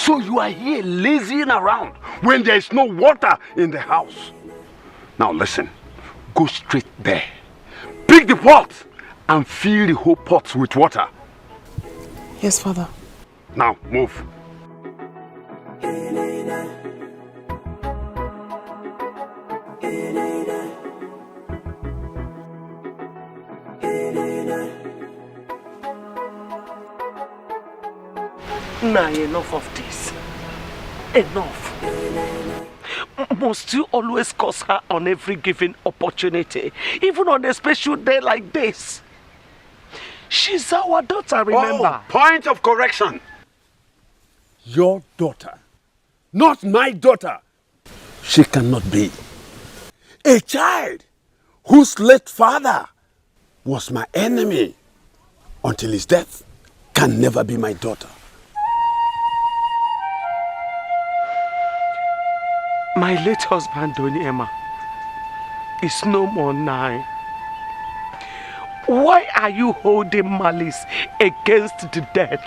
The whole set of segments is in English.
So you are here lazying around when there is no water in the house. Now listen, go straight there. Pick the pot and fill the whole pot with water. Yes, Father. Now move. Now enough of this. Enough. Must you always curse her on every given opportunity, even on a special day like this? She's our daughter, remember? Oh, point of correction. Your daughter, not my daughter. She cannot be. A child whose late father was my enemy until his death can never be my daughter. My late husband, Onyema, is no more now. Why are you holding malice against the dead?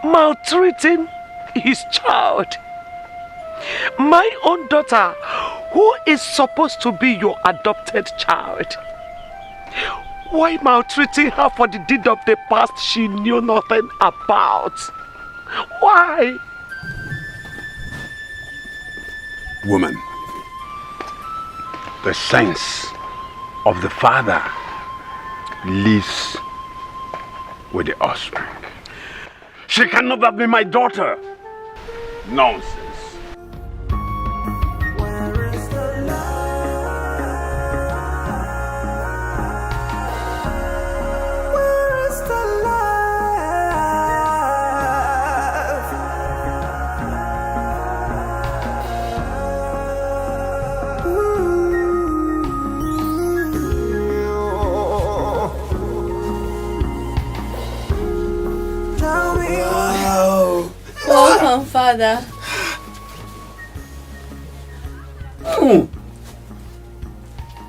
Maltreating his child. My own daughter, who is supposed to be your adopted child. Why maltreating her for the deed of the past she knew nothing about? Why? Woman, the sense of the father lives with the offspring. She can never be my daughter. Nonsense. Where is the love? Where is the love? Welcome, Father.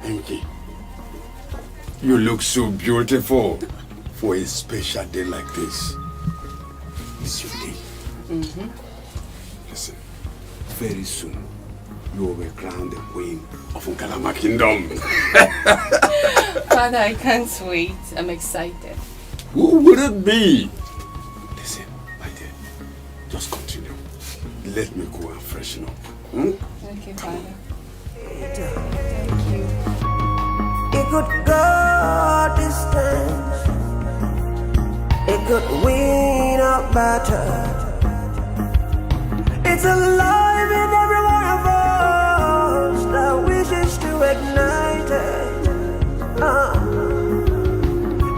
Enki, you look so beautiful for a special day like this. It's your day. Listen, very soon you will be crowned the queen of Nkalama Kingdom. Father, I can't wait. I'm excited. Who would it be? Listen, my dear, just continue. Let me go and freshen up. Okay, Father. Thank you. It could go distance. It could win a battle. It's alive in every one of us that wishes to ignite it.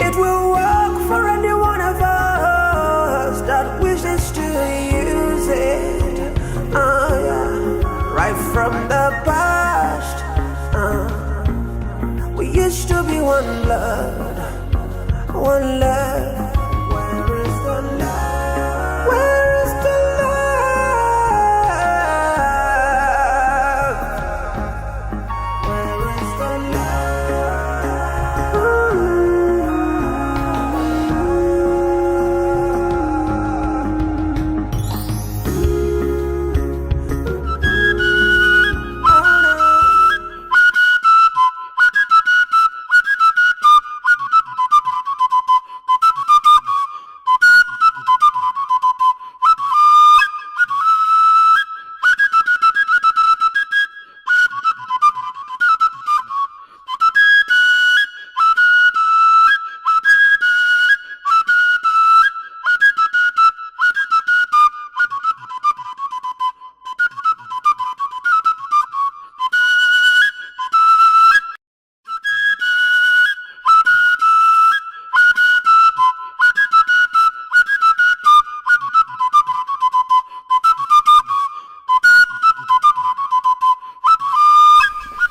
It will work for any one of us that wishes to use it. Yeah. Right from the past, we used to be one blood, one love. Where is the love? Where is the love? Where is the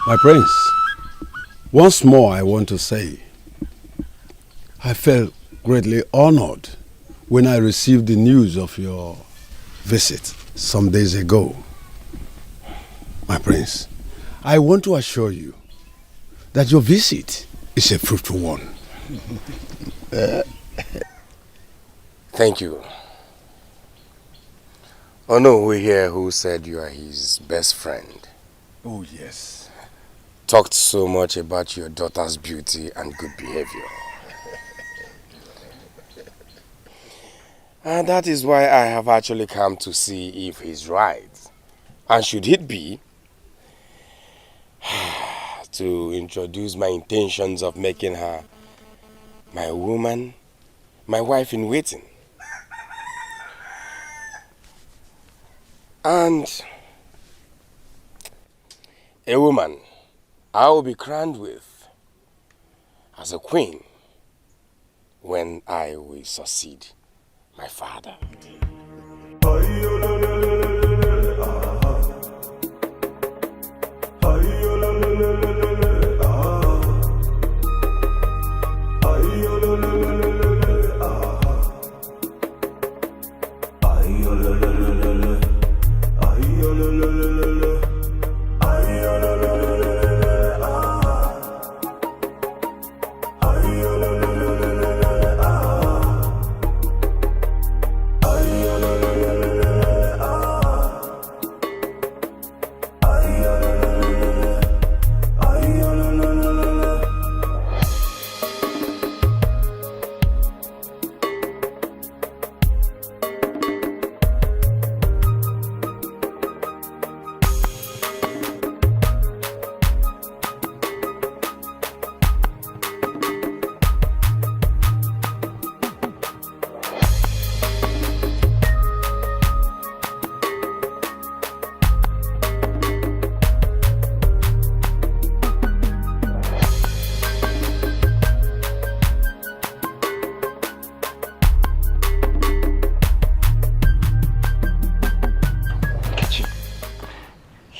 My prince, once more I want to say, I felt greatly honored when I received the news of your visit some days ago. My prince, I want to assure you that your visit is a fruitful one. Thank you. Oh no, we hear who said you are his best friend. Oh, yes. Talked so much about your daughter's beauty and good behavior. And that is why I have actually come to see if he's right. And should it be, to introduce my intentions of making her my woman, my wife in waiting. And a woman I will be crowned with as a queen when I will succeed my father.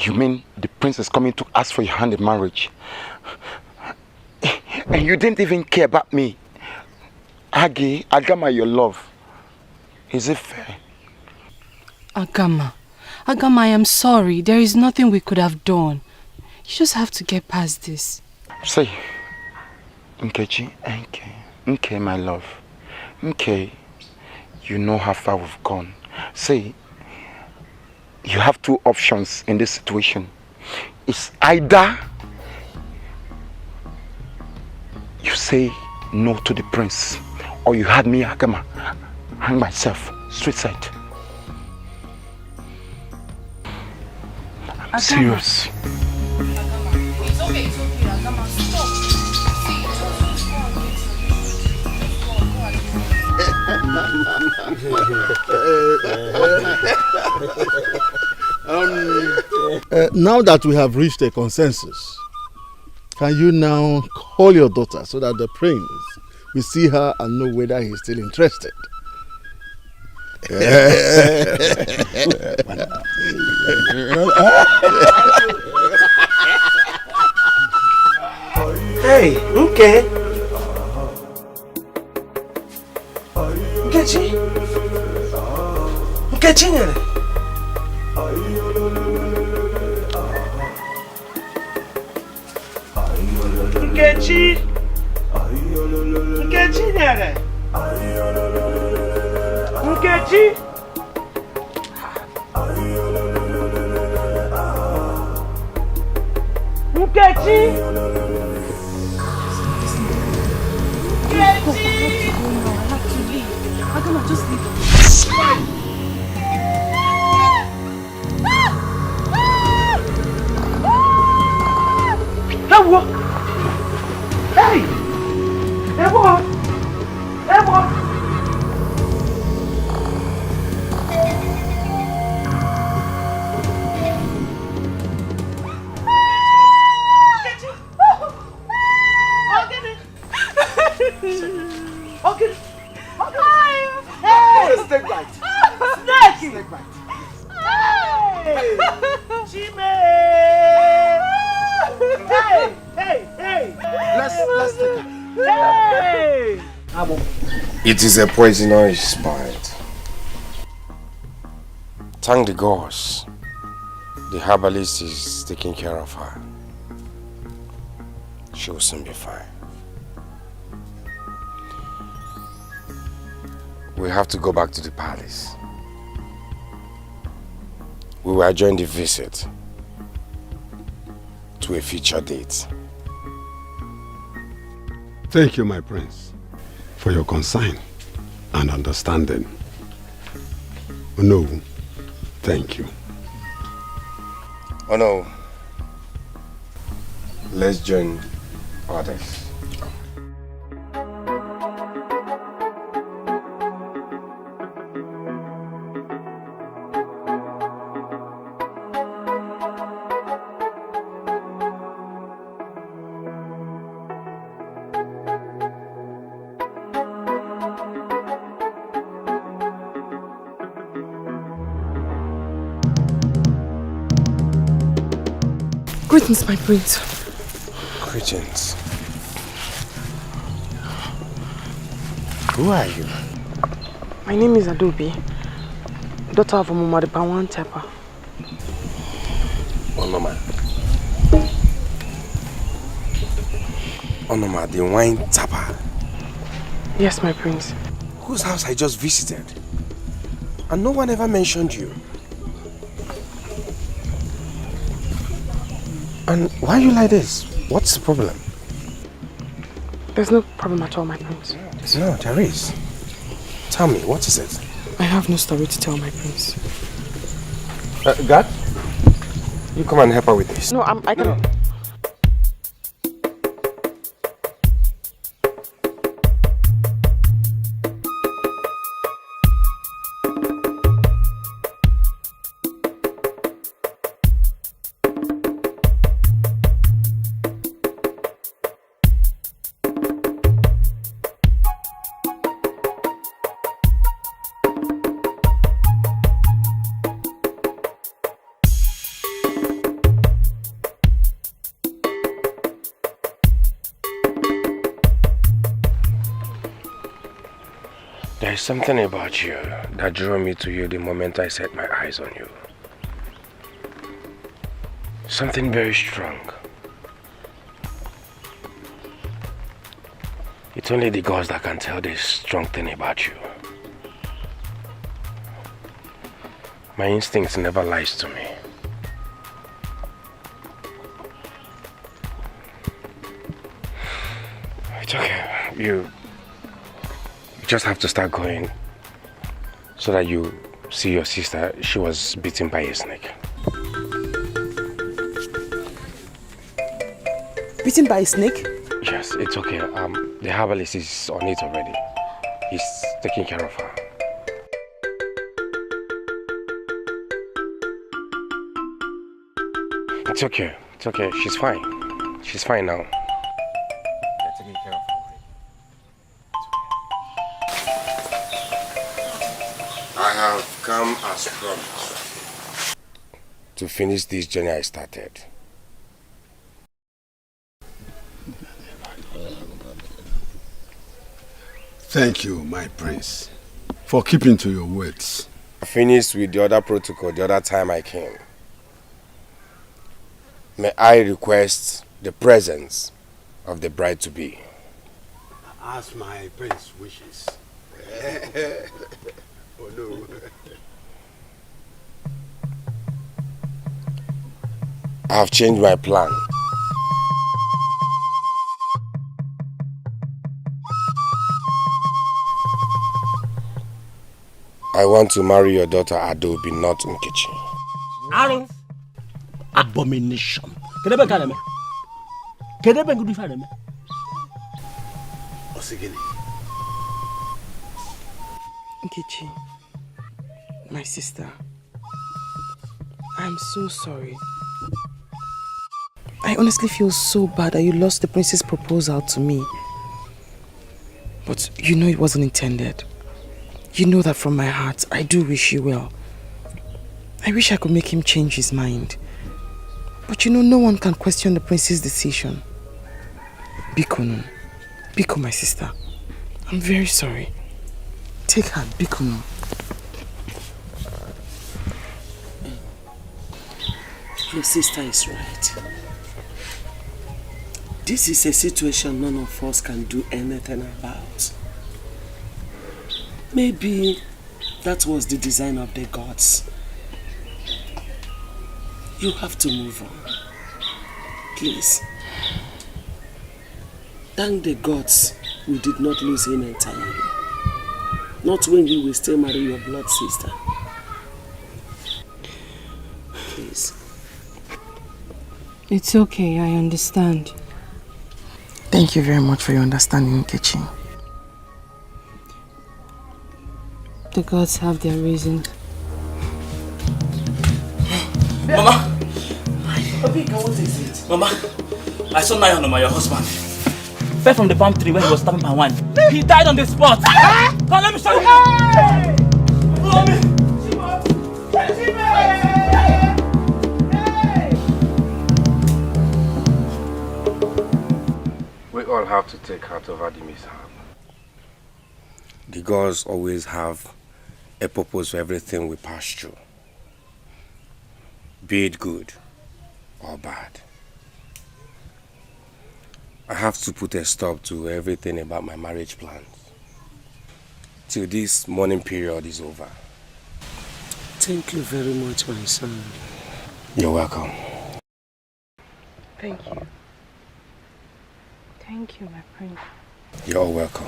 You mean the prince is coming to ask for your hand in marriage? And you didn't even care about me. Agama, your love. Is it fair? Agama, I am sorry. There is nothing we could have done. You just have to get past this. Say, Nkechi, Nke, my love. Nke, you know how far we've gone. Say, you have two options in this situation. It's either you say no to the prince, or you had me, Agama, hang myself, straight side. I'm serious. It's okay, Agama, stop. Now that we have reached a consensus, can you now call your daughter so that the prince will see her and know whether he's still interested? Hey, okay. Nkechi. Nkechi nyere. Nkechi. Nkechi nyere. Nkechi. Nkechi. Agama, just leave it. Hey! Hey, boy! Hey, boy! Okay. Hey! Snake bite. Snake! Snake bite. Hey! Chime! Hey! Let's take her. Hey! It is a poisonous bite. Thank the gods. The herbalist is taking care of her. She will soon be fine. We have to go back to the palace. we will adjourn the visit to a future date. Thank you, my prince, for your concern and understanding. No, thank you. Oh no. Let's join others. Greetings, my prince. Greetings. Who are you? My name is Adobe, daughter of Omoma the Bawan Tepa. Onoma. Onoma, the wine tapper. Yes, my prince. Whose house I just visited. And no one ever mentioned you. And why are you like this? What's the problem? There's no problem at all, my prince. No, there is. Tell me, what is it? I have no story to tell, my prince. God? You come and help her with this. No, I can... There's something about you that drew me to you the moment I set my eyes on you. Something very strong. It's only the gods that can tell this strong thing about you. My instinct never lies to me. It's okay. You just have to start going so that you see your sister. She was bitten by a snake. Bitten by a snake? Yes, it's okay. The herbalist is on it already. He's taking care of her. It's okay. It's okay. She's fine. She's fine now. They're taking care of her. I have come as promised to finish this journey I started. Thank you, my prince, for keeping to your words. I finished with the other protocol the other time I came. May I request the presence of the bride-to-be? As my prince wishes. Oh no. I have changed my plan. I want to marry your daughter Adobe, not Nkechi. Aaron, abomination. Kedebe kaneme. Kedebe ngudu faneme. Osigini. Nkechi, my sister, I'm so sorry. I honestly feel so bad that you lost the prince's proposal to me. But you know it wasn't intended. You know that from my heart, I do wish you well. I wish I could make him change his mind. But you know, no one can question the prince's decision. Biko, Biko, my sister, I'm very sorry. Take her, Biko. Your sister is right. This is a situation none of us can do anything about. Maybe that was the design of the gods. You have to move on. Please. Thank the gods we did not lose him entirely. Not when he will still marry your blood sister. Please. It's okay, I understand. Thank you very much for your understanding, Nkechi. The gods have their reasons. Mama! What is it? Mama, I saw Nayanoma, your husband. Fell from the palm tree where he was stabbing my wine. He died on the spot! Come, let me show you! Follow me! We all have to take heart over the mishap. The gods always have a purpose for everything we pass through. Be it good or bad. I have to put a stop to everything about my marriage plans till this mourning period is over. Thank you very much, my son. You're welcome. Thank you. Thank you, my prince. You're all welcome.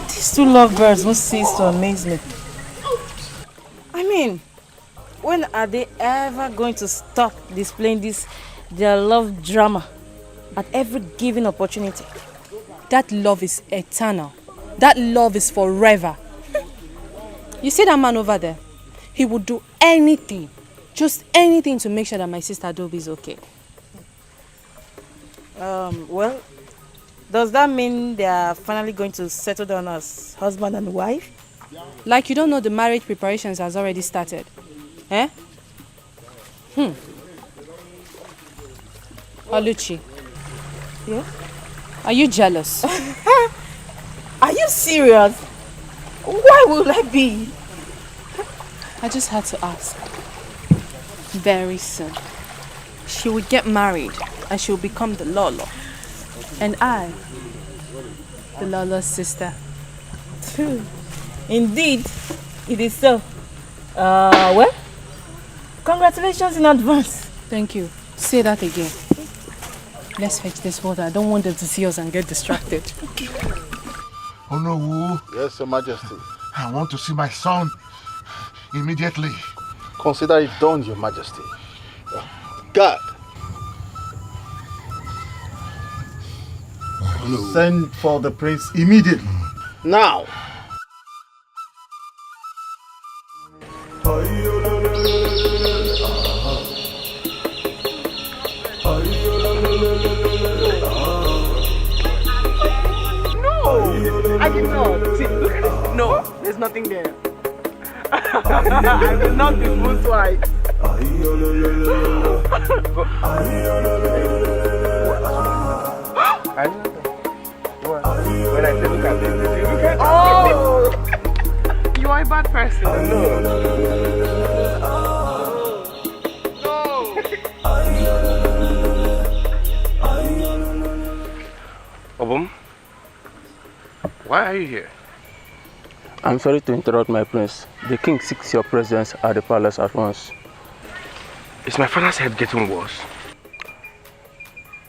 These two lovebirds won't cease to amaze me. I mean, when are they ever going to stop displaying their love drama at every given opportunity? That love is eternal. That love is forever. You see that man over there? He would do anything, just anything to make sure that my sister Adobe is okay. Well, does that mean they are finally going to settle down as husband and wife? Like you don't know the marriage preparations has already started. Eh? Oluchi. Yeah? Are you jealous? Are you serious? Why would I be? I just had to ask. Very soon, she will get married and she will become the Lolo. And I, the Lolo's sister. Indeed, it is so. Well, congratulations in advance. Thank you. Say that again. Let's fetch this water. I don't want them to see us and get distracted. Oh no. Yes, Your Majesty. I want to see my son immediately. Consider it done, Your Majesty. God. Send for the prince immediately. Now. I did not. See, look at it. No, there's nothing there. I will not be fooled twice. When I say look at this, you look at it. You are a bad person. Obum, why are you here? I'm sorry to interrupt, my prince. The king seeks your presence at the palace at once. Is my father's head getting worse?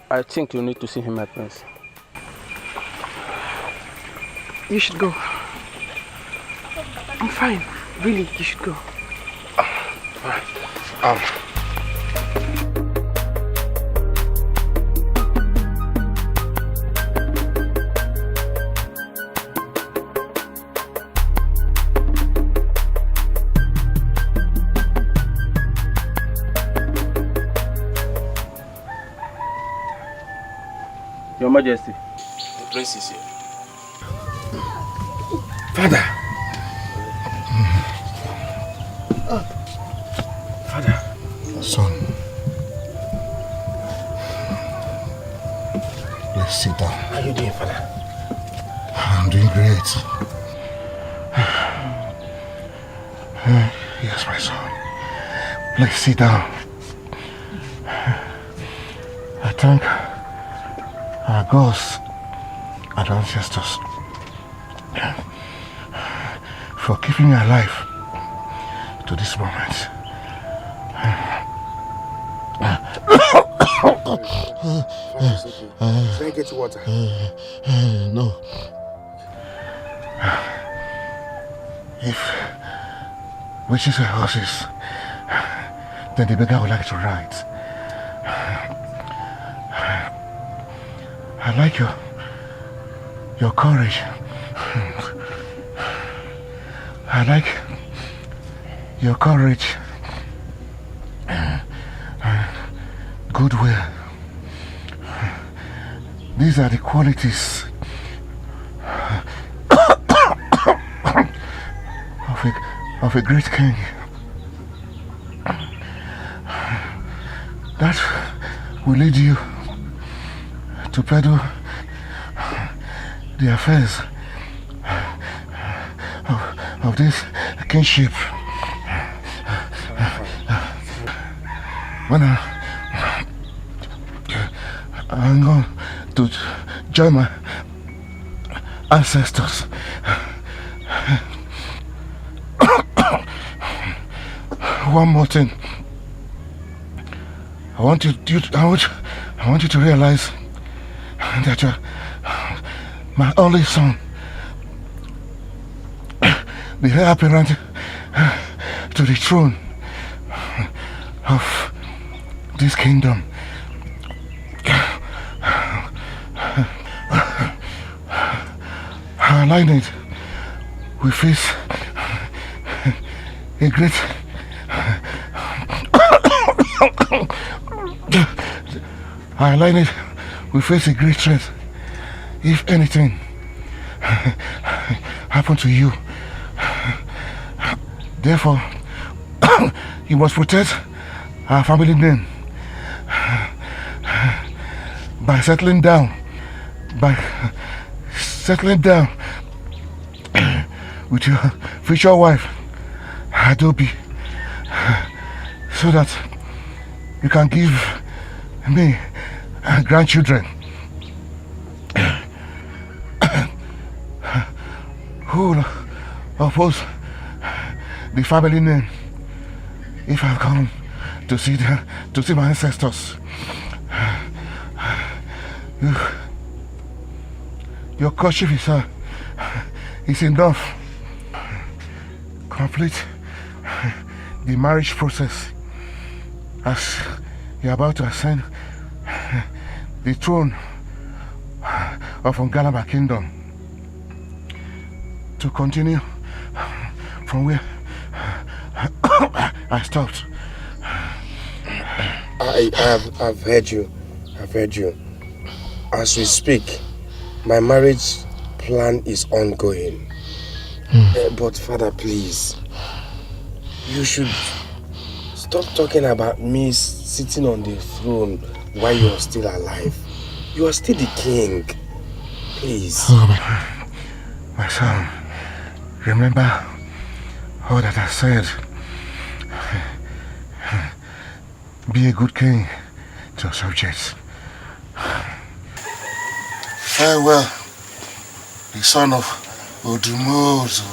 I think you need to see him, my prince. You should go. I'm fine. Really, you should go. Alright. Your Majesty. The prince is here. Father. Father. Son. Please sit down. How are you doing, Father? I'm doing great. Yes, my son. Please sit down. I thank our gods and ancestors for keeping me alive to this moment. Should I get you water? No. If witches were horses, then the beggar would like to ride. I like your courage. I like your courage. Goodwill. These are the qualities of a great king. That will lead you to peddle the affairs of this kingship. When I'm going to join my ancestors. One more thing. I want you to realize that you're my only son, the heir apparent to the throne of this kingdom. Our lineage will face a great threat if anything happen to you. Therefore, you must protect our family name by settling down with your future wife, Adobe, so that you can give me grandchildren who will oppose the family name if I've come to see my ancestors. Your courtship is enough. Complete the marriage process as you're about to ascend the throne of Ngalaba Kingdom, to continue from where I stopped. I've heard you. As we speak, my marriage plan is ongoing. But Father, please, you should stop talking about me sitting on the throne while you're still alive. You are still the king. Please. Oh, my son, remember all that I said. Be a good king to your subjects. Farewell, the son of Odumozo.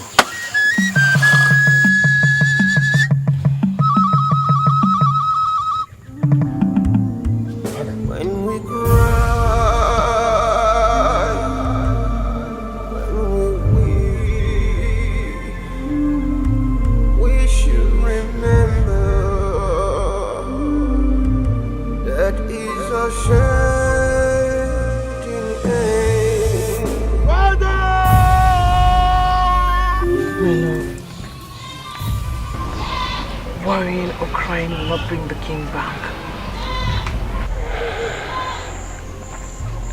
When we cry, when we should remember that is a shedding pain. My love, worrying or crying will not bring the king back.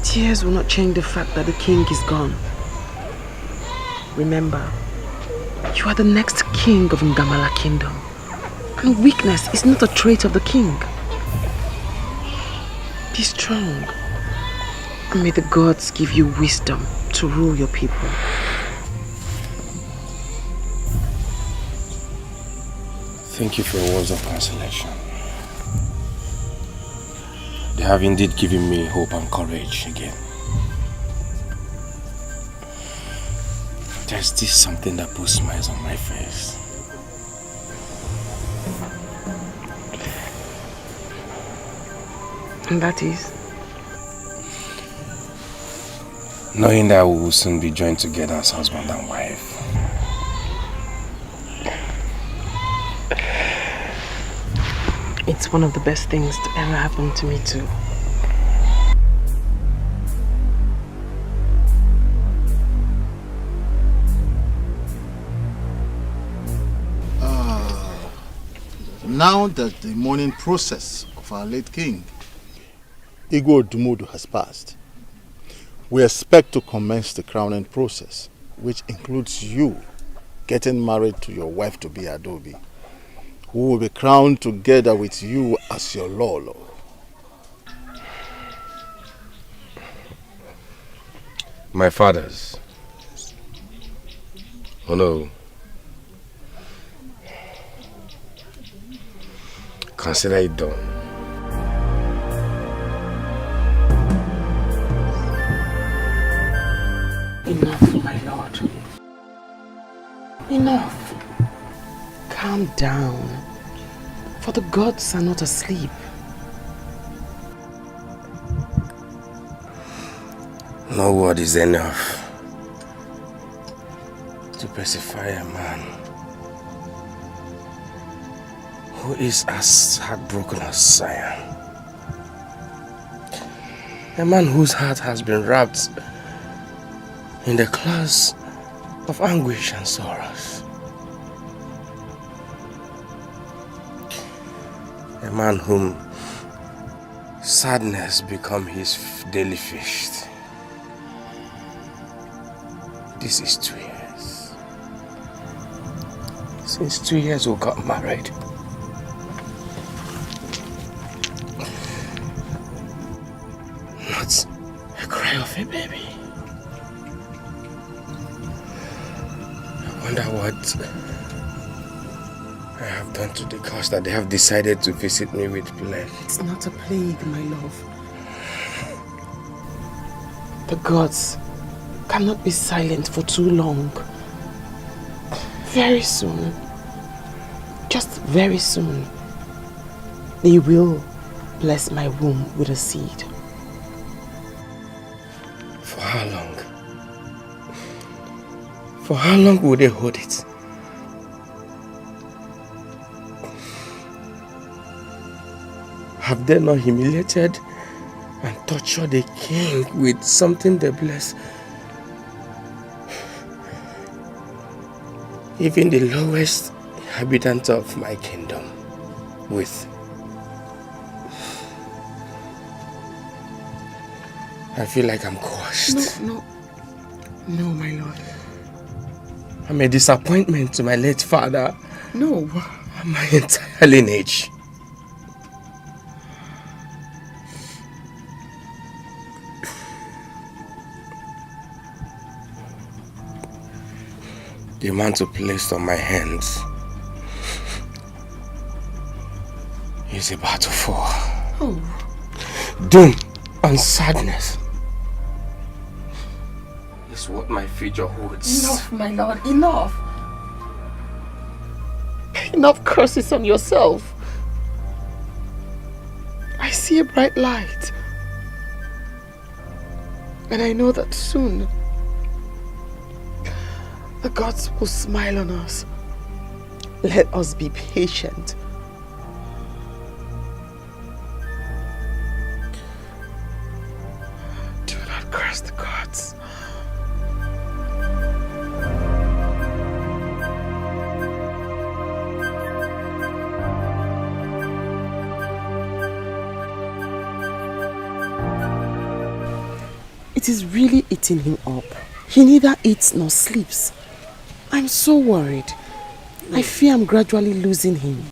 Tears will not change the fact that the king is gone. Remember, you are the next king of Ngamala Kingdom, and weakness is not a trait of the king. Be strong, and may the gods give you wisdom to rule your people. Thank you for your words of consolation. They have indeed given me hope and courage again. There's this something that puts smiles on my face. And that is? Knowing that we will soon be joined together as husband and wife. It's one of the best things to ever happen to me too. Now that the mourning process of our late king, Igwe Dumudu, has passed, we expect to commence the crowning process, which includes you getting married to your wife-to-be Adobe, who will be crowned together with you as your Lolo. My fathers. Oh no. Consider it done. Enough, my lord. Enough. Calm down. For the gods are not asleep. No word is enough to pacify a man who is as heartbroken as Zion. A man whose heart has been wrapped in the claws of anguish and sorrows. A man whom sadness become his daily feast. This is 2 years. Since 2 years we got married. Not a cry of a baby. I wonder what I have done to the cause that they have decided to visit me with plague. It's not a plague, my love. The gods cannot be silent for too long. Very soon, just very soon, they will bless my womb with a seed. For how long? For how long will they hold it? Have they not humiliated and tortured the king with something they bless? Even the lowest inhabitant of my kingdom with. I feel like I'm crushed. No, my lord. I'm a disappointment to my late father. No. And my entire lineage. The mantle placed on my hands is about to fall. Oh. Doom and sadness is what my future holds. Enough, my lord, enough. Enough curses on yourself. I see a bright light. And I know that soon the gods will smile on us. Let us be patient. Do not curse the gods. It is really eating him up. He neither eats nor sleeps. I'm so worried. I fear I'm gradually losing him.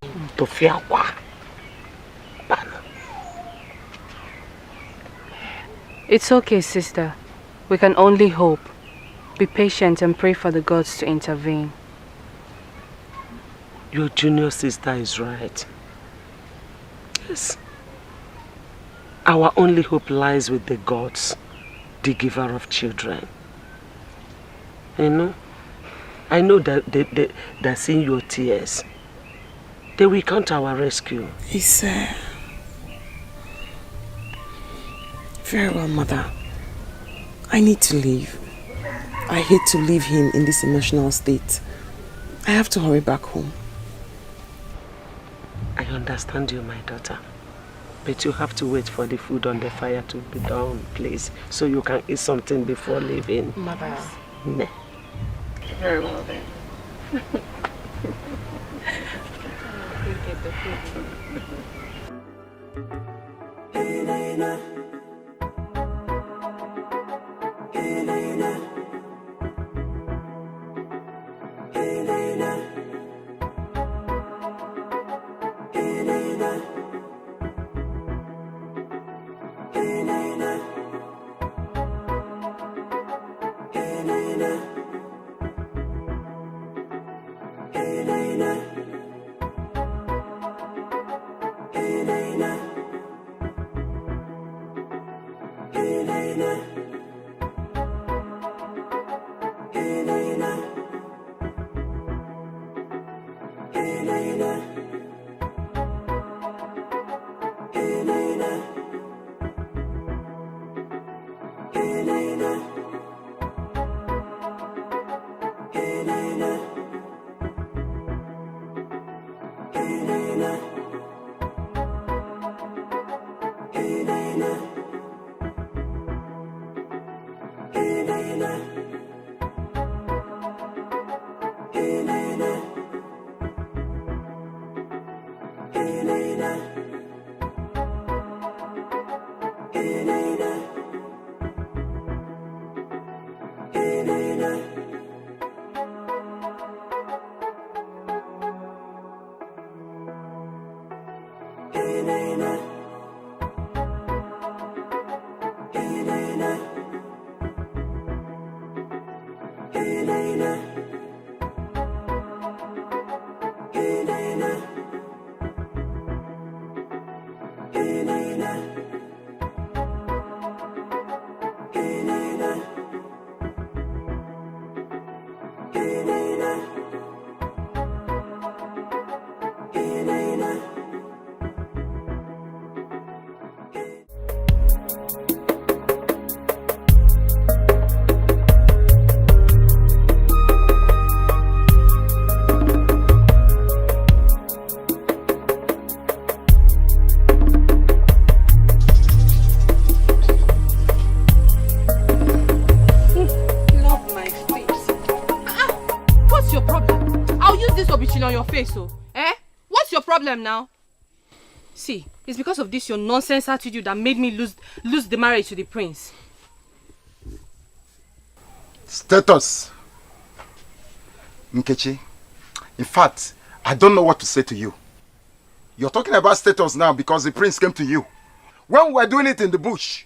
It's okay, sister. We can only hope. Be patient and pray for the gods to intervene. Your junior sister is right. Yes. Our only hope lies with the gods, the giver of children. You know, I know that they're seeing your tears. They will come to our rescue. It's very well, Mother. I need to leave. I hate to leave him in this emotional state. I have to hurry back home. I understand you, my daughter. But you have to wait for the food on the fire to be done, please, so you can eat something before leaving. Mother. Ne. Very well then. Get the food. What's your problem now? See, it's because of this your nonsense attitude that made me lose the marriage to the prince. Status. Nkechi, in fact, I don't know what to say to you. You're talking about status now because the prince came to you. When we were doing it in the bush,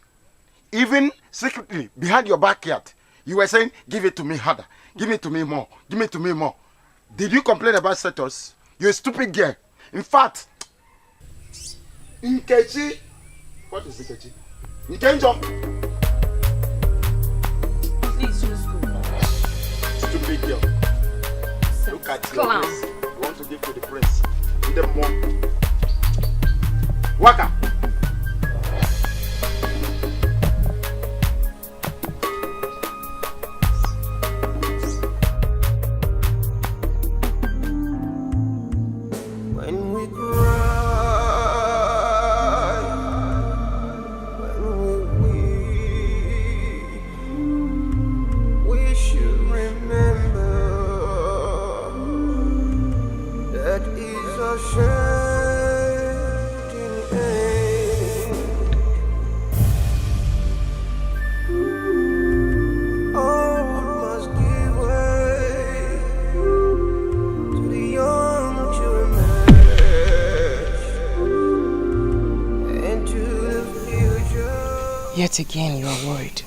even secretly behind your backyard, you were saying, give it to me harder, give it to me more, give it to me more. Did you complain about status? You're a stupid girl. In fact, Nkechi, what is Nkechi? Nkenjo. Please just go. Stupid girl. Look at Clown. Your face. You want to give to the prince. Give them more. Waka. Yet again, you are worried.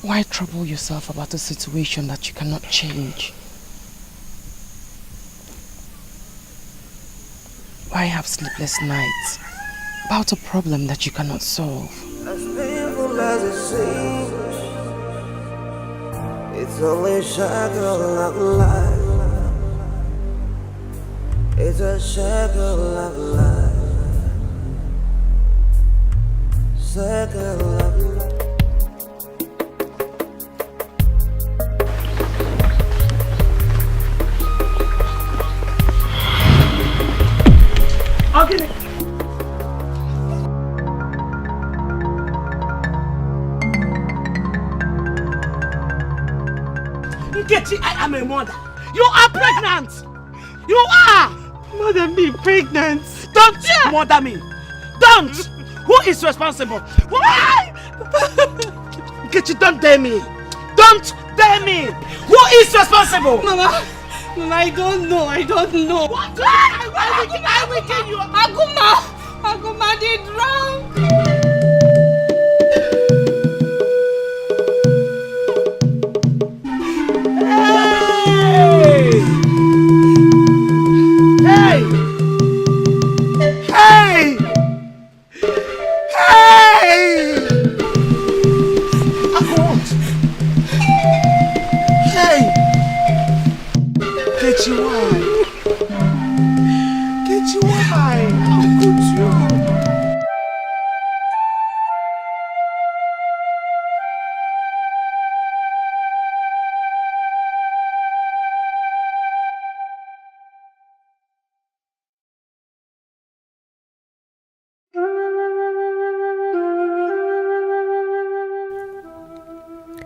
Why trouble yourself about a situation that you cannot change? Why have sleepless nights about a problem that you cannot solve? As painful as it seems, it's only a shackle of life. It's a shackle of life. Shackle of life. Okay. Nkechi, I am a mother. You are pregnant. You are. Mother me pregnant. Don't mother me. Don't. Who is responsible? Why? Nkechi, don't dare me. Don't dare me. Who is responsible? Mama, I don't know. What? I will kill you. Aguma did wrong.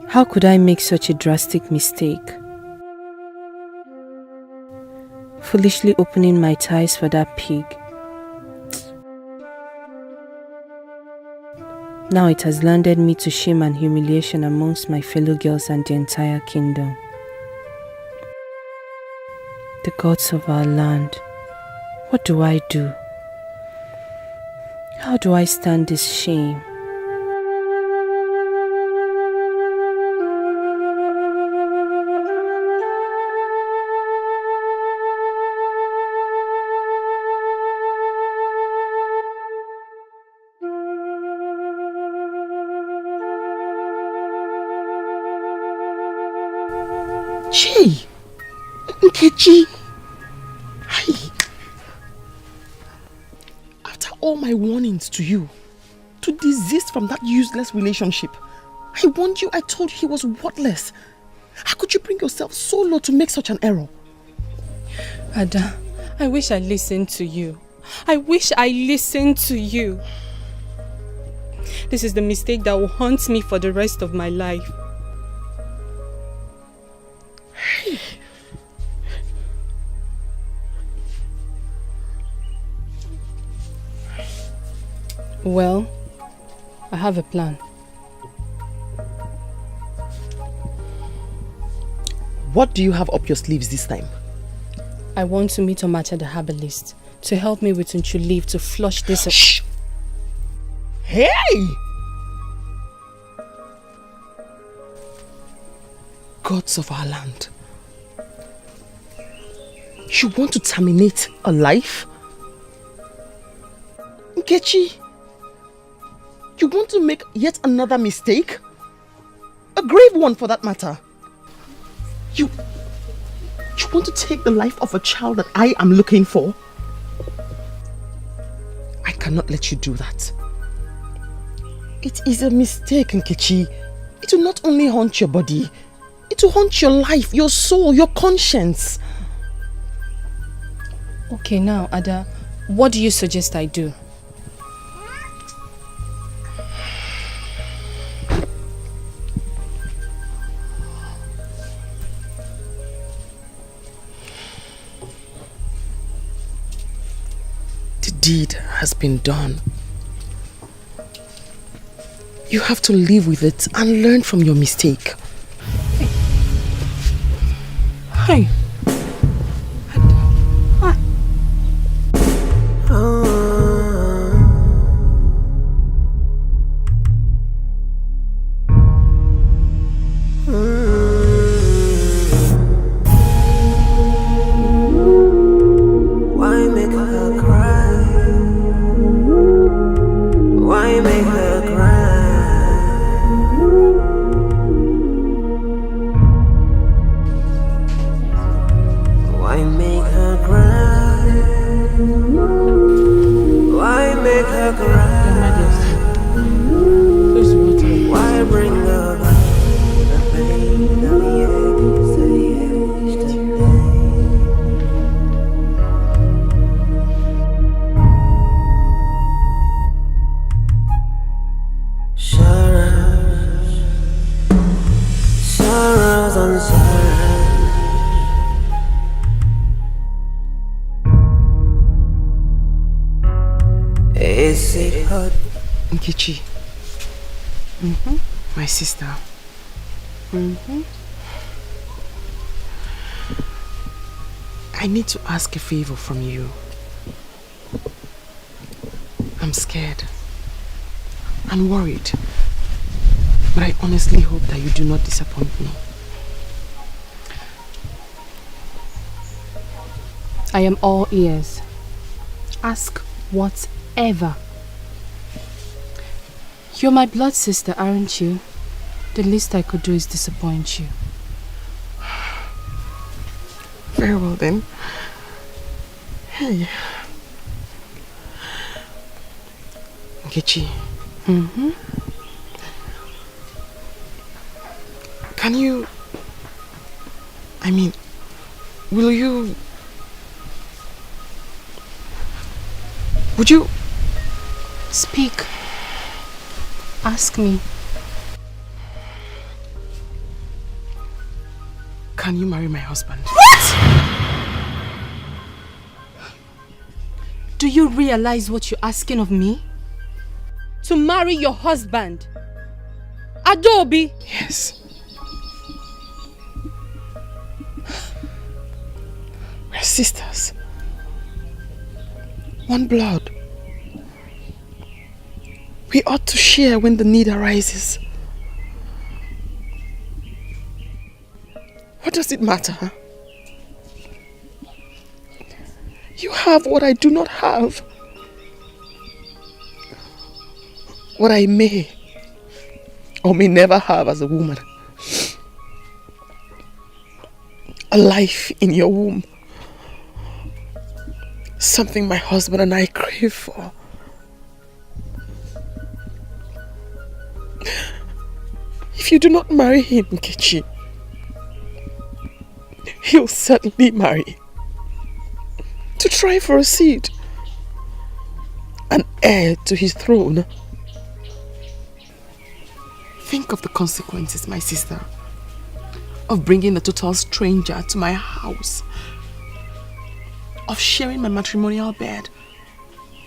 How could I make such a drastic mistake? Foolishly opening my ties for that pig. Now it has landed me to shame and humiliation amongst my fellow girls and the entire kingdom. The gods of our land, what do I do? How do I stand this shame? Nkechi! Hi! After all my warnings to you, to desist from that useless relationship, I warned you, I told you he was worthless. How could you bring yourself so low to make such an error? Ada, I wish I listened to you. This is the mistake that will haunt me for the rest of my life. Well, I have a plan. What do you have up your sleeves this time? I want to meet Omacha the herbalist to help me with Unchu leaf to flush this. Shh! Hey! Gods of our land. You want to terminate a life? Nkechi, you want to make yet another mistake? A grave one for that matter. You want to take the life of a child that I am looking for? I cannot let you do that. It is a mistake, Nkechi. It will not only haunt your body, it will haunt your life, your soul, your conscience. Okay, now, Ada, what do you suggest I do? The deed has been done. You have to live with it and learn from your mistake. Hi. Why make her cry? concern. Is it hurt? Nkechi. My sister. I need to ask a favor from you. I'm scared and worried, but I honestly hope that you do not disappoint me. I am all ears. Ask whatever. You're my blood sister, aren't you? The least I could do is disappoint you. Very well then. Hey. Nkechi. Can you... will you... Would you... Speak. Ask me. Can you marry my husband? What? Do you realize what you're asking of me? To marry your husband? Adobe? Yes. We're sisters. One blood. We ought to share when the need arises. What does it matter? Huh? You have what I do not have. What I may or may never have as a woman. A life in your womb. Something my husband and I crave for. If you do not marry him, Nkechi, he'll certainly marry. To try for a seat. An heir to his throne. Think of the consequences, my sister, of bringing a total stranger to my house. Of sharing my matrimonial bed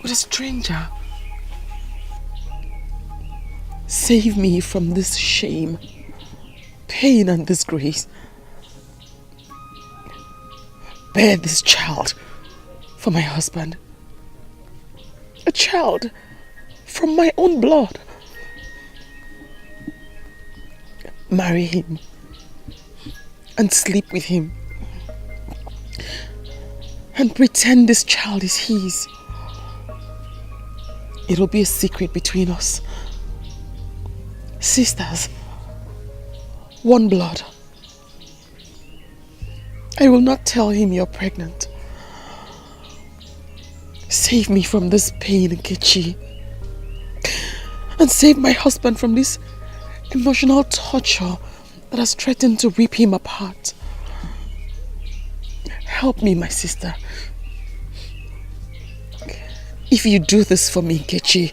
with a stranger. Save me from this shame, pain and disgrace. Bear this child for my husband. A child from my own blood. Marry him and sleep with him. And pretend this child is his. It'll be a secret between us. Sisters, one blood. I will not tell him you're pregnant. Save me from this pain, Nkechi. And save my husband from this emotional torture that has threatened to rip him apart. Help me, my sister. If you do this for me, Nkechi,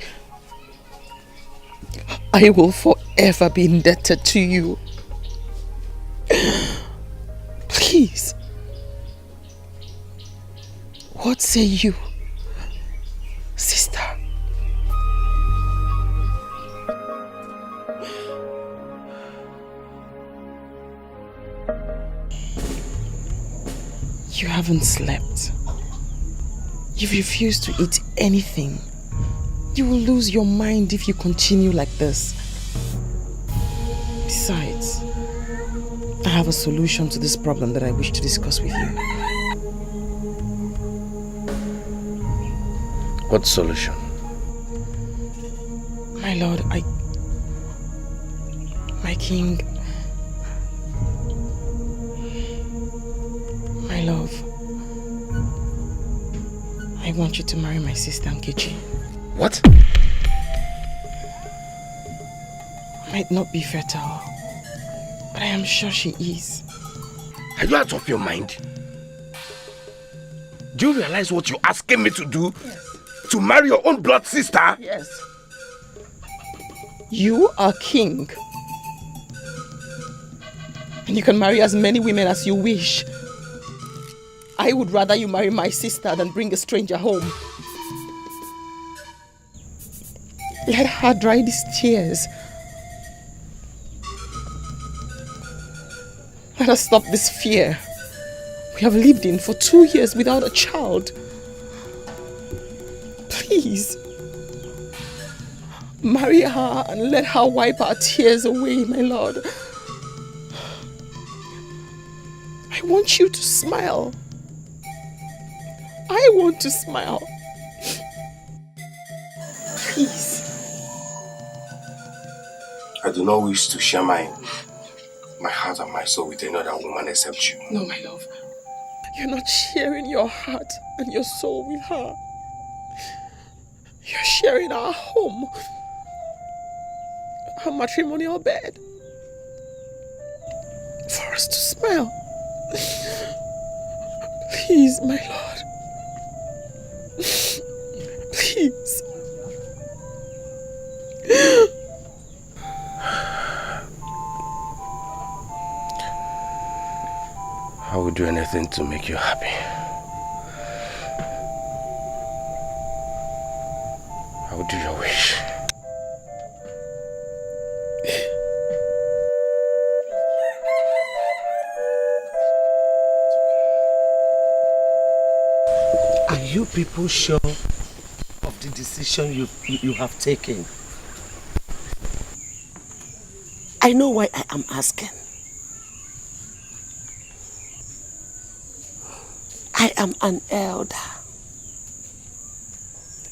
I will forever be indebted to you. Please. What say you, sister? You haven't slept. You've refused to eat anything. You will lose your mind if you continue like this. Besides, I have a solution to this problem that I wish to discuss with you. What solution? My lord, my king, my love, I want you to marry my sister Nkechi. What? Might not be fertile, but I am sure she is. Are you out of your mind? Do you realize what you're asking me to do? Yes. To marry your own blood sister? Yes. You are king. And you can marry as many women as you wish. I would rather you marry my sister than bring a stranger home. Let her dry these tears. Let us stop this fear we have lived in for 2 years without a child. Please. Marry her and let her wipe our tears away, my lord. I want you to smile. I want to smile. Please. I do not wish to share my heart and my soul with another woman except you. No, my love. You're not sharing your heart and your soul with her. You're sharing our home. Our matrimonial bed. For us to smile. Please, my lord. Please. I will do anything to make you happy. I will do your wish. Are you people sure of the decision you have taken? I know why I am asking. I am an elder.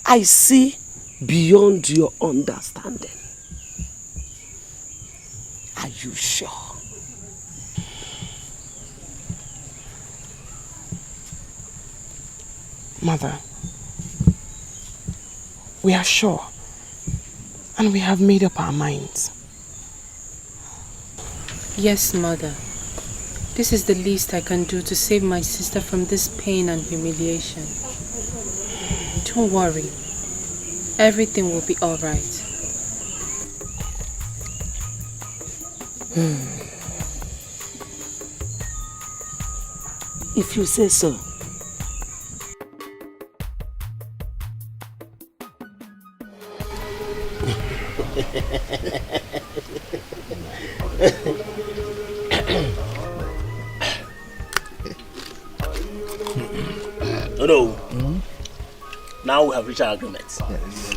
I see beyond your understanding. Are you sure? Mother, we are sure, and we have made up our minds. Yes, Mother. This is the least I can do to save my sister from this pain and humiliation. Don't worry. Everything will be all right. If you say so. No. Now we have reached our agreement. Yes.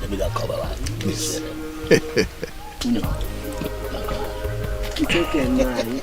Let me go cover that. Please. No. Take care, man.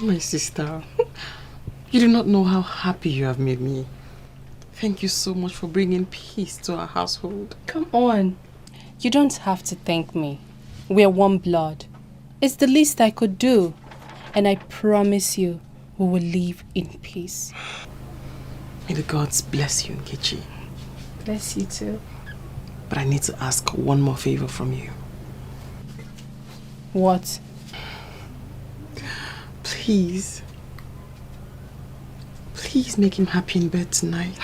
My sister, you do not know how happy you have made me. Thank you so much for bringing peace to our household. Come on. You don't have to thank me. We're one blood. It's the least I could do. And I promise you, we will live in peace. May the gods bless you, Nkechi. Bless you too. But But I need to ask one more favor from you. What? Please. Please make him happy in bed tonight.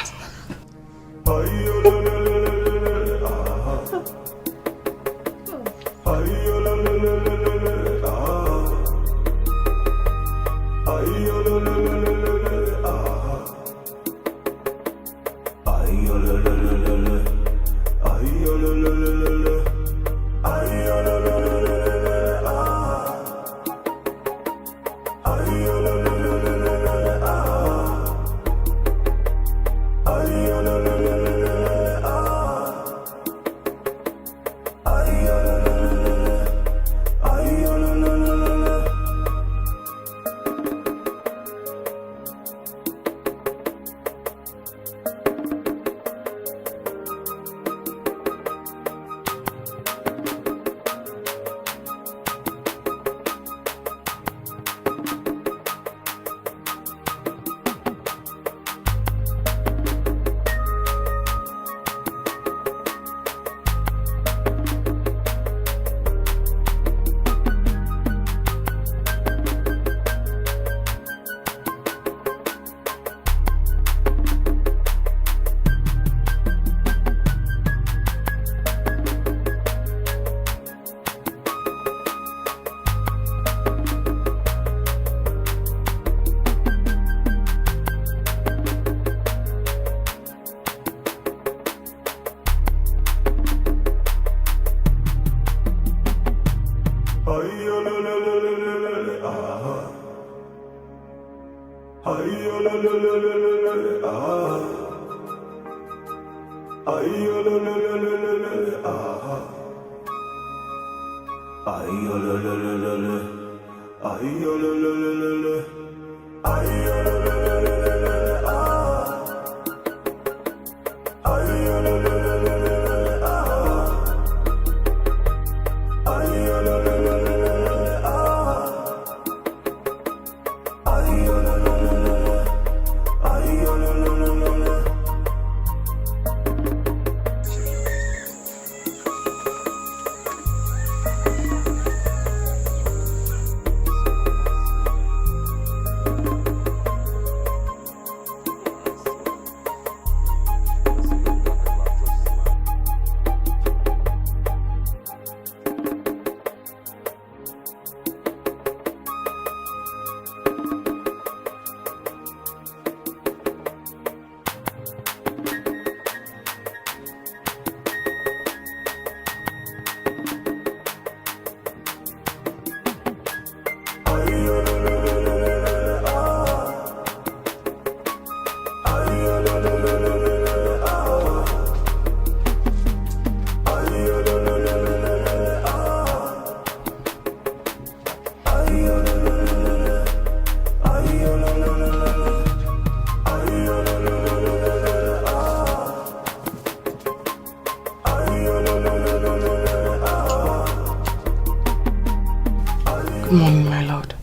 Good morning, my lord.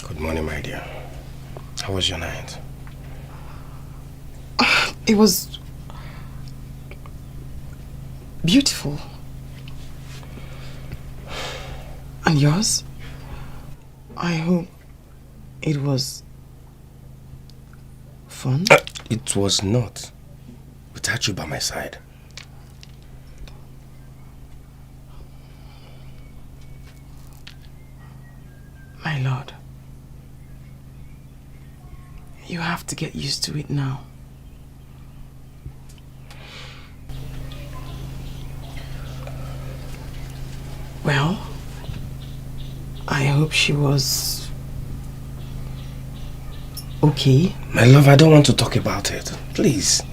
Good morning, my dear. How was your night? It was beautiful. And yours? I hope it was fun? It was not. Without you by my side. My lord, you have to get used to it now. Well, I hope she was okay. My love, I don't want to talk about it. Please.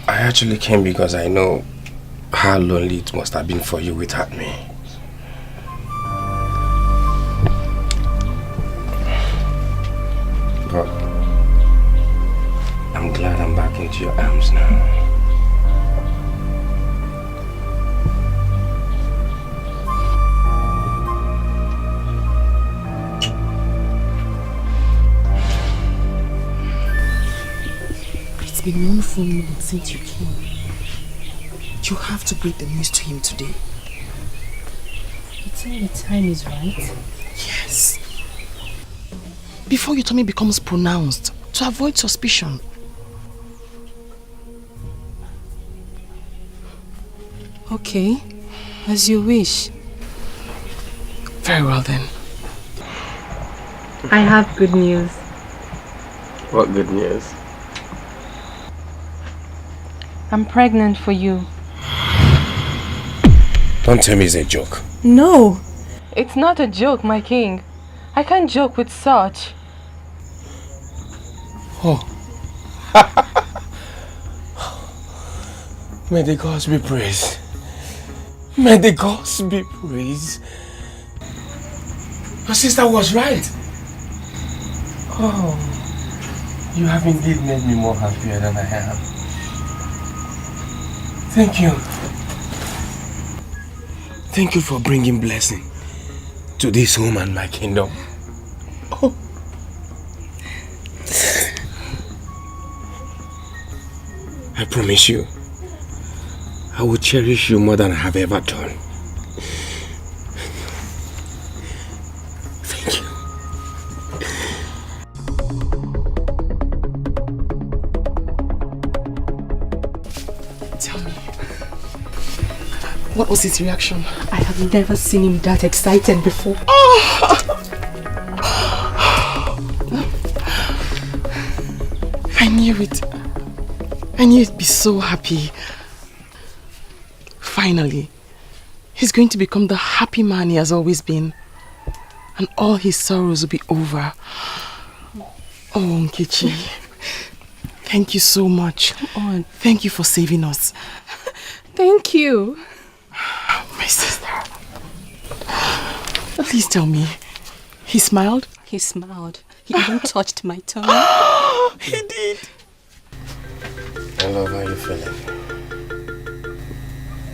I actually came because I know how lonely it must have been for you without me. But I'm glad I'm back into your arms now. been one full month since you came. You have to break the news to him today. You think the time is right? Yes. Before your tummy becomes pronounced, to avoid suspicion. Okay, as you wish. Very well then. I have good news. What good news? I'm pregnant for you. Don't tell me it's a joke. No! It's not a joke, my king. I can't joke with such. Oh. May the gods be praised. May the gods be praised. Your sister was right. Oh, you have indeed made me more happier than I am. Thank you. Thank you for bringing blessing to this home and my kingdom. Oh. I promise you, I will cherish you more than I have ever done. Thank you. Tell me, what was his reaction? I have never seen him that excited before. I knew it. I knew he'd be so happy. Finally, he's going to become the happy man he has always been. And all his sorrows will be over. Oh, Nkechi. Thank you so much. Come on. Thank you for saving us. Thank you. My sister. Please tell me, he smiled? He smiled. He even touched my tongue. He did. I love how you feeling.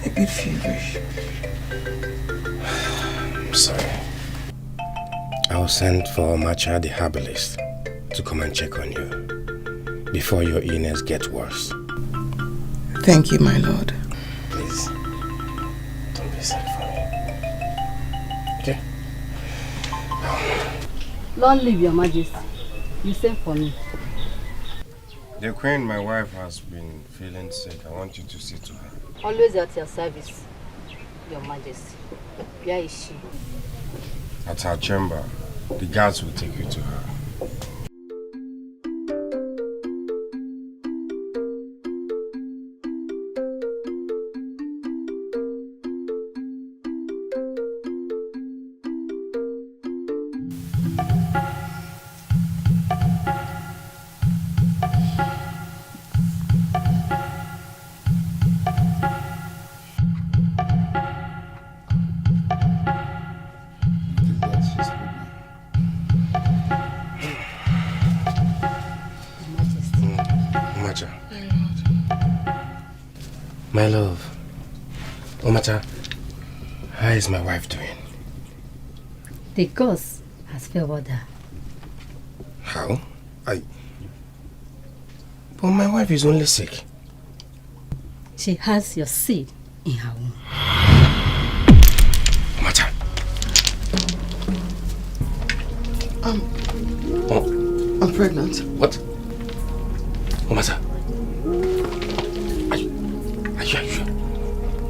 A bit feverish. I'm sorry. I'll send for Macha the herbalist to come and check on you before your illness gets worse. Thank you, my lord. Please, don't be sad for me. Okay? Long live your majesty. You sent for me. The queen, my wife, has been feeling sick. I want you to see to her. Always at your service, your majesty. Where is she? At her chamber. The guards will take you to her. My love, Omata, how is my wife doing? The gods has favored her. How? But my wife is only sick. She has your seed in her womb. Omata. I'm pregnant. What? Omata.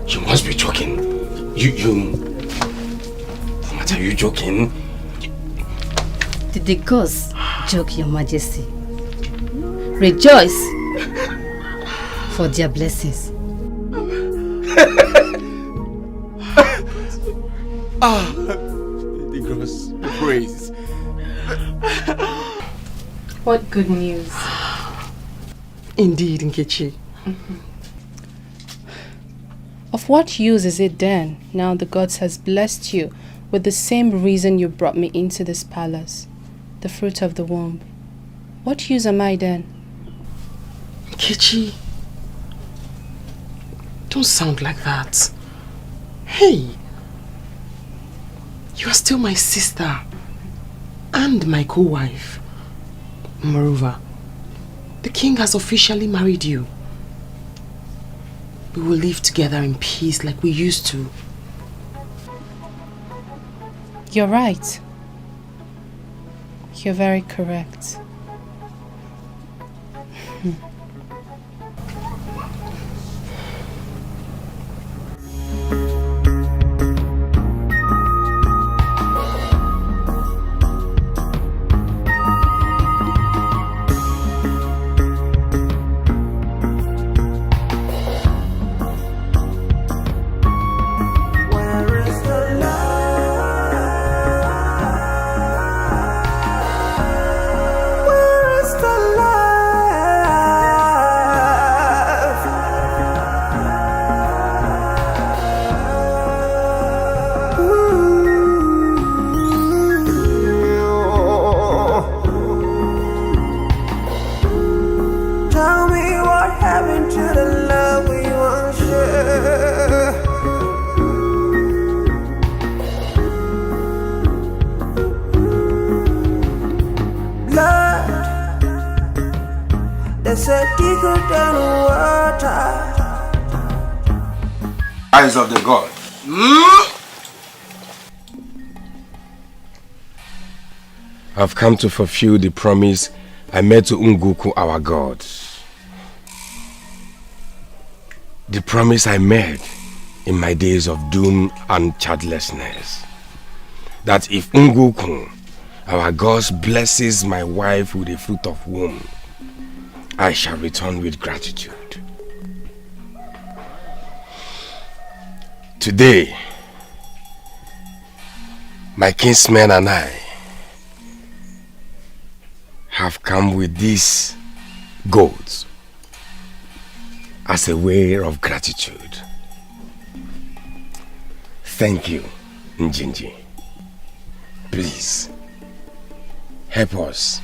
You must be joking. What are you joking? Did the gods joke, your majesty? Rejoice for their blessings. The gods praise. What good news. Indeed, Nkechi. Of what use is it then, now the gods has blessed you with the same reason you brought me into this palace, the fruit of the womb? What use am I then? Nkechi, don't sound like that. Hey, you are still my sister and my co-wife. Moreover, The king has officially married you. We will live together in peace like we used to. You're right. You're very correct. Eyes of the God. I've come to fulfill the promise I made to Nguku, our God. The promise I made in my days of doom and childlessness. That if Nguku, our God, blesses my wife with the fruit of womb, I shall return with gratitude. Today, my kinsmen and I have come with these goats as a way of gratitude. Thank you, Njinji. Please, help us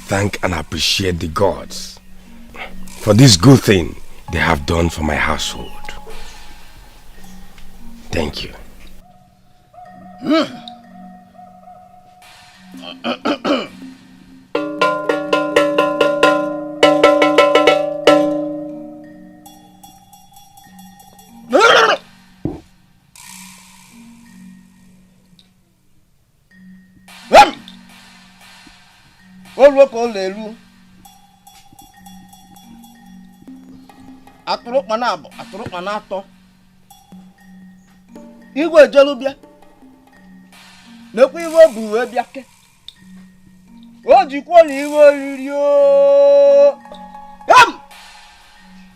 thank and appreciate the gods for this good thing they have done for my household. Thank you. Igwe jelubia nekwa iwe bu we biake o jikwo ni iwe oriri o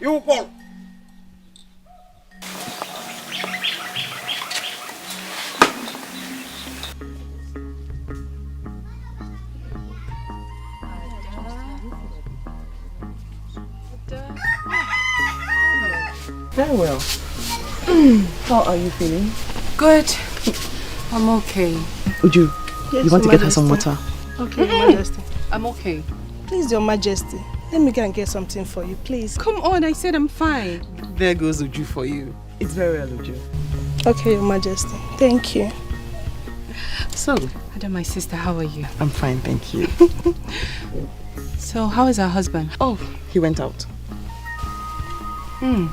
iwukwo Very well. How are you feeling? Good. I'm okay. Uju, Yes, you want to Your get her some Majesty. water? Okay, Your Majesty. I'm okay. Please, Your Majesty, let me go and get something for you, please. Come on, I said I'm fine. There goes Uju for you. It's very well, Uju. Okay, Your Majesty. Thank you. So, Ada, my sister, how are you? I'm fine, thank you. So, how is her husband? Oh, he went out. He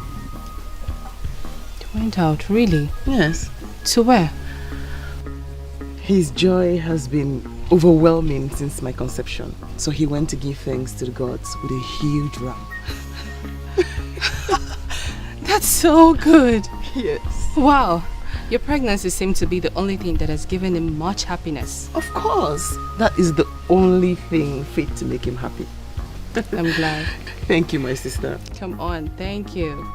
went out, really? Yes. To where? His joy has been overwhelming since my conception. So he went to give thanks to the gods with a huge ram. That's so good. Yes. Wow. Your pregnancy seems to be the only thing that has given him much happiness. Of course. That is the only thing fit to make him happy. I'm glad. Thank you, my sister. Come on, thank you.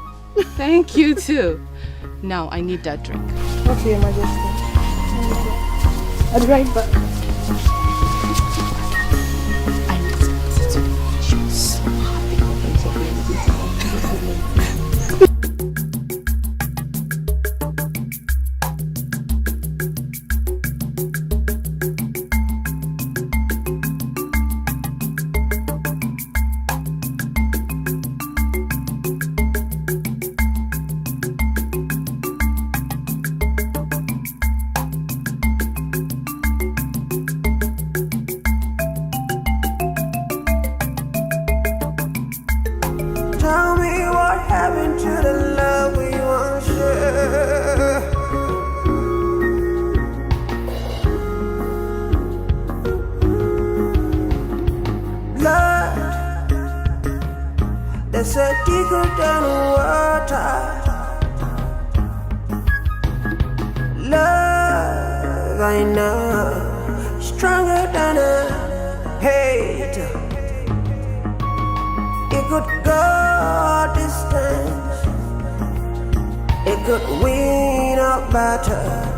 Thank you too. Now I need that drink. Okay, Your Majesty. I'll be right back. love I know, stronger than a hate. It could go distance, it could win a battle.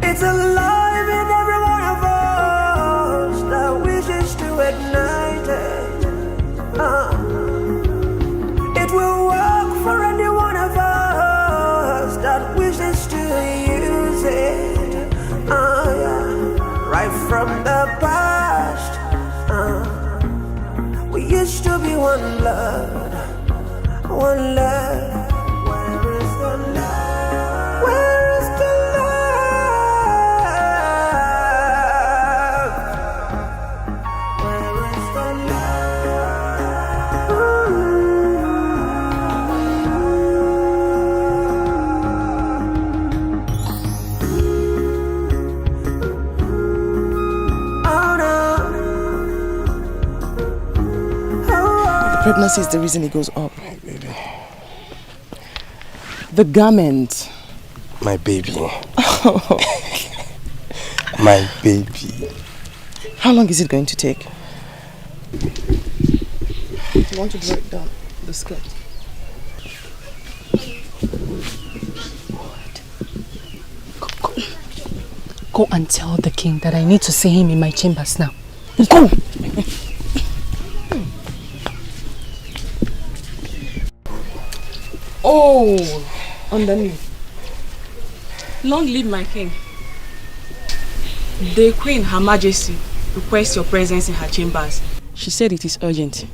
It's alive in every one of us that wishes to ignite it. It will work for any one of us that wishes to use it. Yeah. Right from the past, we used to be one blood, one love. Where is the love? Where is the love? Where is the love? Oh no. The pregnancy is the reason it goes up. The garment. My baby. My baby. How long is it going to take? You want to draw it down, the skirt? Go and tell the king that I need to see him in my chambers now. Go! Oh, underneath. Long live my king. The Queen, Her Majesty, requests your presence in her chambers. She said it is urgent.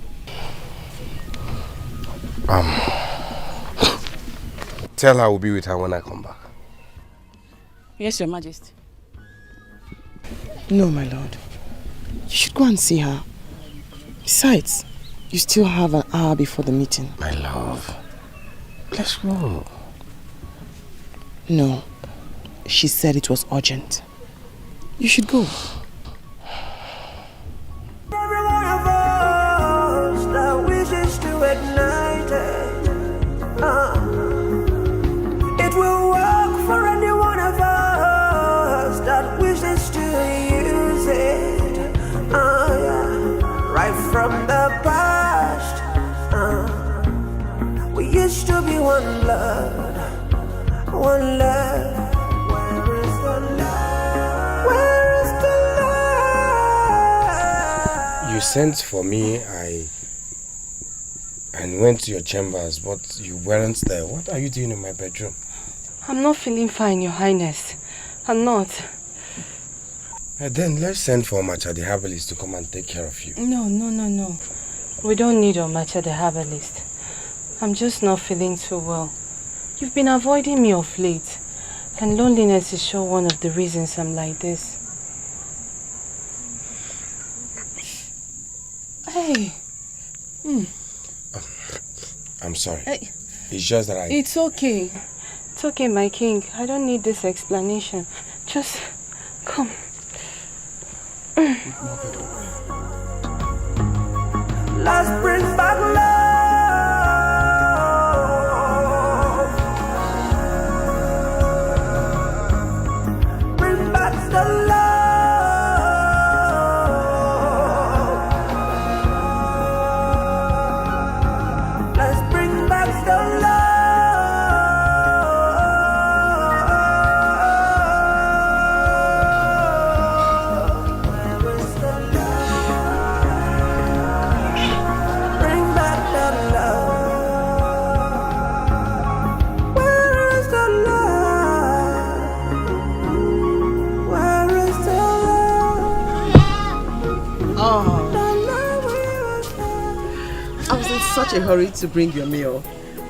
Tell her I will be with her when I come back. Yes, Your Majesty. No, my lord. You should go and see her. Besides, you still have an hour before the meeting. My love. Let's go. No. She said it was urgent. You should go. Every one of us that wishes to ignite it. It will work for any one of us that wishes to use it. Yeah. Right from the past, we used to be one blood, one love. Where is the love? Where is the love? You sent for me, and went to your chambers, but you weren't there. What are you doing in my bedroom? I'm not feeling fine, Your Highness. I'm not. Then let's send for Macha the herbalist to come and take care of you. No. We don't need Omacha the herbalist. I'm just not feeling too well. You've been avoiding me of late, and loneliness is sure one of the reasons I'm like this. Hey. I'm sorry. Hey. It's just that It's okay. It's okay, my king. I don't need this explanation. Just come. Let's bring back love. Bring back the love. Let's bring back the love. Where is the love? Bring back the love. Where is the love? Where is the love? Oh. I was in such a hurry to bring your meal.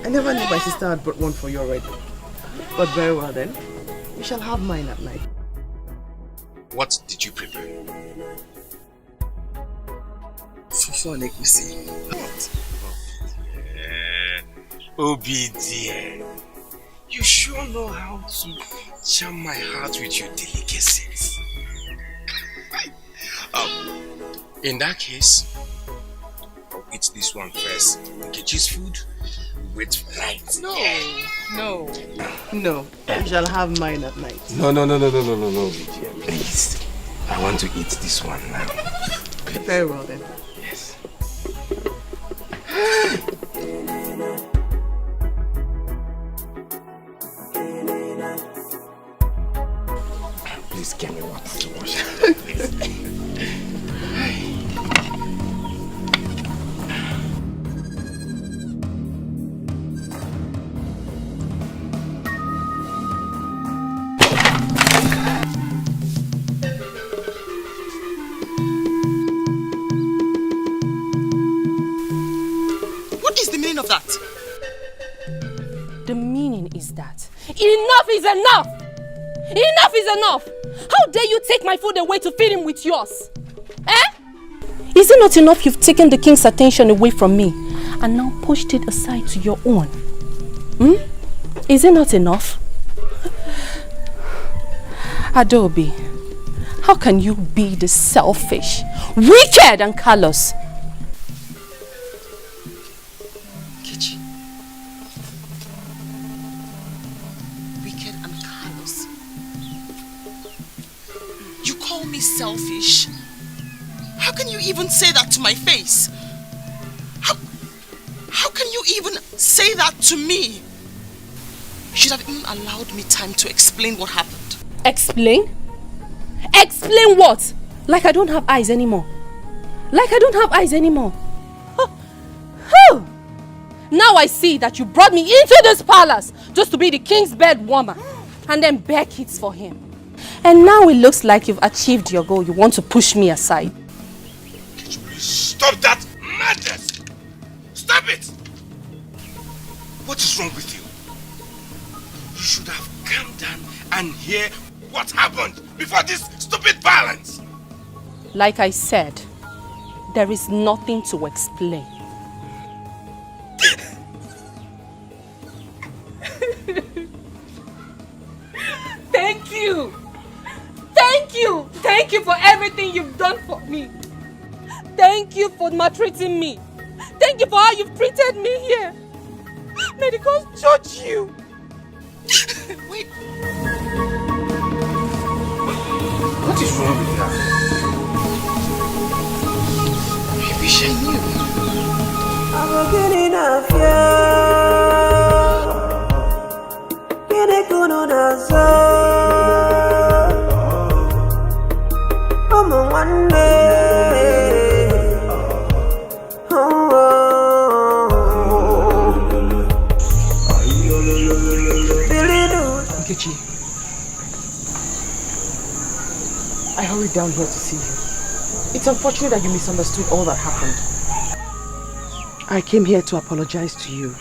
I never knew my sister had brought one for you already. But very well then. You shall have mine at night. What did you prepare? Fufu and egusi. Obi dear, you sure know how to charm my heart with your delicacies. In that case, I'll eat this one first. Nkechi's food, wait for night. No. You shall have mine at night. No, Lydia, please. I want to eat this one now. Please. Very well then. Yes. Please get me water to wash. What is the meaning of that? The meaning is that enough is enough! Enough is enough! How dare you take my food away to feed him with yours? Eh? Is it not enough you've taken the king's attention away from me and now pushed it aside to your own? Is it not enough? Adobe, how can you be this selfish, wicked and callous? Kechi. Wicked and callous. You call me selfish? How can you even say that to my face? How can you even say that to me? You should have even allowed me time to explain what happened. Explain? Explain what? Like I don't have eyes anymore. Like I don't have eyes anymore. Now I see that you brought me into this palace just to be the king's bed warmer and then bear kids for him. And now it looks like you've achieved your goal. You want to push me aside. Could you please stop that madness? Stop it! What is wrong with you? You should have calmed down and hear what happened before this stupid violence. Like I said, there is nothing to explain. Thank you! Thank you! Thank you for everything you've done for me. Thank you for maltreating me. Thank you for how you've treated me here. May the gods judge you. Wait. What is wrong with her? I wish I knew. I'm getting a fear. Getting good on us. Come on, one day. Nkechi, I hurried down here to see you. It's unfortunate that you misunderstood all that happened. I came here to apologize to you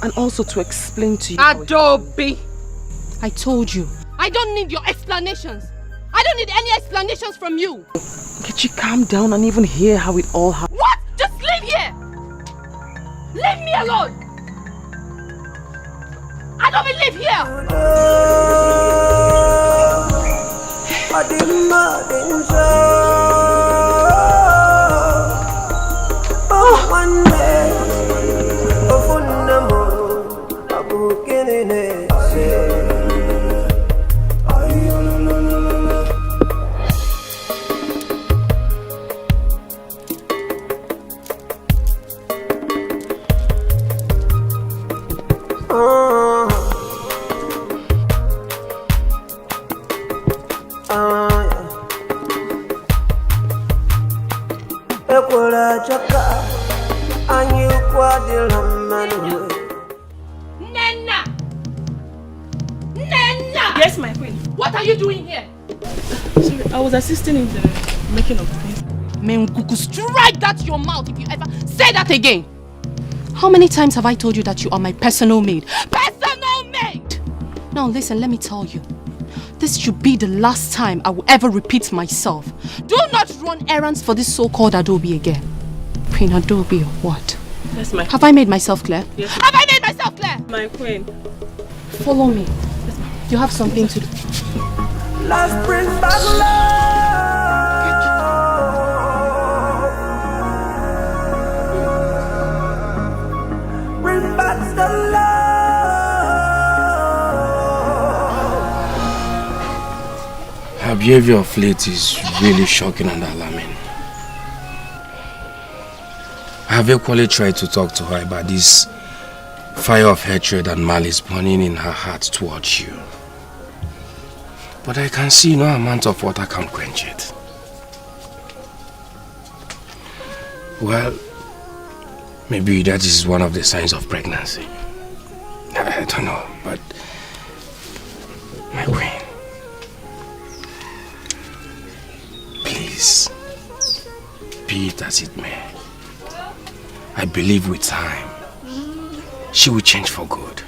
and also to explain to you. Adobe! I told you, I don't need your explanations. I don't need any explanations from you. Nkechi, calm down and even hear how it all happened. What? Just leave here! Leave me alone! I don't live here! One day, Nena! Nena! Yes, my queen. What are you doing here? Sorry, I was assisting in the making of things. Menguku, strike that your mouth if you ever say that again. How many times have I told you that you are my personal maid? Personal maid! Now listen, let me tell you. This should be the last time I will ever repeat myself. Do not run errands for this so-called Adobe again. Queen Adobe or what? Yes, my Have I made myself clear? Yes, have I made myself clear? My queen. Follow me. You have something to do. Let's bring back love. Bring back the love. Her behavior of late is really shocking and alarming. I have equally tried to talk to her about this fire of hatred and malice burning in her heart towards you. But I can see no amount of water can quench it. Well, maybe that is one of the signs of pregnancy. I don't know, but my queen, please, be it as it may, I believe with time, she will change for good.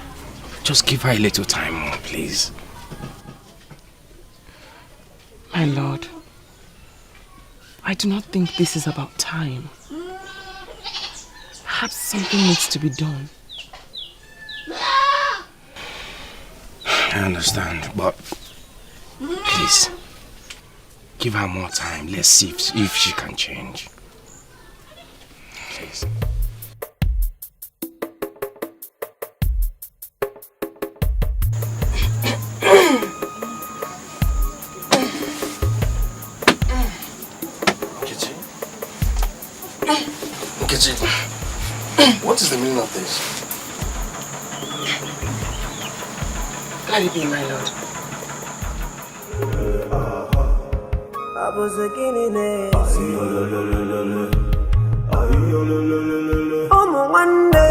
Just give her a little time more, please. My lord, I do not think this is about time. Perhaps something needs to be done. I understand, but please, give her more time. Let's see if she can change. Please. What is the meaning of this? Let it be, my lord. I was a guinea. Oh, my one day.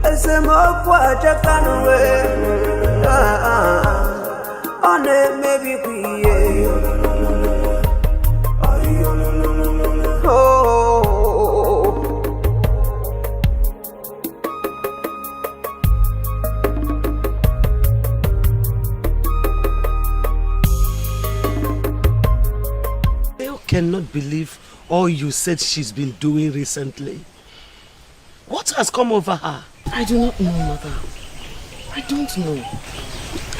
It's a more quite a kind of way. On it, maybe Cannot believe all you said she's been doing recently. What has come over her? I do not know, mother. I don't know.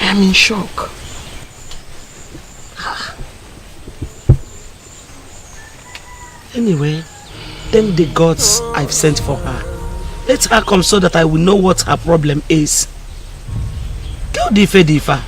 I am in shock. Anyway, thank the gods I've sent for her. Let her come so that I will know what her problem is. Go Difa.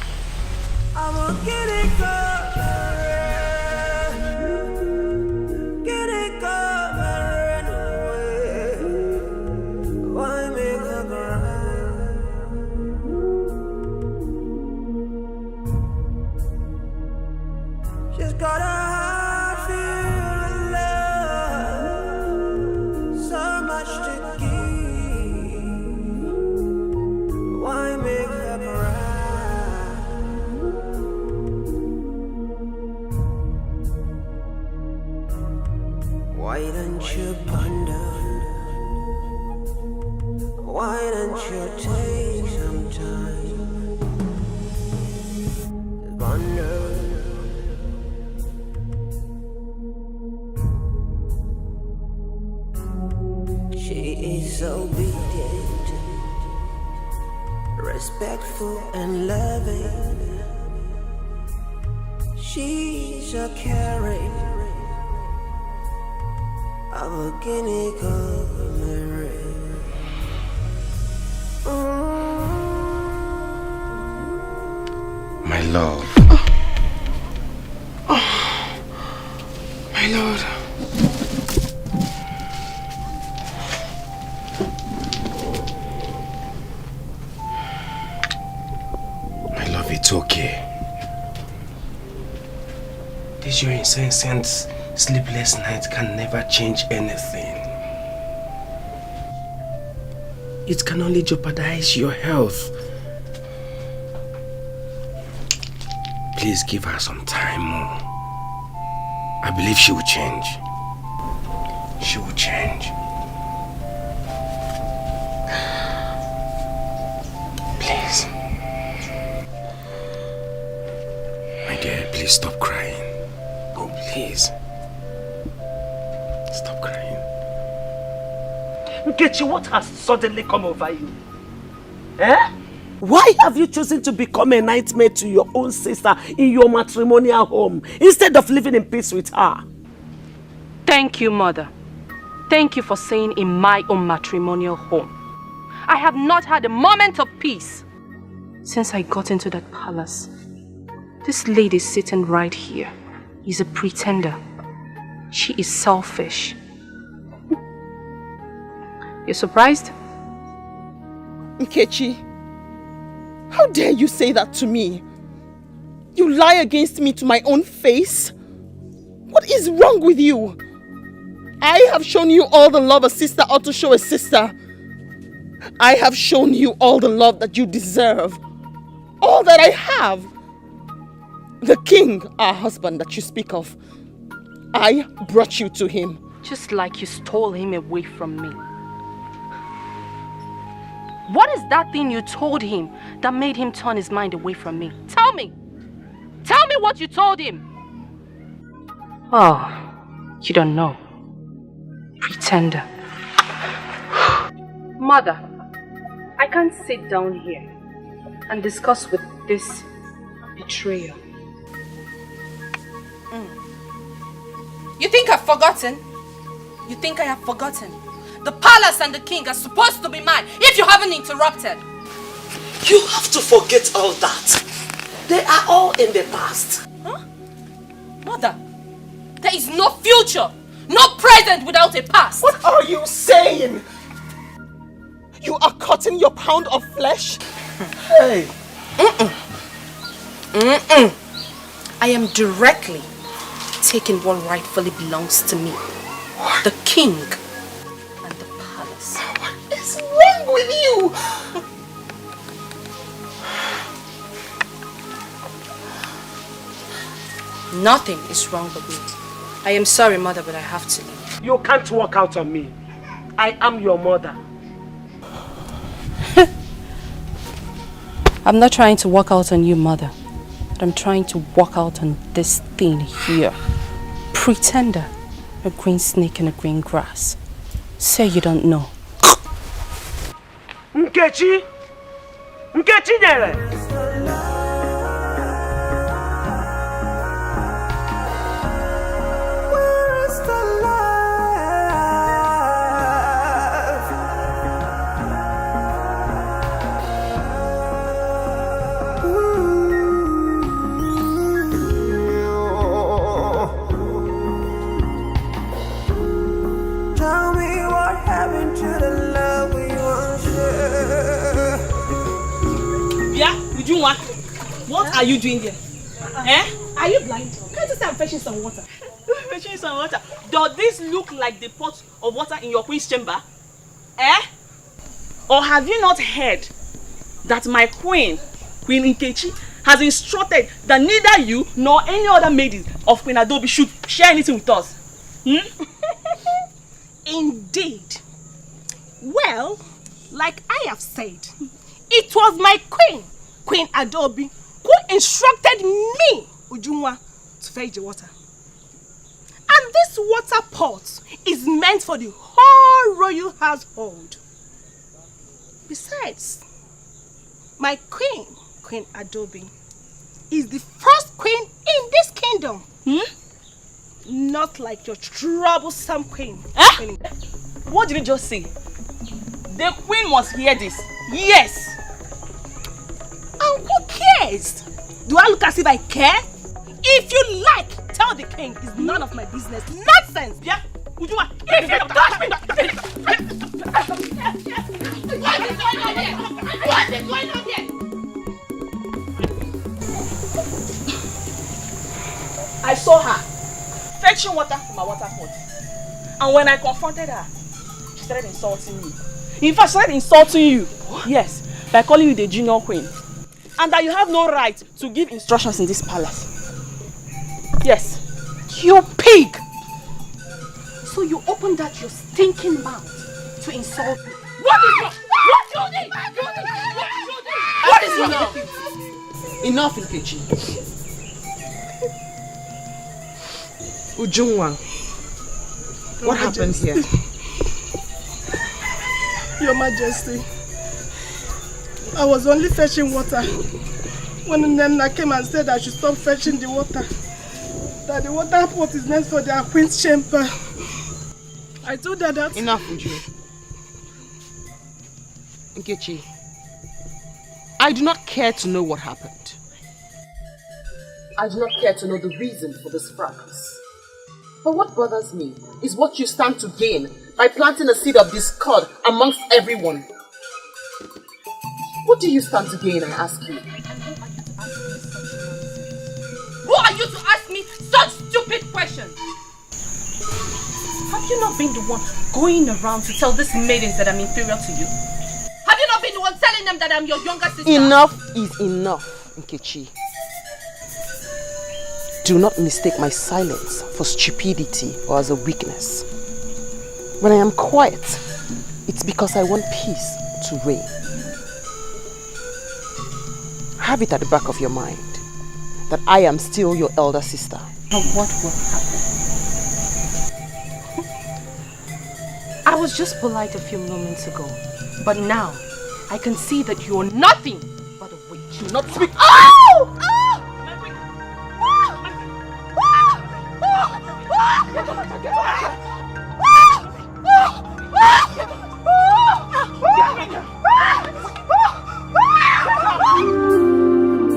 Respectful and loving, she's a caring of a guinea cock. My love. My lord. It's okay. This your incessant sleepless night can never change anything. It can only jeopardize your health. Please give her some time more. I believe she will change. She will change. Please. Dear, please stop crying. Oh, please. Stop crying. Nkechi, what has suddenly come over you? Eh? Why have you chosen to become a nightmare to your own sister in your matrimonial home instead of living in peace with her? Thank you, Mother. Thank you for saying in my own matrimonial home. I have not had a moment of peace since I got into that palace. This lady sitting right here is a pretender. She is selfish. You're surprised? Nkechi, how dare you say that to me? You lie against me to my own face? What is wrong with you? I have shown you all the love a sister ought to show a sister. I have shown you all the love that you deserve. All that I have. The king, our husband that you speak of, I brought you to him. Just like you stole him away from me. What is that thing you told him that made him turn his mind away from me? Tell me! Tell me what you told him! Oh, you don't know. Pretender. Mother, I can't sit down here and discuss with this betrayer. You think I've forgotten? You think I have forgotten? The palace and the king are supposed to be mine if you haven't interrupted. You have to forget all that. They are all in the past. Huh? Mother, there is no future, no present without a past. What are you saying? You are cutting your pound of flesh? Hey. I am directly taking what rightfully belongs to me. The king and the palace. What is wrong with you? Nothing is wrong with me. I am sorry, Mother, but I have to leave. You can't walk out on me. I am your mother. I'm not trying to walk out on you, Mother. But I'm trying to walk out on this thing here. Pretender. A green snake in a green grass. Say you don't know. Nkechi! Nkechi nyere! What are you doing there? Are you blind? Can't you say I'm fetching some water? Fetching some water? Does this look like the pot of water in your queen's chamber? Or have you not heard that my queen, Queen Nkechi, has instructed that neither you nor any other maiden of Queen Adobe should share anything with us? Indeed. Well, like I have said, it was my queen, Queen Adobe, who instructed me, Ujunwa, to fetch the water. And this water pot is meant for the whole royal household. Besides, my queen, Queen Adobe, is the first queen in this kingdom. Not like your troublesome queen. What did you just say? The queen must hear this. Yes. And who cares? Do I look as if I care? If you like, tell the king it's none of my business. Nonsense! Yeah? Ujuma, if you touch me! What is going on here? What is going on here? I saw her fetching water from my water pot. And when I confronted her, she started insulting me. In fact, she started insulting you. What? Yes, by calling you the junior queen. And that you have no right to give instructions in this palace. Yes. You pig! So you opened that your stinking mouth to insult me. What is wrong? What you did? What is wrong? Enough, Nkechi. Ujunwa, what happened here? Your Majesty, I was only fetching water. When Nena came and said I should stop fetching the water, that the water pot is next for their queen's chamber. I told her that... Enough, Uju. Nkechi, I do not care to know what happened. I do not care to know the reason for this fracas. But what bothers me is what you stand to gain by planting a seed of discord amongst everyone. What do you stand to gain, I ask you? Who are you to ask me such stupid questions? Have you not been the one going around to tell these maidens that I'm inferior to you? Have you not been the one telling them that I'm your younger sister? Enough is enough, Nkechi. Do not mistake my silence for stupidity or as a weakness. When I am quiet, it's because I want peace to reign. Have it at the back of your mind that I am still your elder sister. And what will happen? I was just polite a few moments ago, but now I can see that you're nothing but a witch. Do not speak. Oh!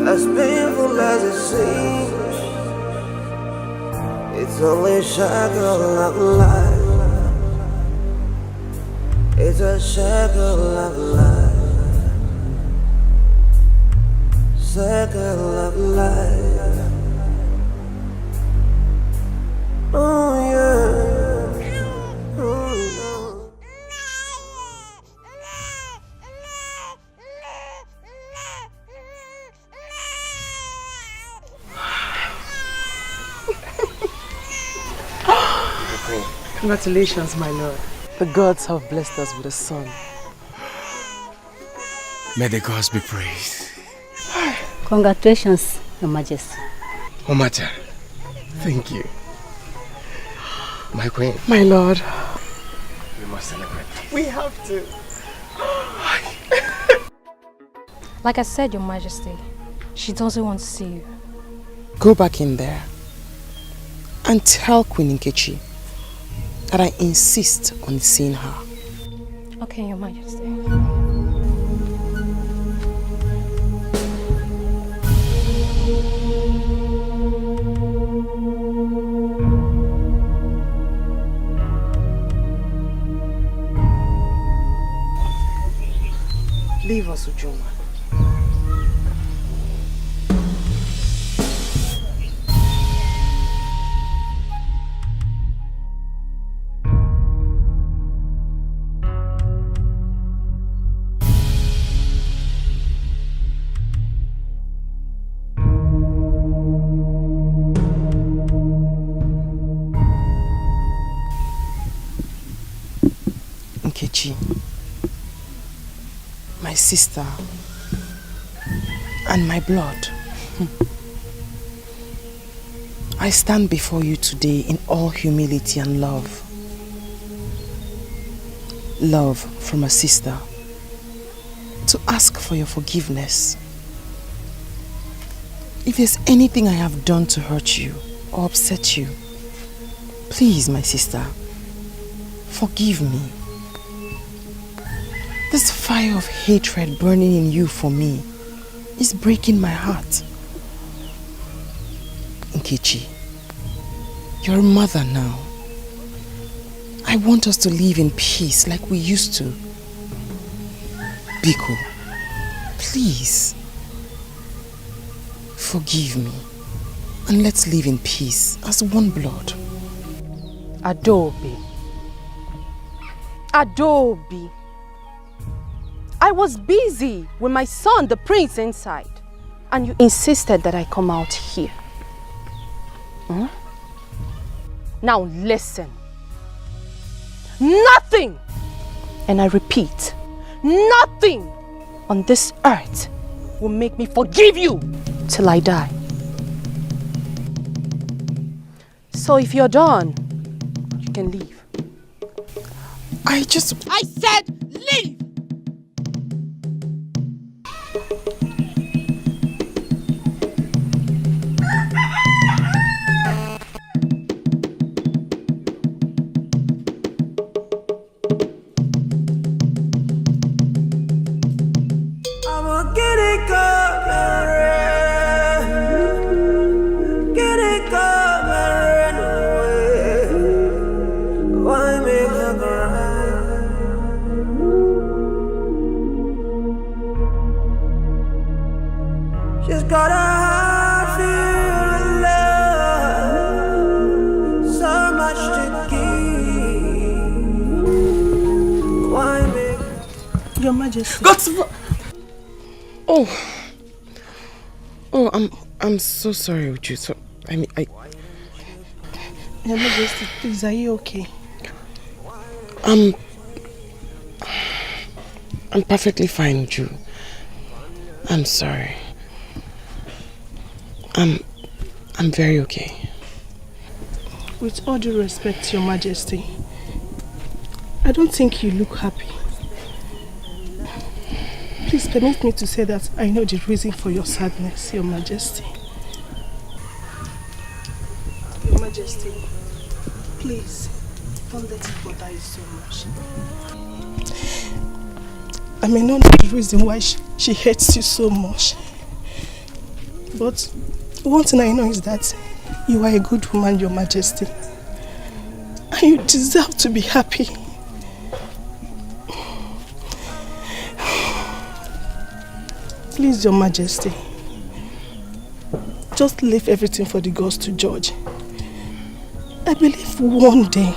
As painful as it seems, it's only a shackle of life. It's a shackle of life. Shackle of life. Oh yeah. Oh no. Congratulations, my lord. The gods have blessed us with a son. May the gods be praised. Congratulations, Your Majesty. Omata, thank you. My queen. My lord. We must celebrate. We have to. Like I said, Your Majesty, she doesn't want to see you. Go back in there and tell Queen Nkechi that I insist on seeing her. Okay, Your Majesty. Leave us, Ujoma. Nkechi, my sister and my blood, I stand before you today in all humility and love. Love from a sister to ask for your forgiveness. If there's anything I have done to hurt you or upset you, please, my sister, forgive me. This fire of hatred burning in you for me is breaking my heart. Nkechi, you're a mother now. I want us to live in peace like we used to. Biko, please, forgive me and let's live in peace as one blood. Adobe. Adobe. I was busy with my son, the prince, inside. And you insisted that I come out here. Hmm? Now listen. Nothing, and I repeat, nothing on this earth will make me forgive you till I die. So if you're done, you can leave. I said leave! got a heart filled with love, so much to give. Why make Your Majesty? Oh, I'm so sorry, Uju. So, Your Majesty, please, are you okay? I'm perfectly fine, Uju. I'm sorry. I'm very okay. With all due respect, Your Majesty, I don't think you look happy. Please permit me to say that I know the reason for your sadness, Your Majesty. Your Majesty, please, don't let it bother you so much. I may not know the reason why she hates you so much. But one thing I know is that you are a good woman, Your Majesty. And you deserve to be happy. Please, Your Majesty, just leave everything for the gods to judge. I believe one day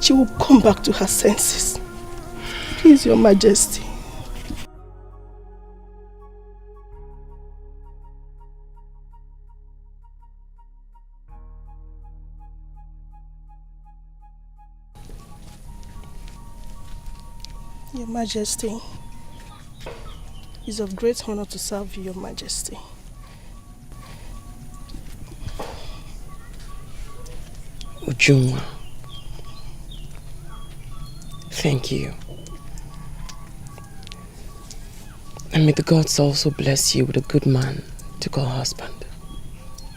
she will come back to her senses. Please, Your Majesty. Your Majesty, it's of great honor to serve you, Your Majesty. Ujunwa, thank you. And may the gods also bless you with a good man to call husband.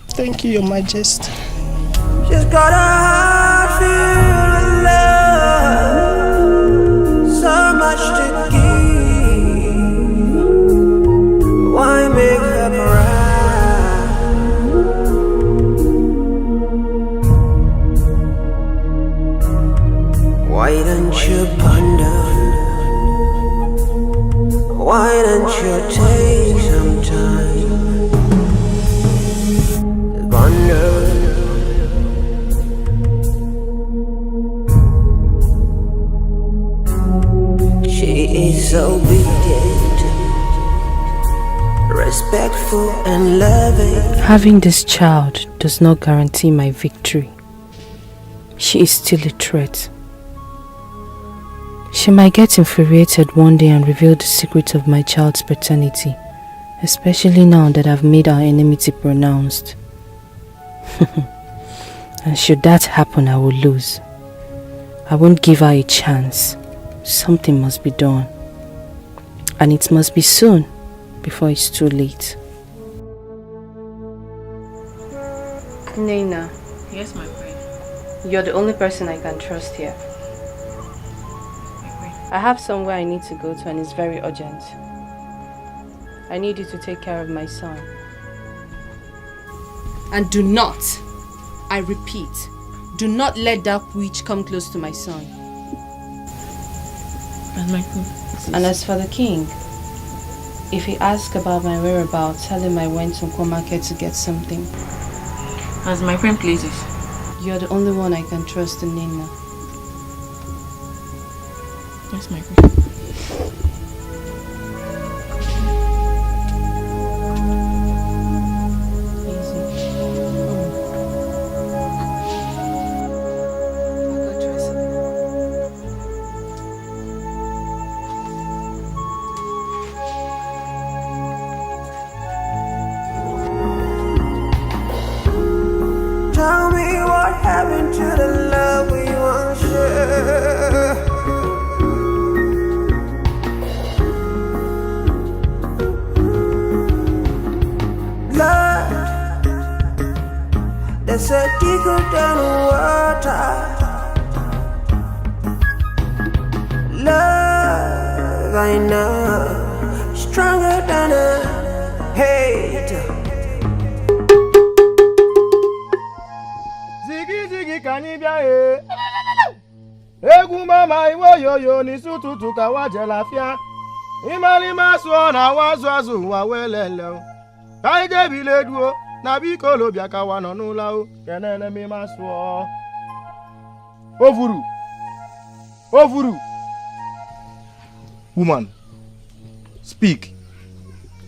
Thank you, Your Majesty. She's got a heart filled with love, so much to give. Why make her cry? Why don't you ponder? Why don't you take some time to ponder? She is so obedient, respectful and loving. Having this child does not guarantee my victory. She is still a threat. She might get infuriated one day and reveal the secret of my child's paternity, especially now that I've made our enmity pronounced. And should that happen, I will lose. I won't give her a chance. Something must be done. And it must be soon, before it's too late. Nena. Yes, my queen. You're the only person I can trust here. I have somewhere I need to go to and it's very urgent. I need you to take care of my son. And do not, I repeat, do not let that witch come close to my son. And my queen. And as for the king, if he asks about my whereabouts, tell him I went to Nko Market to get something. As my queen pleases. You're the only one I can trust in Nina. Yes, my queen. Tell me what happened to the love we once shared. Blood, that's a deeper than water. Love, I know, stronger than a hate. Egwu mama iwe yoyo n'isi ụtụtụ ka wa jelafia. Ịmalị masụọ na wa azụ azụ wa welele. Kaide bileduo na biko lo biaka wa no nula o kenene mi maso. Ovuru. Ovuru. Woman, speak.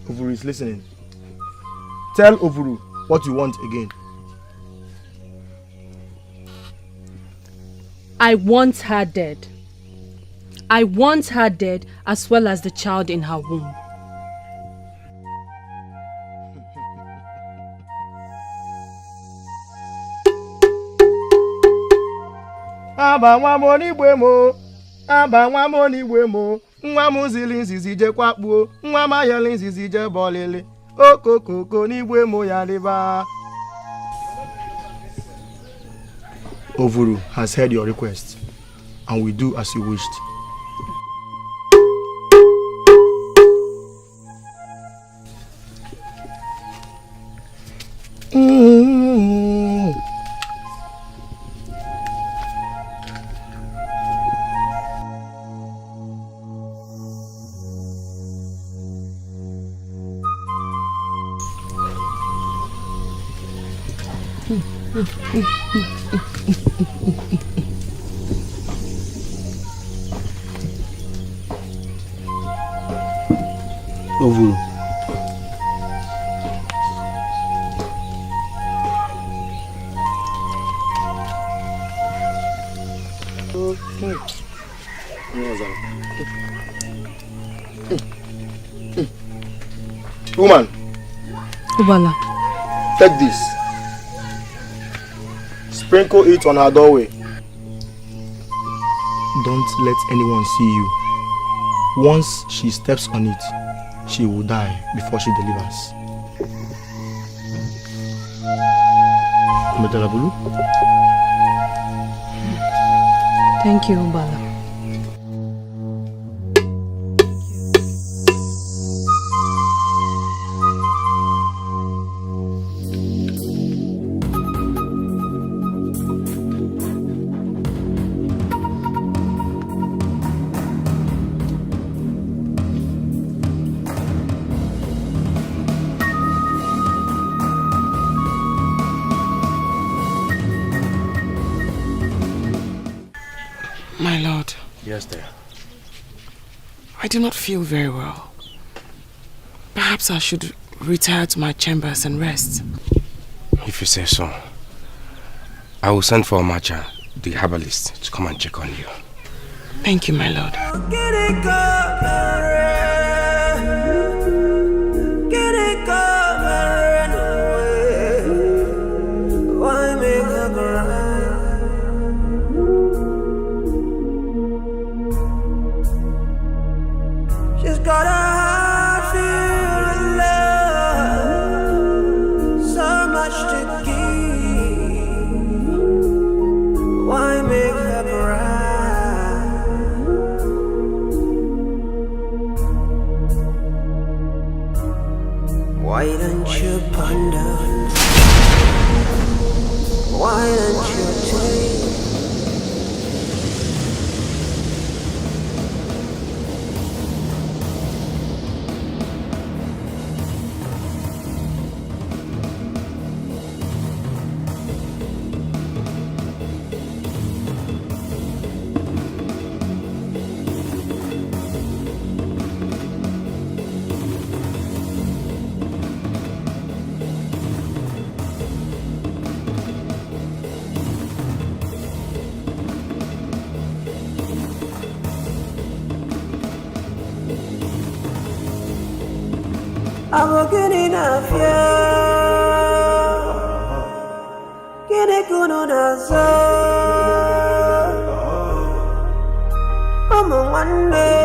Ovuru is listening. Tell Ovuru what you want again. I want her dead. I want her dead as well as the child in her womb. Aba nwa mo ni gbe mo. Aba nwa mo ni gbe mo. Nwa mu zili nzizi je kwakpuo. Nwa ma yeli nzizi je bolele. Okokoko ni gbe mo ya liba. Ovuru has heard your request and will do as you wished. Ovuru. Woman, Ubala. take this. Sprinkle it on her doorway. Don't let anyone see you. Once she steps on it, she will die before she delivers. Metalabulu? Thank you, Ubala. My lord. Yes, dear. I do not feel very well. Perhaps I should retire to my chambers and rest. If you say so. I will send for Omacha, the herbalist, to come and check on you. Thank you, my lord. She's got a heart filled with love, so much to give. Why make her cry? Why don't you ponder? Why don't you take? I'm getting a fear. Get a good on us. I'm a one day.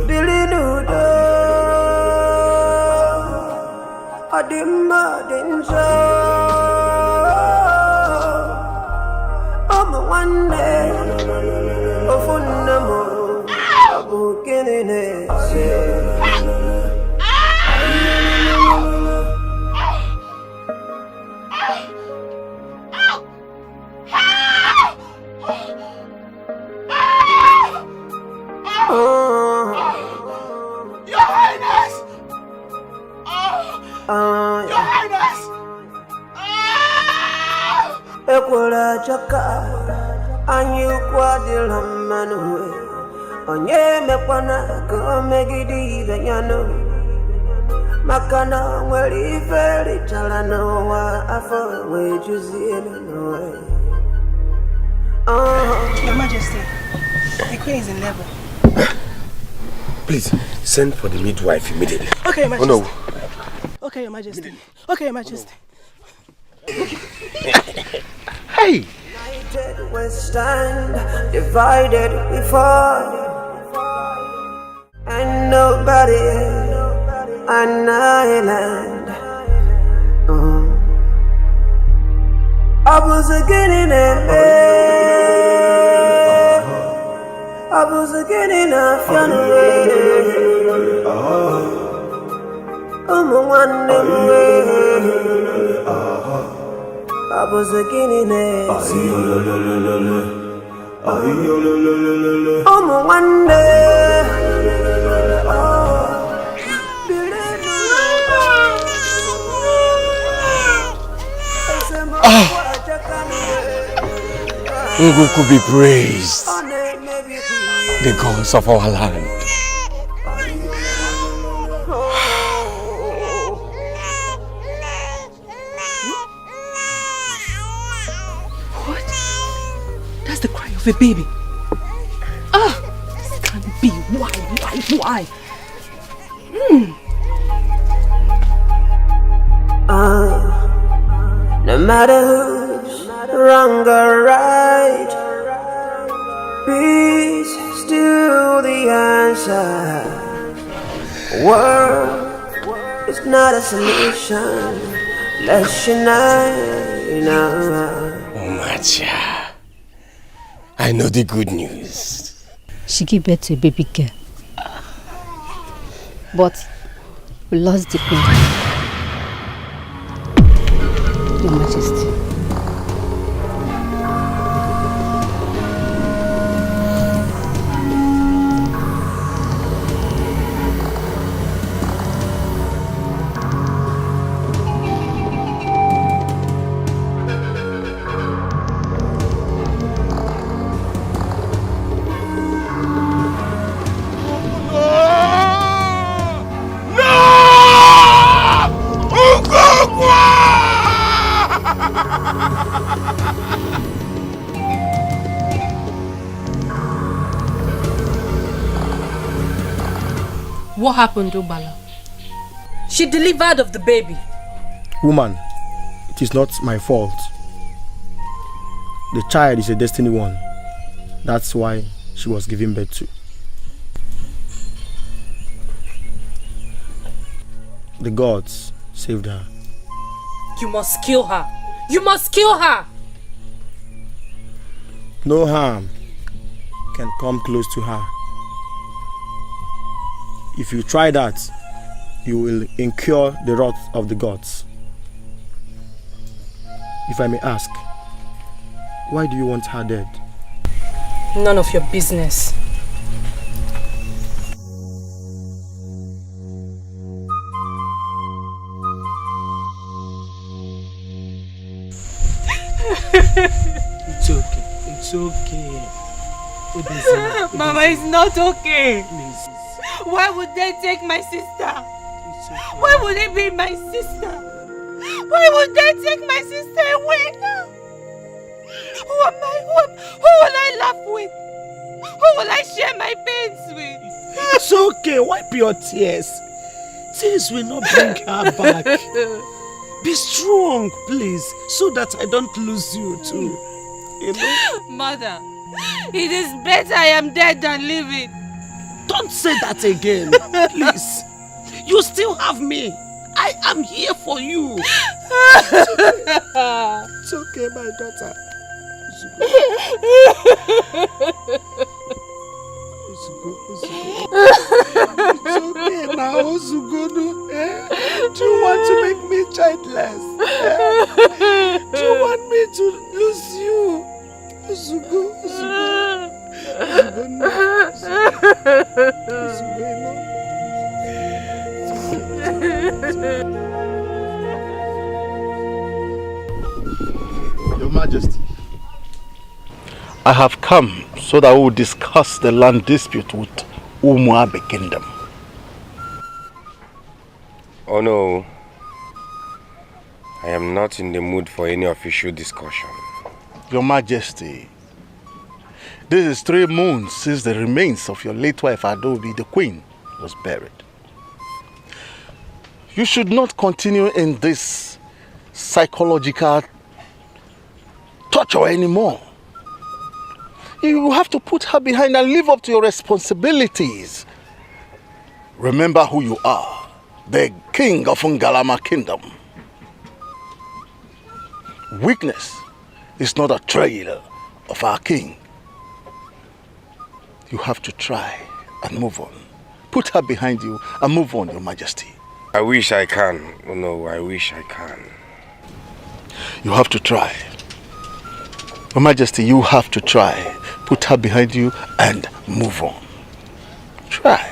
Billy Nudo. I didn't one day, of one I'm getting it. Your Highness! Ekwela chaka anyu kwadila manwe onye mekwana ko megidi benyano makana nwere iferi chala n'ụwa afọ wee juzie n'ụwa. Your Majesty, the queen is in labor. Please send for the midwife immediately. Okay, Your Majesty. Oh no. Okay, Your Majesty. Okay, Your Majesty. Hey! United we stand, divided we fall, and nobody an island. I was again in I was again in a funeral. One I was again in one day. Who could be praised? The gods of our land. What? That's the cry of a baby. Ah! This can't be. Why? No matter who's wrong or right, peace is still the answer. War is not a solution. Let's unite now. Oh, Macha. I know the good news. She gave birth to a baby girl. But we lost the queen. Your Majesty. What happened, Ubala? She delivered of the baby. Woman, it is not my fault. The child is a destiny one. That's why she was given birth to. The gods saved her. You must kill her. You must kill her. No harm can come close to her. If you try that, you will incur the wrath of the gods. If I may ask, why do you want her dead? None of your business. It's okay. It's okay. Mama, it's not okay. Please. Why would they take my sister? Why would they be my sister? Why would they take my sister away now? Who am I? Who will I laugh with? Who will I share my pains with? It's okay. Wipe your tears. Tears will not bring her back. Be strong, please, so that I don't lose you too. You know? Mother, it is better I am dead than living. Don't say that again, please. You still have me. I am here for you. It's okay, my daughter. It's okay now, Ozugono. Do you want to make me childless? Do you want me to lose you? Ozugo. Majesty, I have come so that we will discuss the land dispute with Umuabe Kingdom. Oh no, I am not in the mood for any official discussion. Your Majesty, this is 3 moons since the remains of your late wife Adobe, the Queen, was buried. You should not continue in this psychological torture anymore. You have to put her behind and live up to your responsibilities. Remember who you are, the king of Ngalama Kingdom. Weakness is not a trail of our king. You have to try and move on. Put her behind you and move on, Your Majesty. I wish I can. Oh no, I wish I can. You have to try. Your Majesty, you have to try. Put her behind you and move on. Try.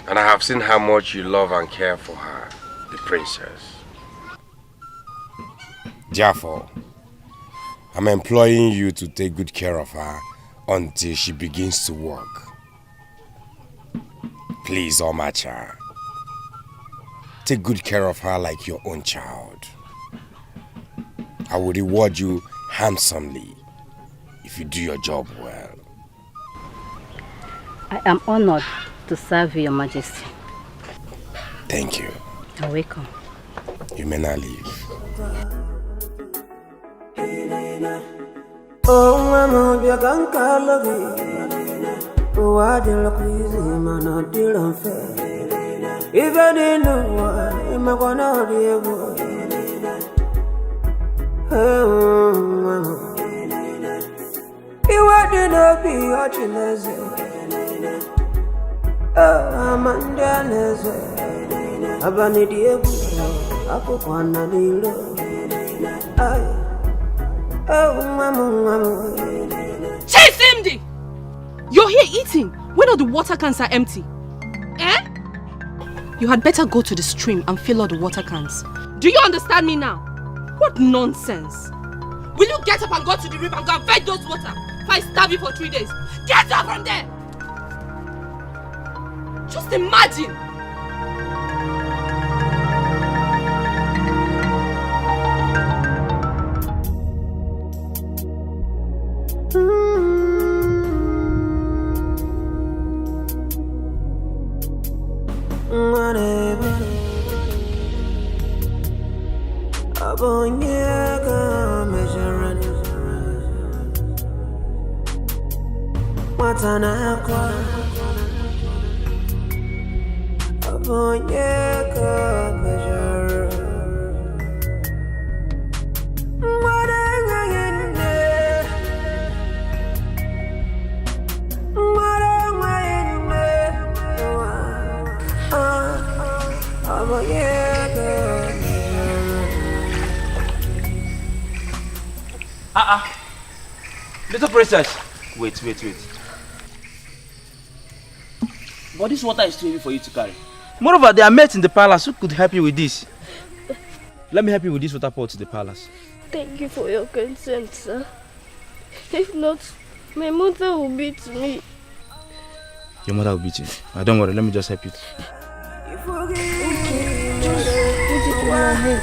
And I have seen how much you love and care for her, the princess. Therefore, I'm employing you to take good care of her until she begins to work. Please, Omacha, take good care of her like your own child. I will reward you handsomely if you do your job well. I am honored to serve you, Your Majesty. Thank you. You're welcome. You may now leave. Oh, mama, you can't call me. Why do you look easy, man? I did unfair. If I didn't know why, I'm gonna be able. Oh, mama. You had to be watching us. Oh, I'm under this. I'm a dear. I put one on the oh, mama. Chase MD! You're here eating when all the water cans are empty. Eh? You had better go to the stream and fill all the water cans. Do you understand me now? What nonsense! Will you get up and go to the river and go and fetch those water? If I starve you for 3 days, get up from there! Just imagine! Little princess. Wait. But this water is too heavy for you to carry. Moreover, there are mates in the palace who could help you with this. Let me help you with this water pot to the palace. Thank you for your consent, sir. If not, my mother will beat me. Your mother will beat you. Don't worry, let me just help you. Okay, just put it in your head.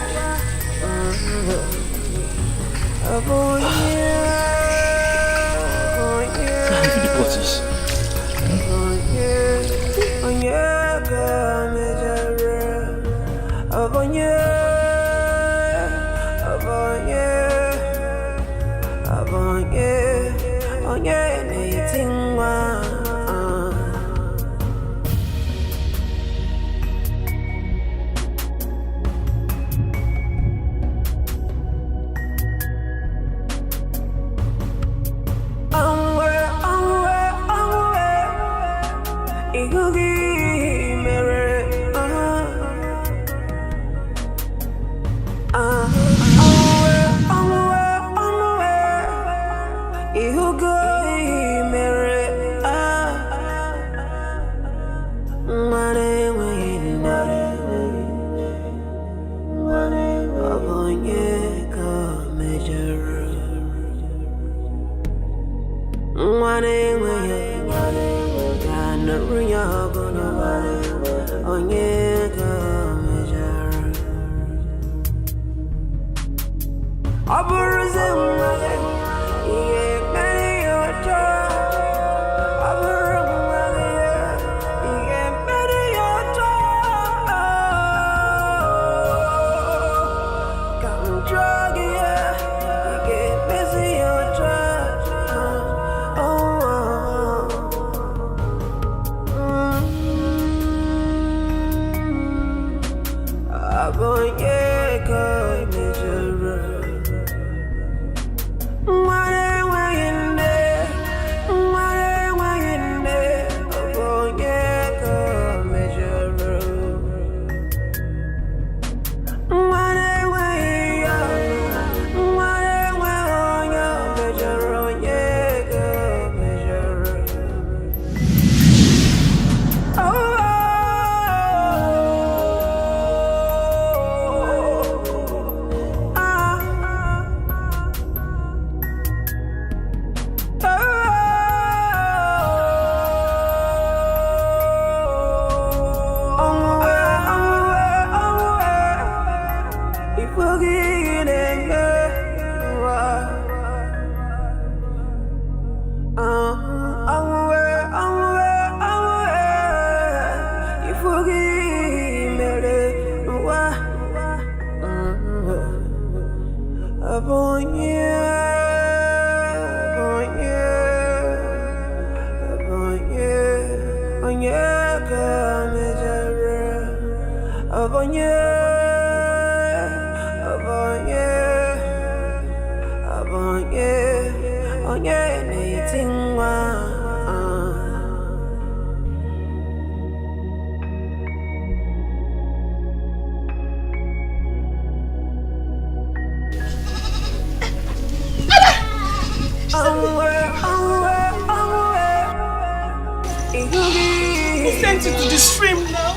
Who sent you to the stream now?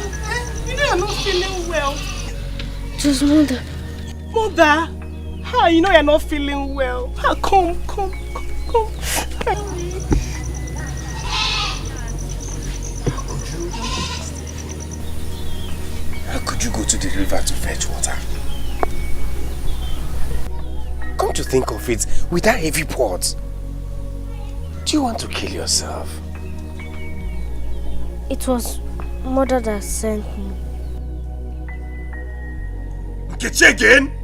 You know you're not feeling well. Just mother. Mother? How you know you're not feeling well? Come. How could you go to the river to fetch water? Come to think of it, with that heavy pot, do you want to kill yourself? It was mother that sent me. Get you again?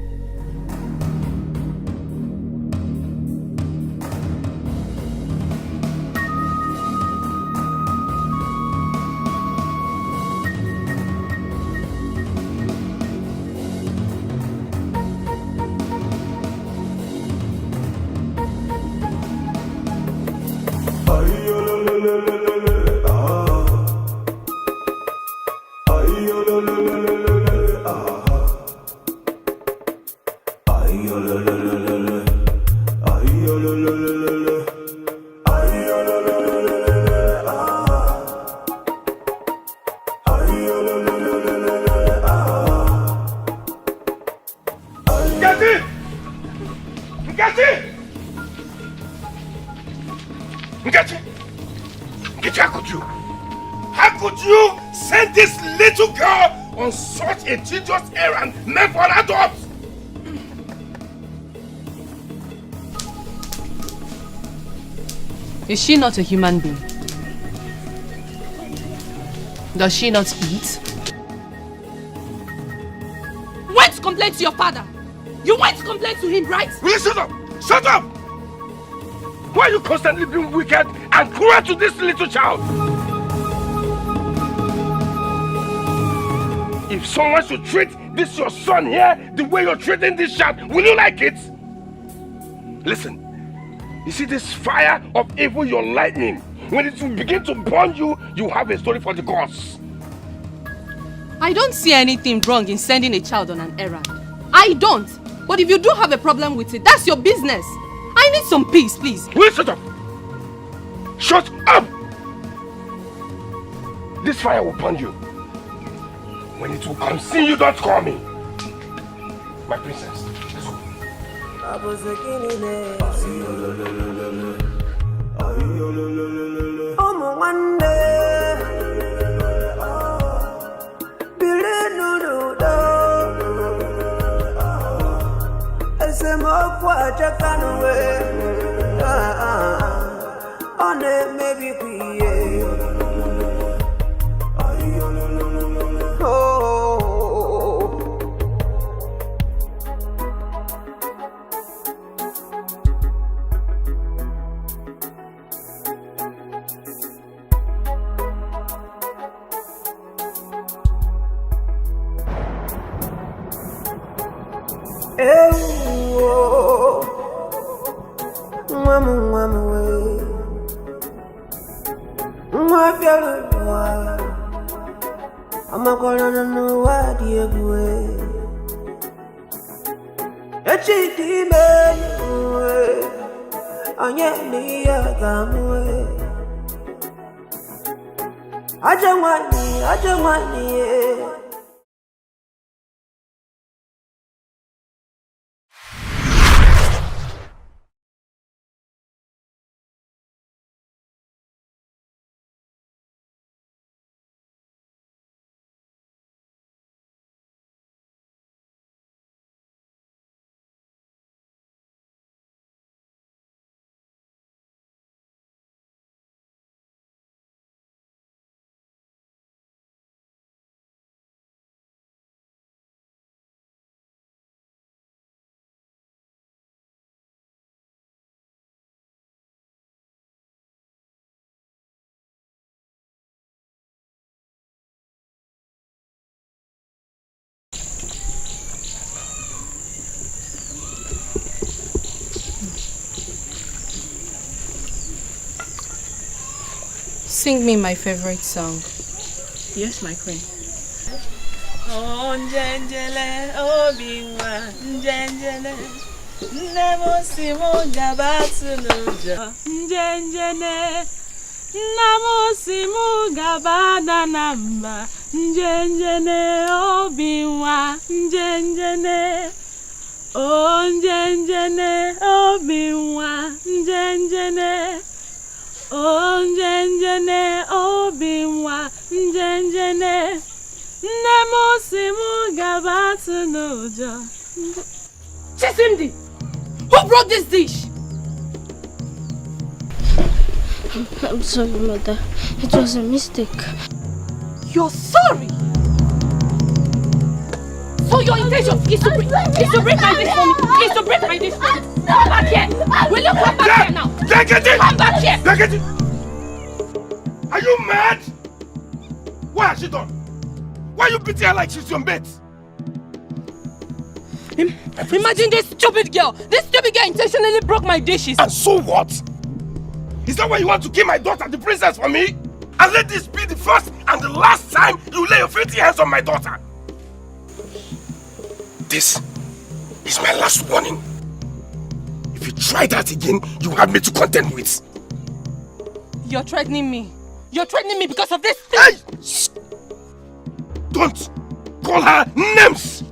A tedious errand meant for adults. Is she not a human being? Does she not eat? Went to complain to your father. You went to complain to him, right? Will you shut up? Shut up! Why are you constantly being wicked and cruel to this little child? If someone should treat this your son here the way you're treating this child, will you like it? Listen, you see this fire of evil you're lighting? When it will begin to burn you, you have a story for the gods. I don't see anything wrong in sending a child on an errand. I don't. But if you do have a problem with it, that's your business. I need some peace, please. Will you shut up? Shut up! This fire will burn you. When it will consume you, don't call me. My princess, let's go. On it, maybe we. I'm a call on a new what you do. A cheaty man, on your knee, I come away. I don't want me. Sing me my favorite song. Yes, my queen. Oh, Njenjele, Obiwa, Njenjele, Nemo Simo Gabatsu Nuja, Njenjele, Namo Simo Gabada Namba, Njenjele, Obiwa, Njenjele, oh, Njenjele, Obiwa, Njenjele. Oh, Njenjene, Obiwa, Njenjene, Nemo Simu Gabatu Noja. Chisimdi, who brought this dish? I'm sorry, Mother. It was a mistake. You're sorry? So your intention is to break my dish for me? Is to break my dish for me? Come back here! Will you come back here now? Come back here! Are you mad? What has she done? Why are you beating her like she's your mate? Imagine this stupid girl! This stupid girl intentionally broke my dishes! And so what? Is that why you want to kill my daughter, the princess, for me? And let this be the first and the last time you lay your filthy hands on my daughter? This is my last warning. If you try that again, you have me to contend with. You're threatening me. You're threatening me because of this thing. Hey! Shh. Don't call her names.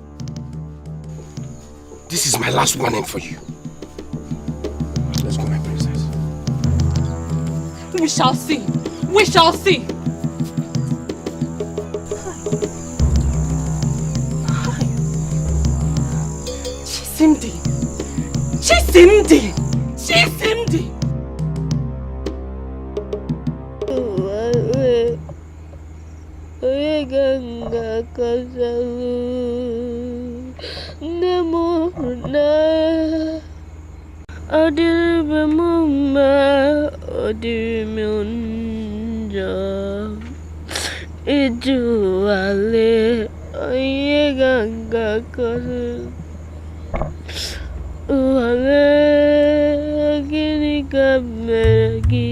This is my last warning for you. Let's go, my princess. We shall see. We shall see. Chisimdi. Chisimdi. Chisimdi. Ganga kasalu nemuna adir bemuma adir munja itu ale aye ganga kasalu ale gini kamergi.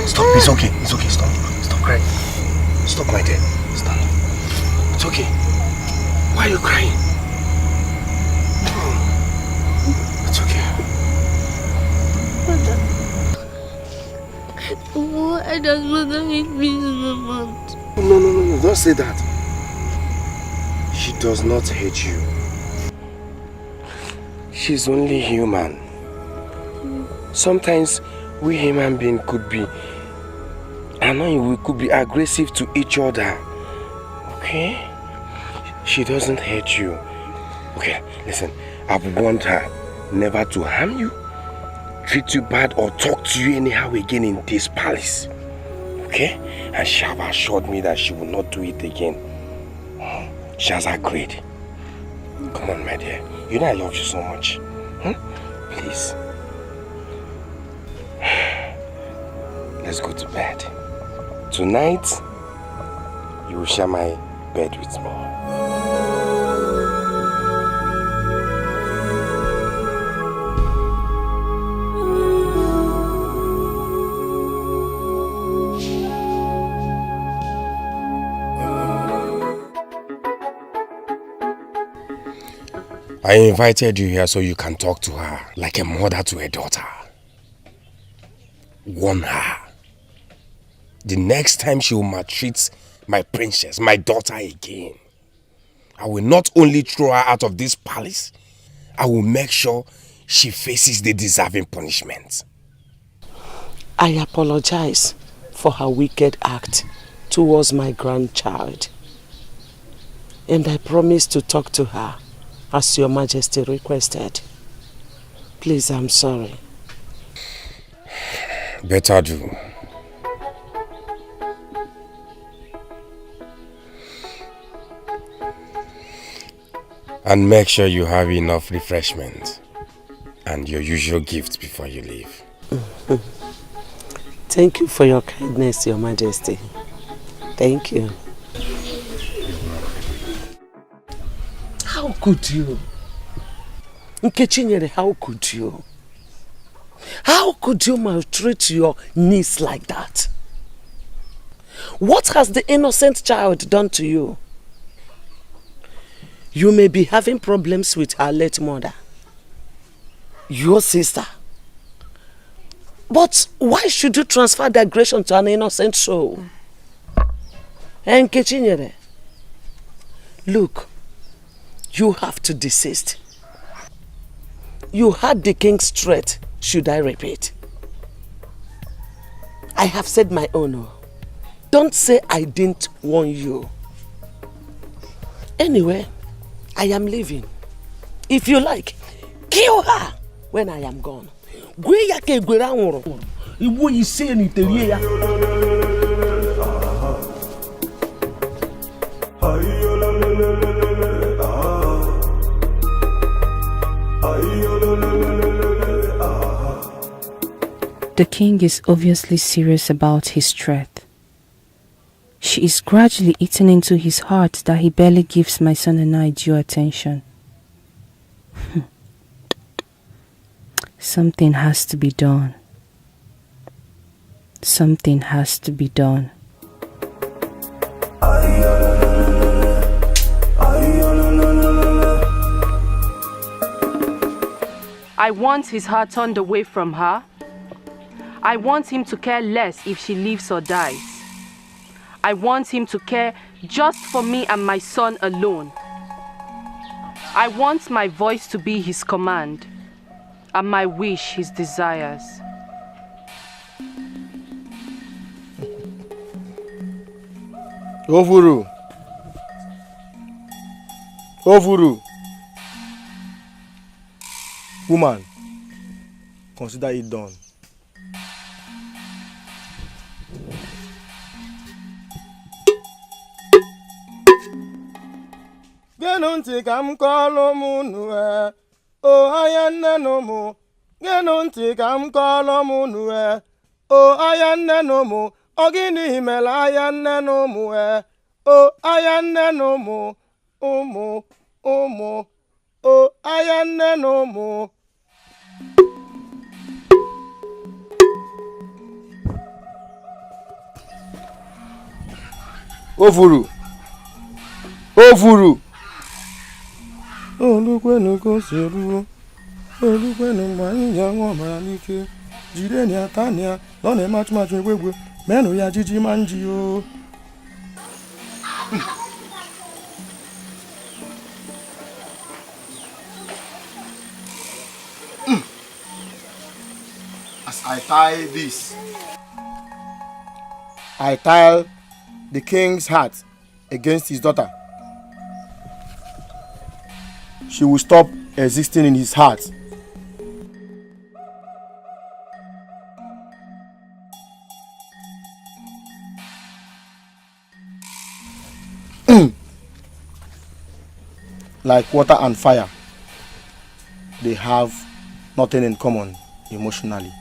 Stop, it's okay, stop. Stop crying. Stop, my dear. Stop. It's okay. Why are you crying? It's okay. Why does mother hate me so much? No, don't say that. She does not hate you. She's only human. Sometimes we human beings could be annoying, we could be aggressive to each other. Okay? She doesn't hate you. Okay, listen, I've warned her never to harm you, treat you bad, or talk to you anyhow again in this palace. Okay? And she has assured me that she will not do it again. She has agreed. Come on, my dear. You know I love you so much. Please. Let's go to bed. Tonight, you will share my bed with me. I invited you here so you can talk to her like a mother to a daughter. Warn her. The next time she will maltreat my princess, my daughter again, I will not only throw her out of this palace, I will make sure she faces the deserving punishment. I apologize for her wicked act towards my grandchild. And I promise to talk to her as Your Majesty requested. Please, I'm sorry. Better do. And make sure you have enough refreshment and your usual gifts before you leave. Thank you for your kindness, Your Majesty. Thank you. How could you? Nkechinyere, how could you? How could you maltreat your niece like that? What has the innocent child done to you? You may be having problems with her late mother, your sister. But why should you transfer the aggression to an innocent soul? Nkechinyere, look, you have to desist. You had the king's threat, should I repeat? I have said my own. Don't say I didn't warn you. Anyway, I am leaving. If you like, kill her when I am gone. The king is obviously serious about his threat. She is gradually eating into his heart that he barely gives my son and I due attention. Something has to be done. Something has to be done. I want his heart turned away from her. I want him to care less if she lives or dies. I want him to care just for me and my son alone. I want my voice to be his command, and my wish his desires. Ovuru. Ovuru. Woman, consider it done. Genu ntị ka m kọọrọ m unu o aya nne na ụmụ. Genu ntị ka m kọọrọ m unu o aya nne na ụmụ. Ọ gịnị mere aya nne na ụmụ o aya nne na ụmụ. Ụmụ o aya nne na ụmụ. Ovuru. Ovuru. Olukwenu koseru. Olukwenu mani yango manike. Jireni atania. Lone machu egwegwe. Menu ya jiji manji o. As I tie this, I tie the king's heart against his daughter. She will stop existing in his heart. Like water and fire, they have nothing in common emotionally.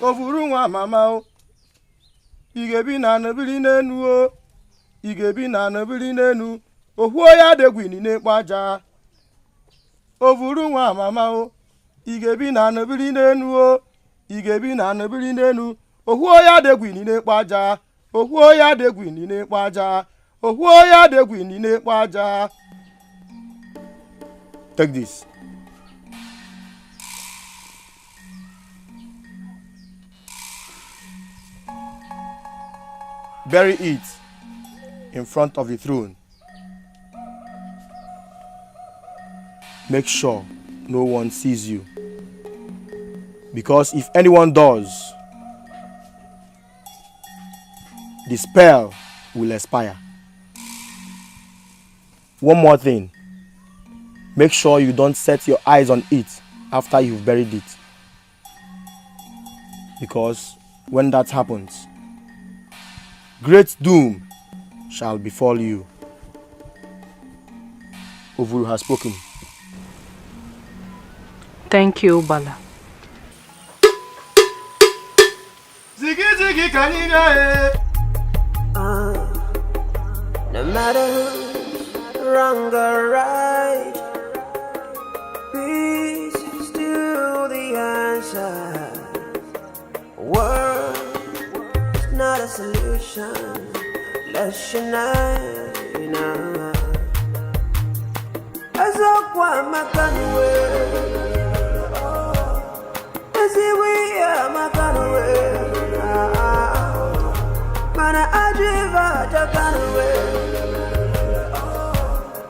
Ovuru nwa mama o, igebi na nabili n'enu o, igebi na nabili n'enu, ohuo ya degwini n'ekpo aja. Ovuru nwa mama o, igebi na nabili n'enu o, igebi na nabili n'enu, ohuo ya degwini n'ekpo aja, ohuo ya degwini n'ekpo aja, ohuo ya degwini n'ekpo aja. Take this. Bury it in front of the throne. Make sure no one sees you. Because if anyone does, the spell will expire. One more thing. Make sure you don't set your eyes on it after you've buried it. Because when that happens, great doom shall befall you. Ovuru has spoken. Thank you, Bala. Ziggy ziggy kaniga. No matter who's wrong or right, peace is still the answer. War is not a solution. Let's unite. As a quamakanwe, as we are makanwe, mana ajiva takanwe.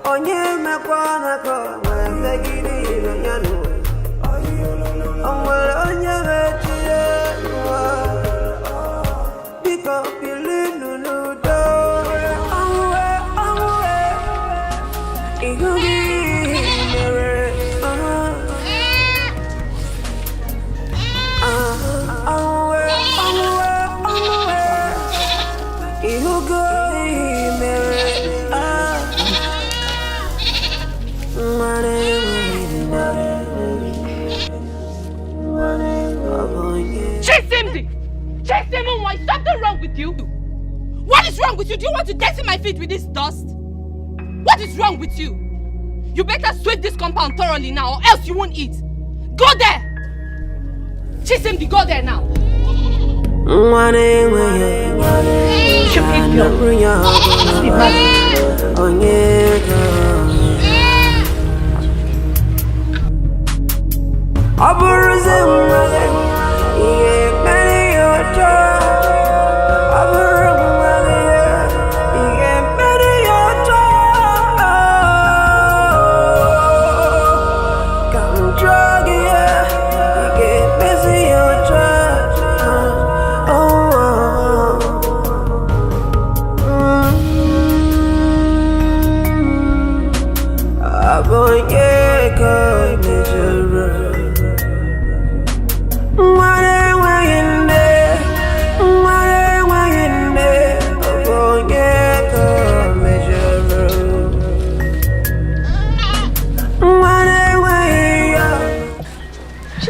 Onye mekwana ko mwegiri nyanu. Onwe onye vetie wa. Biko pilinu nudo. Onwe ihugi mere. Onwe ihugi mere. Chisimdi! Chisimdi, is something wrong with you? What is wrong with you? Do you want to dirty my feet with this dust? What is wrong with you? You better sweep this compound thoroughly now or else you won't eat. Go there! Chisimdi, go there now.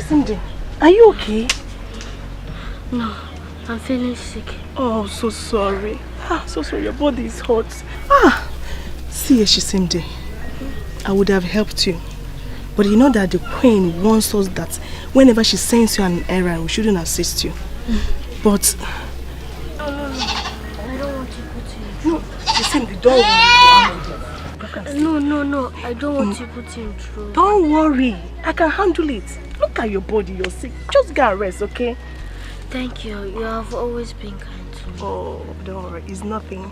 Chisimdi, are you okay? No, I'm feeling sick. Oh, so sorry. So sorry, your body is hot. See, Chisimdi, I would have helped you. But you know that the queen wants us that whenever she sends you an errand, we shouldn't assist you. But... No, I don't want to put you in trouble. No, Chisimdi, don't worry. No, I don't want to put you in trouble. Don't worry, I can handle it. Look at your body, you're sick. Just get a rest, okay? Thank you, you have always been kind to me. Oh, don't worry, it's nothing.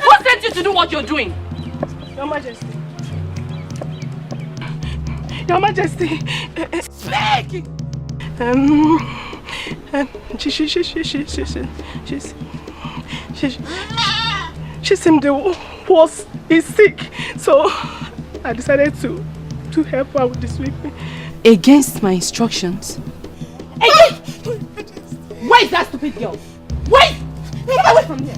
Who sent you to do what you're doing? Your Majesty. Your Majesty. Speak! Chisimdi is sick, so I decided to help her with this weekly. Against my instructions? Where is that stupid girl? Wait! Get away from here!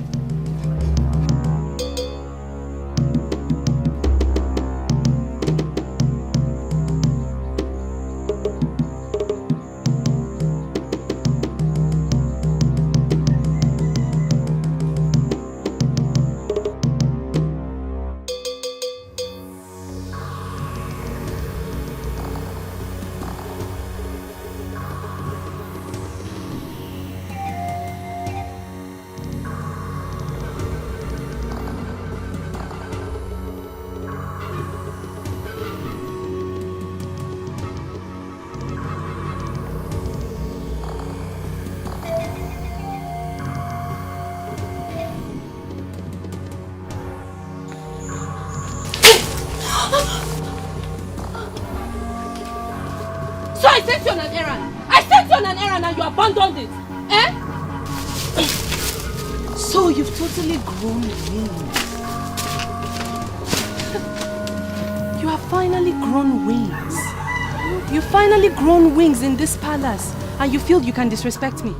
So I sent you on an errand. I sent you on an errand and you abandoned it. Eh? So you've totally grown wings. You have finally grown wings. You've finally grown wings in this palace and you feel you can disrespect me.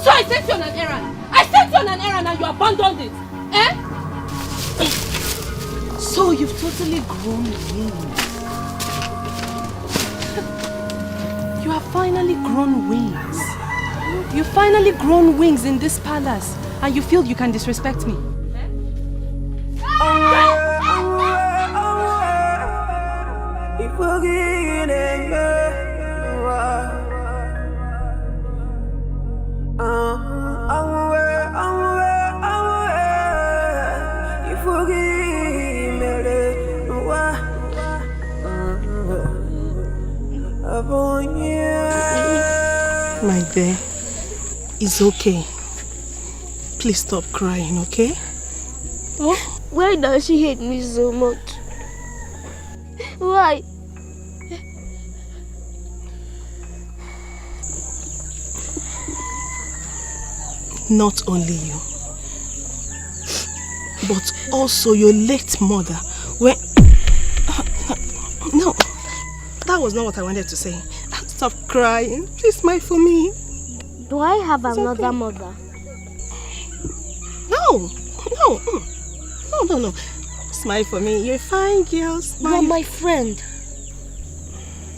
So I sent you on an errand. I sent you on an errand and you abandoned it. Eh? So you've totally grown wings. You have finally grown wings. You've finally grown wings in this palace and you feel you can disrespect me. My dear, it's okay. Please stop crying, okay? Oh? Why does she hate me so much? Why? Not only you, but also your late mother. When... No, that was not what I wanted to say. Stop crying. Please smile for me. Do I have another mother? No. Smile for me. You're fine, girl. Smile. You're my friend.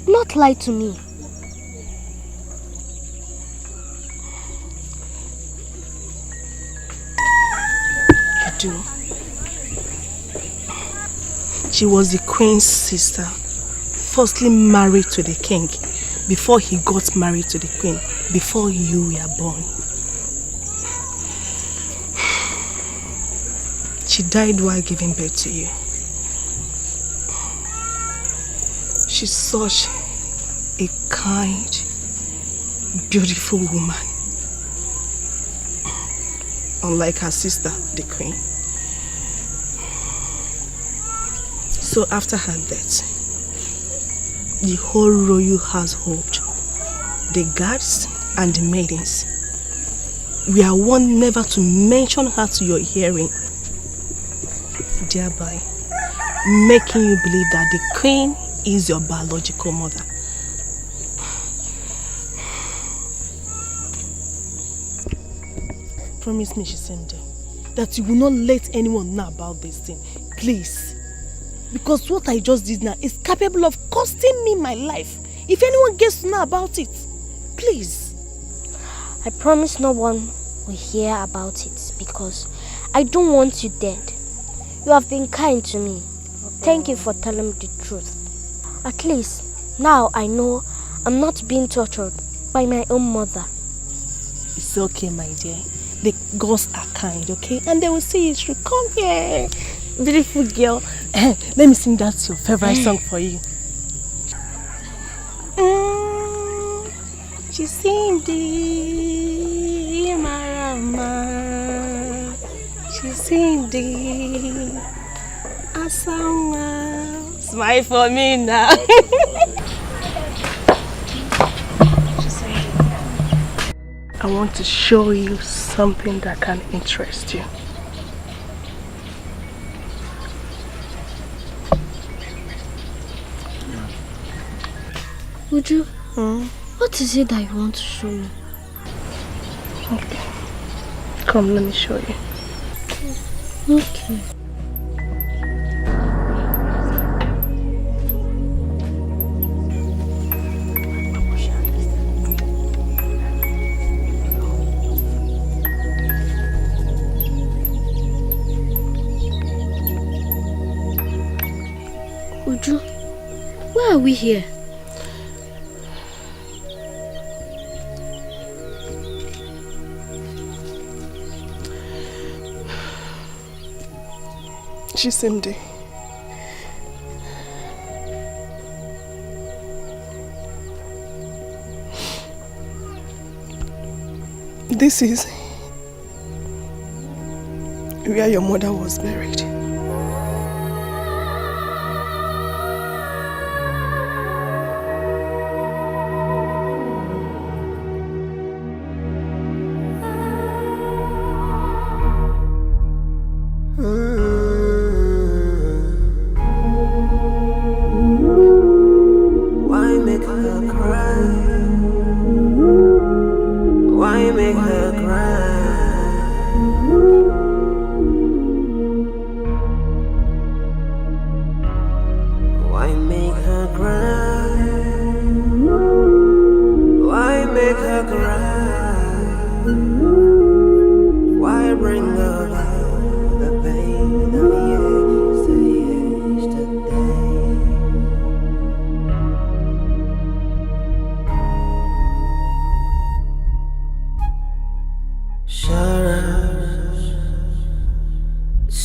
Not lie to me. You do. She was the queen's sister, firstly married to the king, before he got married to the queen, before you were born. She died while giving birth to you. She's such a kind, beautiful woman. Unlike her sister, the queen. So after her death, the whole royal household, the guards and the maidens, we are warned never to mention her to your hearing, thereby making you believe that the queen is your biological mother. Promise me, Chisimde, that you will not let anyone know about this thing, please. Because what I just did now is capable of costing me my life. If anyone gets to know about it, please. I promise no one will hear about it because I don't want you dead. You have been kind to me. Thank you for telling me the truth. At least now I know I'm not being tortured by my own mother. It's okay, my dear. The gods are kind, okay? And they will see you through. Come here, beautiful girl. Let me sing that's your favorite song for you. Chisimdi, Marama. Chisimdi, Asawa. Smile for me now. I want to show you something that can interest you. Uju, what is it that you want to show me? Okay. Come, let me show you. Okay. Uju, why are we here? Chisimdi. This is where your mother was buried.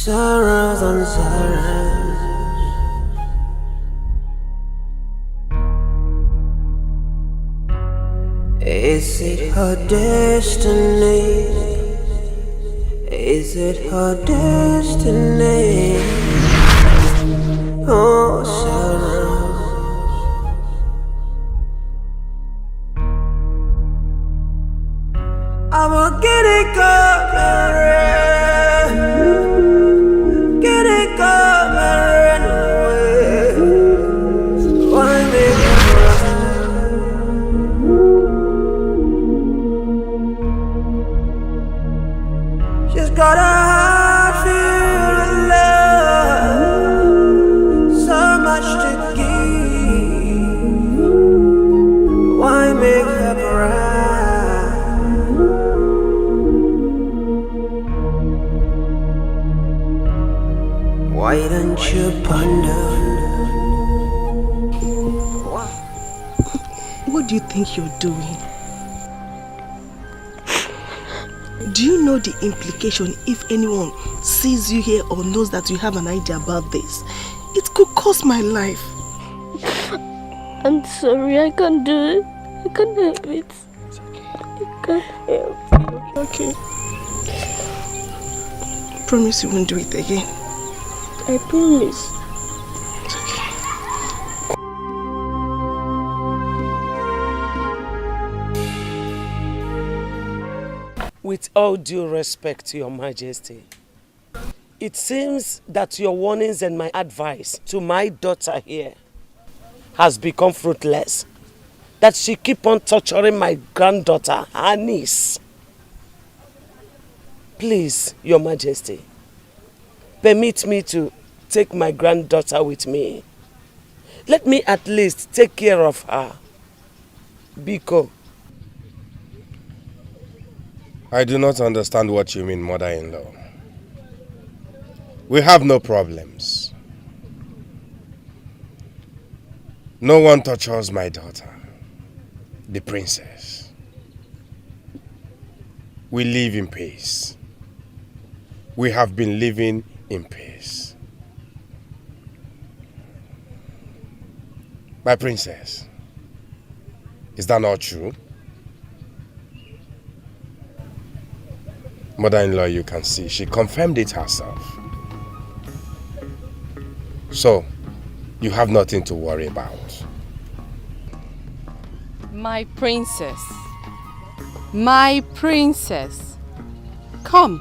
sorrows on sorrows. Is it her destiny? Is it her destiny? Oh, sorrow. I will get it coming, get it coming away. Why make it right? She's got a heart filled with love, so much to give. Why make her cry? Why don't you ponder? What do you think you're doing? Do you know the implication if anyone sees you here or knows that you have an idea about this? It could cost my life. I'm sorry, I can't do it. I can't help it. It's okay. I can't help it. Okay. Promise you won't do it again. I promise. With all due respect to Your Majesty, it seems that your warnings and my advice to my daughter here has become fruitless. That she keep on torturing my granddaughter, her niece. Please, Your Majesty, permit me to take my granddaughter with me. Let me at least take care of her. Biko. I do not understand what you mean, mother-in-law. We have no problems. No one touches my daughter, the princess. We live in peace. We have been living in peace. My princess, is that not true? Mother-in-law, you can see, she confirmed it herself. So, you have nothing to worry about. My princess. My princess. Come.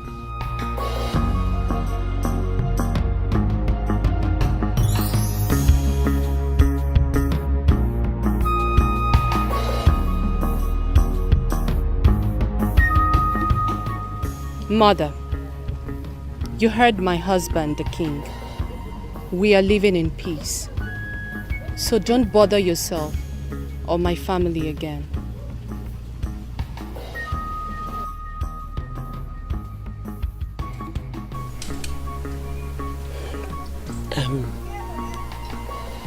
Mother, you heard my husband, the king. We are living in peace. So don't bother yourself or my family again.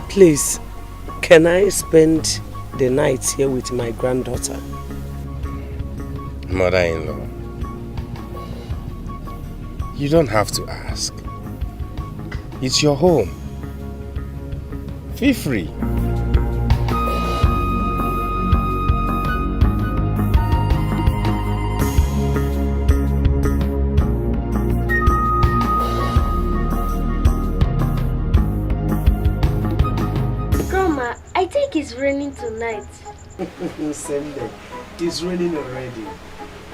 Please, can I spend the night here with my granddaughter? Mother-in-law, you don't have to ask. It's your home. Feel free. Grandma, I think it's raining tonight. Sunday. It's raining already.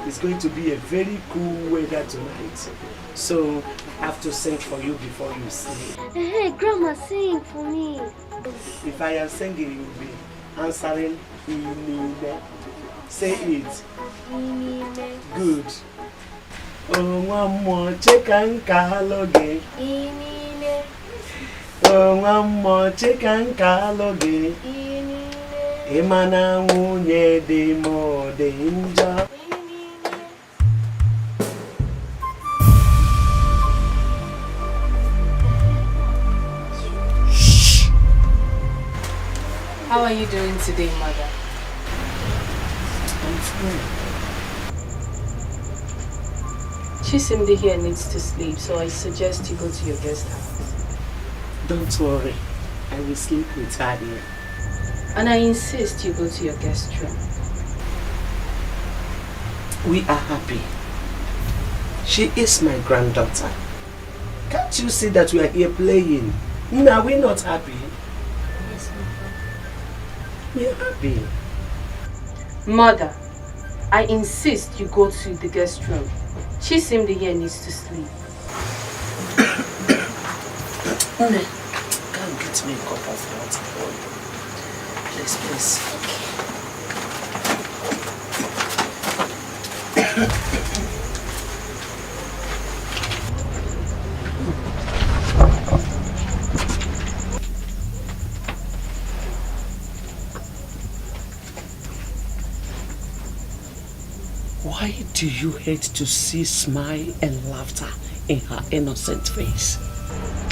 It's going to be a very cool weather tonight. So I have to sing for you before you sleep. Hey, Grandma, sing for me. If I am singing, you will be answering Inine. Say it. Inine. Good. Oh, one more chicken kaloge. Inine. Oh, one more chicken kaloge. Inine. Imana munye de mo de inja. How are you doing today, Mother? I'm fine. Chisimdi here needs to sleep, so I suggest you go to your guest house. Don't worry. I will sleep with her here. And I insist you go to your guest room. We are happy. She is my granddaughter. Can't you see that we are here playing? Are we not happy? Yes, we are happy. Mother, I insist you go to the guest room. Chisimdi here needs to sleep. Can't get me a cup of water for you. Please, please. Why do you hate to see smile and laughter in her innocent face?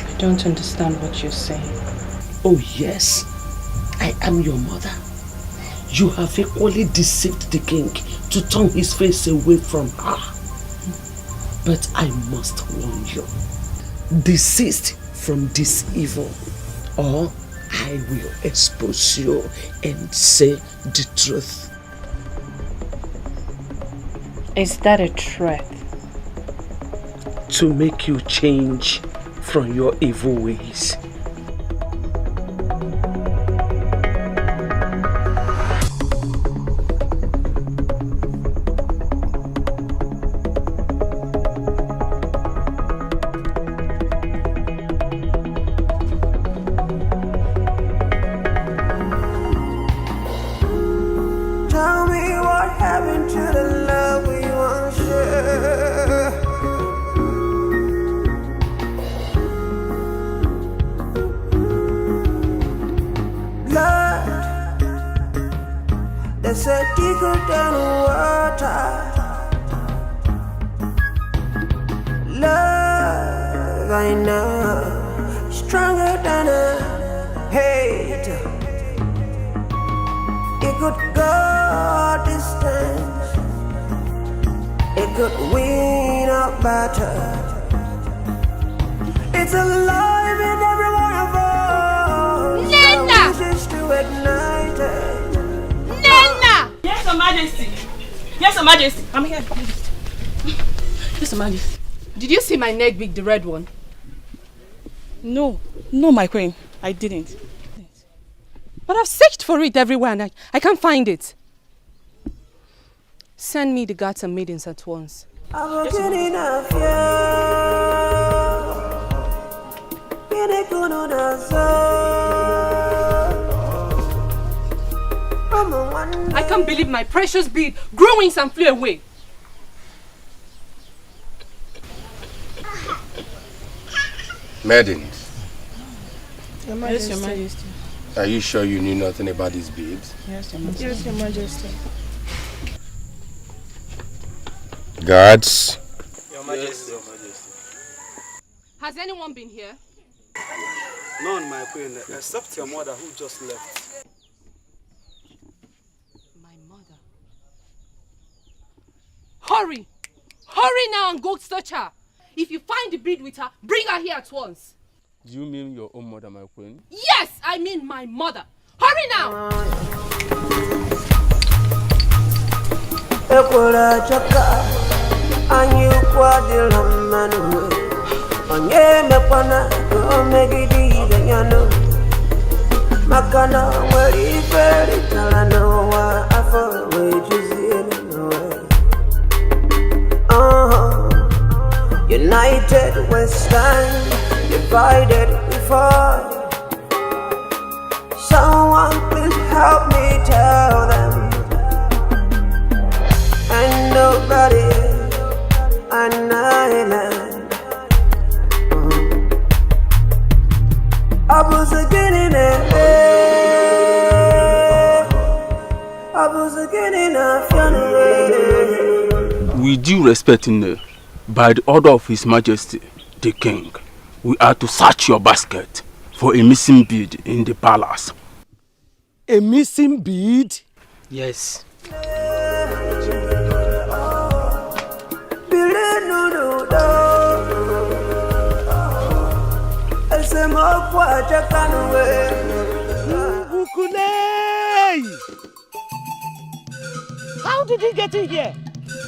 I don't understand what you're saying. Oh yes, I am your mother. You have equally deceived the king to turn his face away from her. But I must warn you, desist from this evil, or I will expose you and say the truth. Is that a threat? To make you change from your evil ways. Tell me what happened to the love we once shared. Blood, they said deeper than water. Love, I know, stronger than a hate. It could go distance. It could win a battle. It's alive in every one of us. Nena! That wishes to ignite it. Nena! Yes, Your Majesty. Yes, Your Majesty. I'm here. Yes, Your Majesty. Did you see my neck beak, the red one? No, my queen. I didn't. But I've searched for it everywhere and I can't find it. Send me the guards and maidens at once. I'm getting enough, I can't believe my precious bead grew wings and flew away. Maidens, Yes, Your Majesty. are you sure you knew nothing about these babes? Yes, Your Majesty. Yes, Your Majesty. Guards, Your Majesty. Has anyone been here? None, my queen, except your mother who just left. My mother. Hurry! Hurry now and go search her. If you find the bead with her, bring her here at once. Do you mean your own mother, my queen? Yes, I mean my mother. Hurry now! Makana wari feri talano wa afo wejuzini United we stand, divided we fall. Someone please help me tell them. And nobody an island. I was again in With due respect, by the order of His Majesty, the King, we are to search your basket for a missing bead in the palace. A missing bead? Yes. How did he get in here?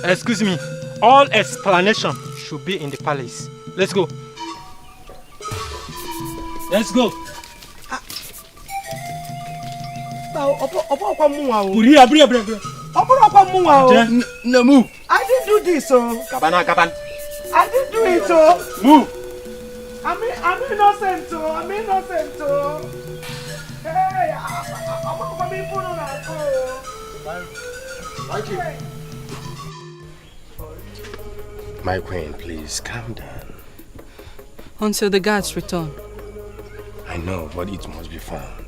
Excuse me. All explanation should be in the palace. Let's go. Let's go. No, move. I didn't do this, so. Kabana. I didn't do it, so. Move. I'm innocent, so. I'm innocent, so. Hey, I'm coming for My queen, please calm down. Until the guards return. I know, but it must be found.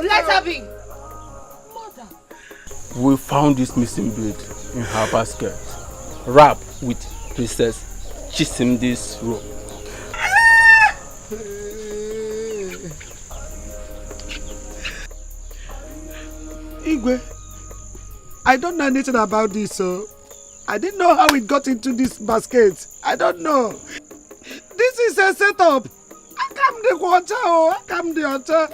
Let her be. We found this missing bead in her basket, wrapped with Princess Chisimdi's robe. Igwe, I don't know anything about this, so I didn't know how it got into this basket. I don't know. This is a setup. I come the water, I come the water.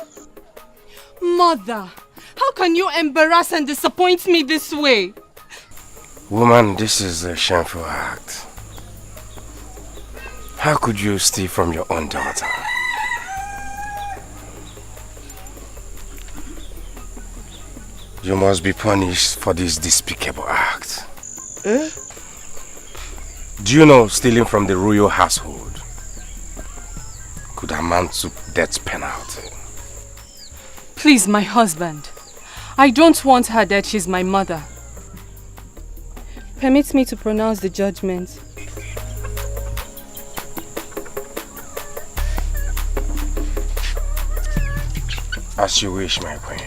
Mother, how can you embarrass and disappoint me this way? Woman, this is a shameful act. How could you steal from your own daughter? You must be punished for this despicable act. Eh? Do you know stealing from the royal household could amount to death penalty? Please, my husband. I don't want her dead. She's my mother. Permit me to pronounce the judgment. As you wish, my queen.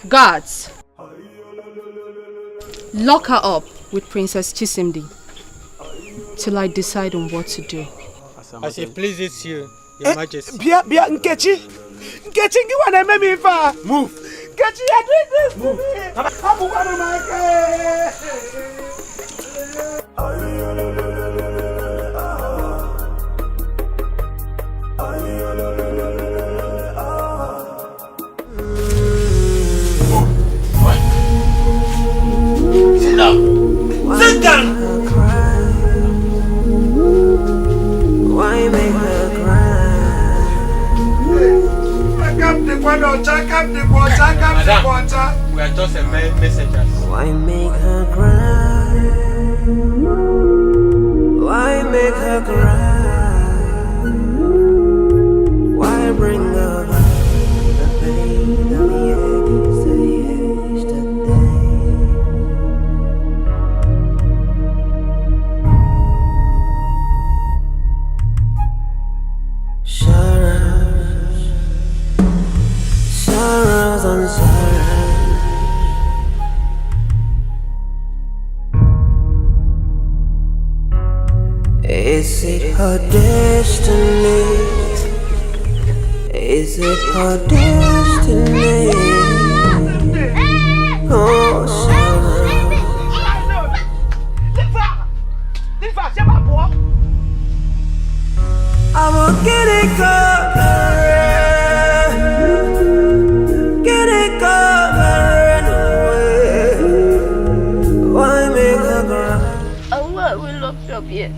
Guards, lock her up with Princess Chisimdi till I decide on what to do. As it pleases you, Your Majesty. Bia, Nkechi, you want to make me far? Move. Nkechi, you're doing this to me. I'm one of my Sit down! Why make her cry? Come the water. We are just a messengers. Why make her cry? Why make her cry? Why bring up the pain of yesterday? Sorrows on sorrows. Is it her destiny? Is it her destiny? Oh, sorrow. I'm a kitty cat. Here.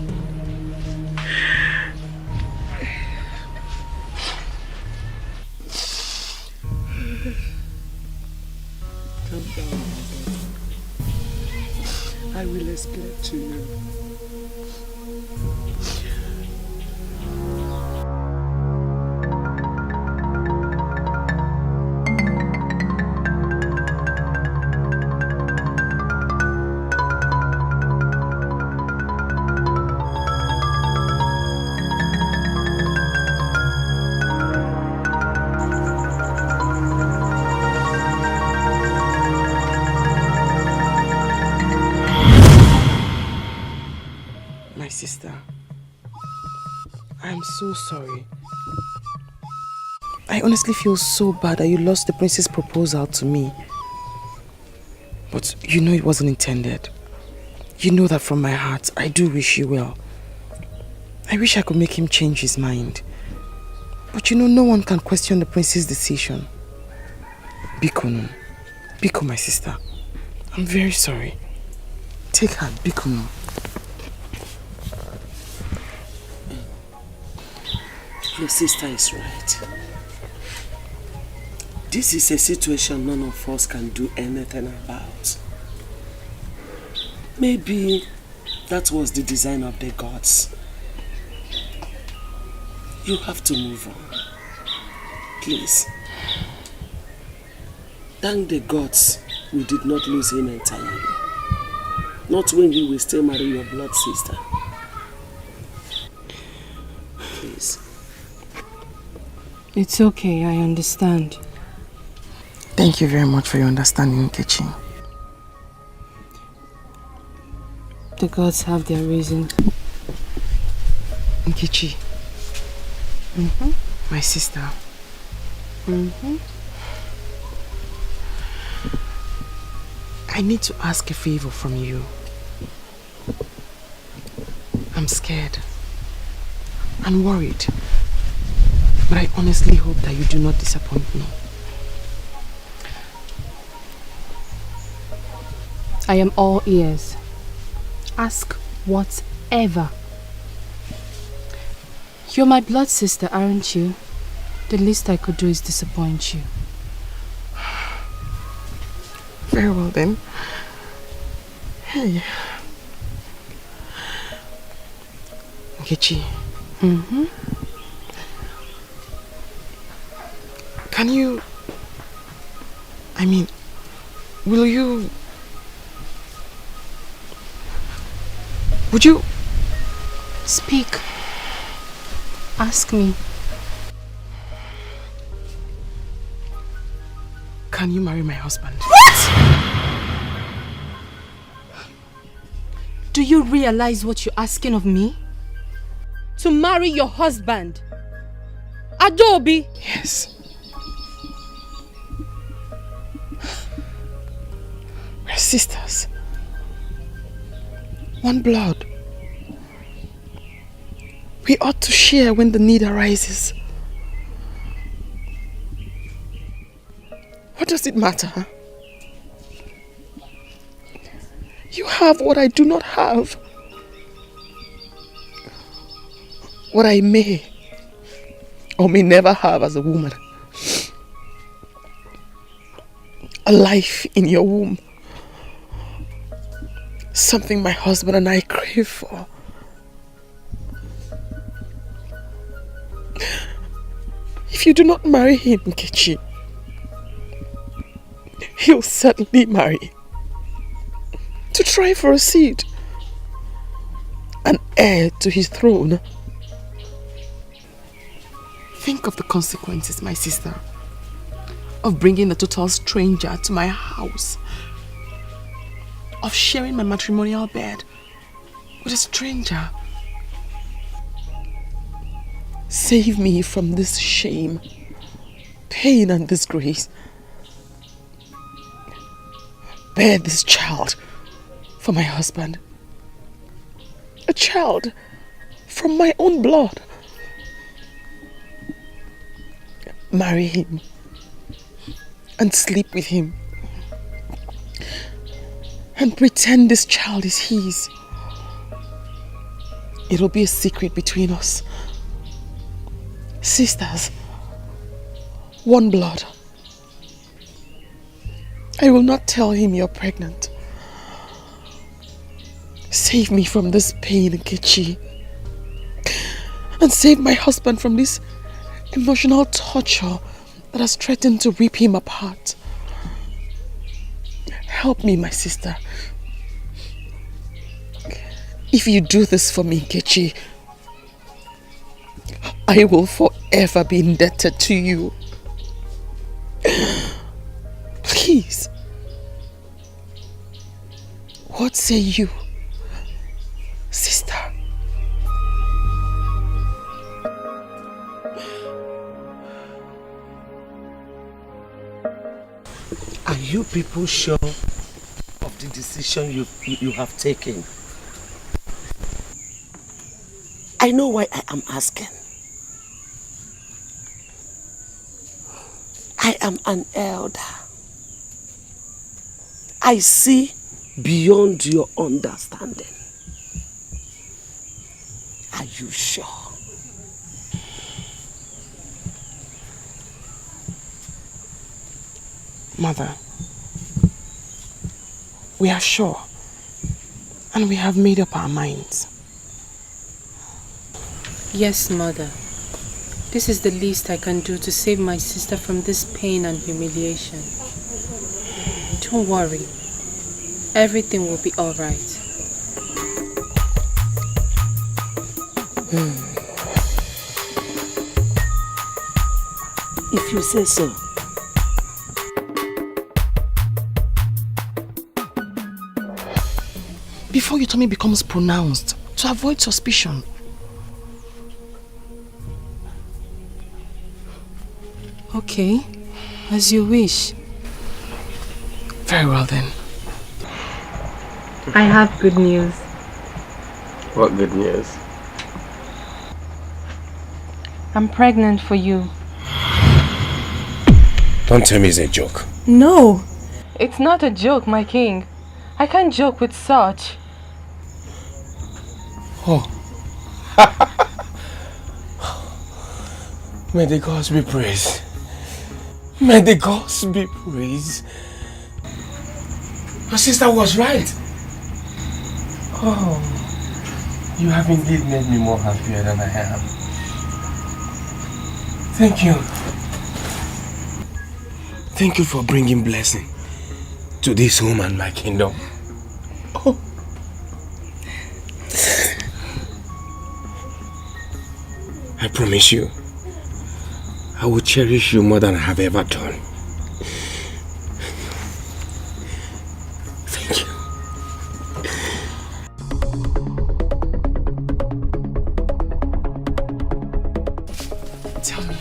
Calm down. I will explain to you. Sister, I'm so sorry. I honestly feel so bad that you lost the prince's proposal to me. But you know it wasn't intended. You know that from my heart, I do wish you well. I wish I could make him change his mind. But you know, no one can question the prince's decision. Biko, Biko, my sister. I'm very sorry. Take her, Biko. Your sister is right. This is a situation none of us can do anything about. Maybe that was the design of the gods. You have to move on. Please. Thank the gods we did not lose him entirely. Not when he will still marry your blood sister. Please. It's okay, I understand. Thank you very much for your understanding, Nkechi. The gods have their reason. Nkechi. My sister. I need to ask a favor from you. I'm scared and worried, but I honestly hope that you do not disappoint me. I am all ears. Ask whatever. You're my blood sister, aren't you? The least I could do is disappoint you. Very well then. Hey. Nkechi. Can you... will you... Would you... Speak. Ask me. Can you marry my husband? What? Do you realize what you're asking of me? To marry your husband? Adobe? Yes. We're sisters. One blood. We ought to share when the need arises. What does it matter? You have what I do not have. What I may or may never have as a woman. A life in your womb. Something my husband and I crave for. If you do not marry him, Nkechi, he'll certainly marry. To try for a seat. An heir to his throne. Think of the consequences, my sister, of bringing a total stranger to my house. Of sharing my matrimonial bed with a stranger. Save me from this shame, pain and disgrace. Bear this child for my husband. A child from my own blood. Marry him and sleep with him. And pretend this child is his. It'll be a secret between us. Sisters, one blood. I will not tell him you're pregnant. Save me from this pain, Nkechi. And save my husband from this emotional torture that has threatened to rip him apart. Help me, my sister. If you do this for me, Nkechi, I will forever be indebted to you. Please. What say you, sister? Are you people sure of the decision you have taken? I know why I am asking. I am an elder. I see beyond your understanding. Are you sure? Mother, we are sure, and we have made up our minds. Yes, Mother. This is the least I can do to save my sister from this pain and humiliation. Don't worry. Everything will be all right. If you say so. Before your tummy becomes pronounced, to avoid suspicion. Okay, as you wish. Very well then. I have good news. What good news? I'm pregnant for you. Don't tell me it's a joke. No! It's not a joke, my king. I can't joke with such. Oh. May the gods be praised. May the gods be praised. Your sister was right. Oh, you have indeed made me more happier than I am. Thank you. Thank you for bringing blessing to this home and my kingdom. Oh. I promise you, I will cherish you more than I have ever done. Thank you. Tell me,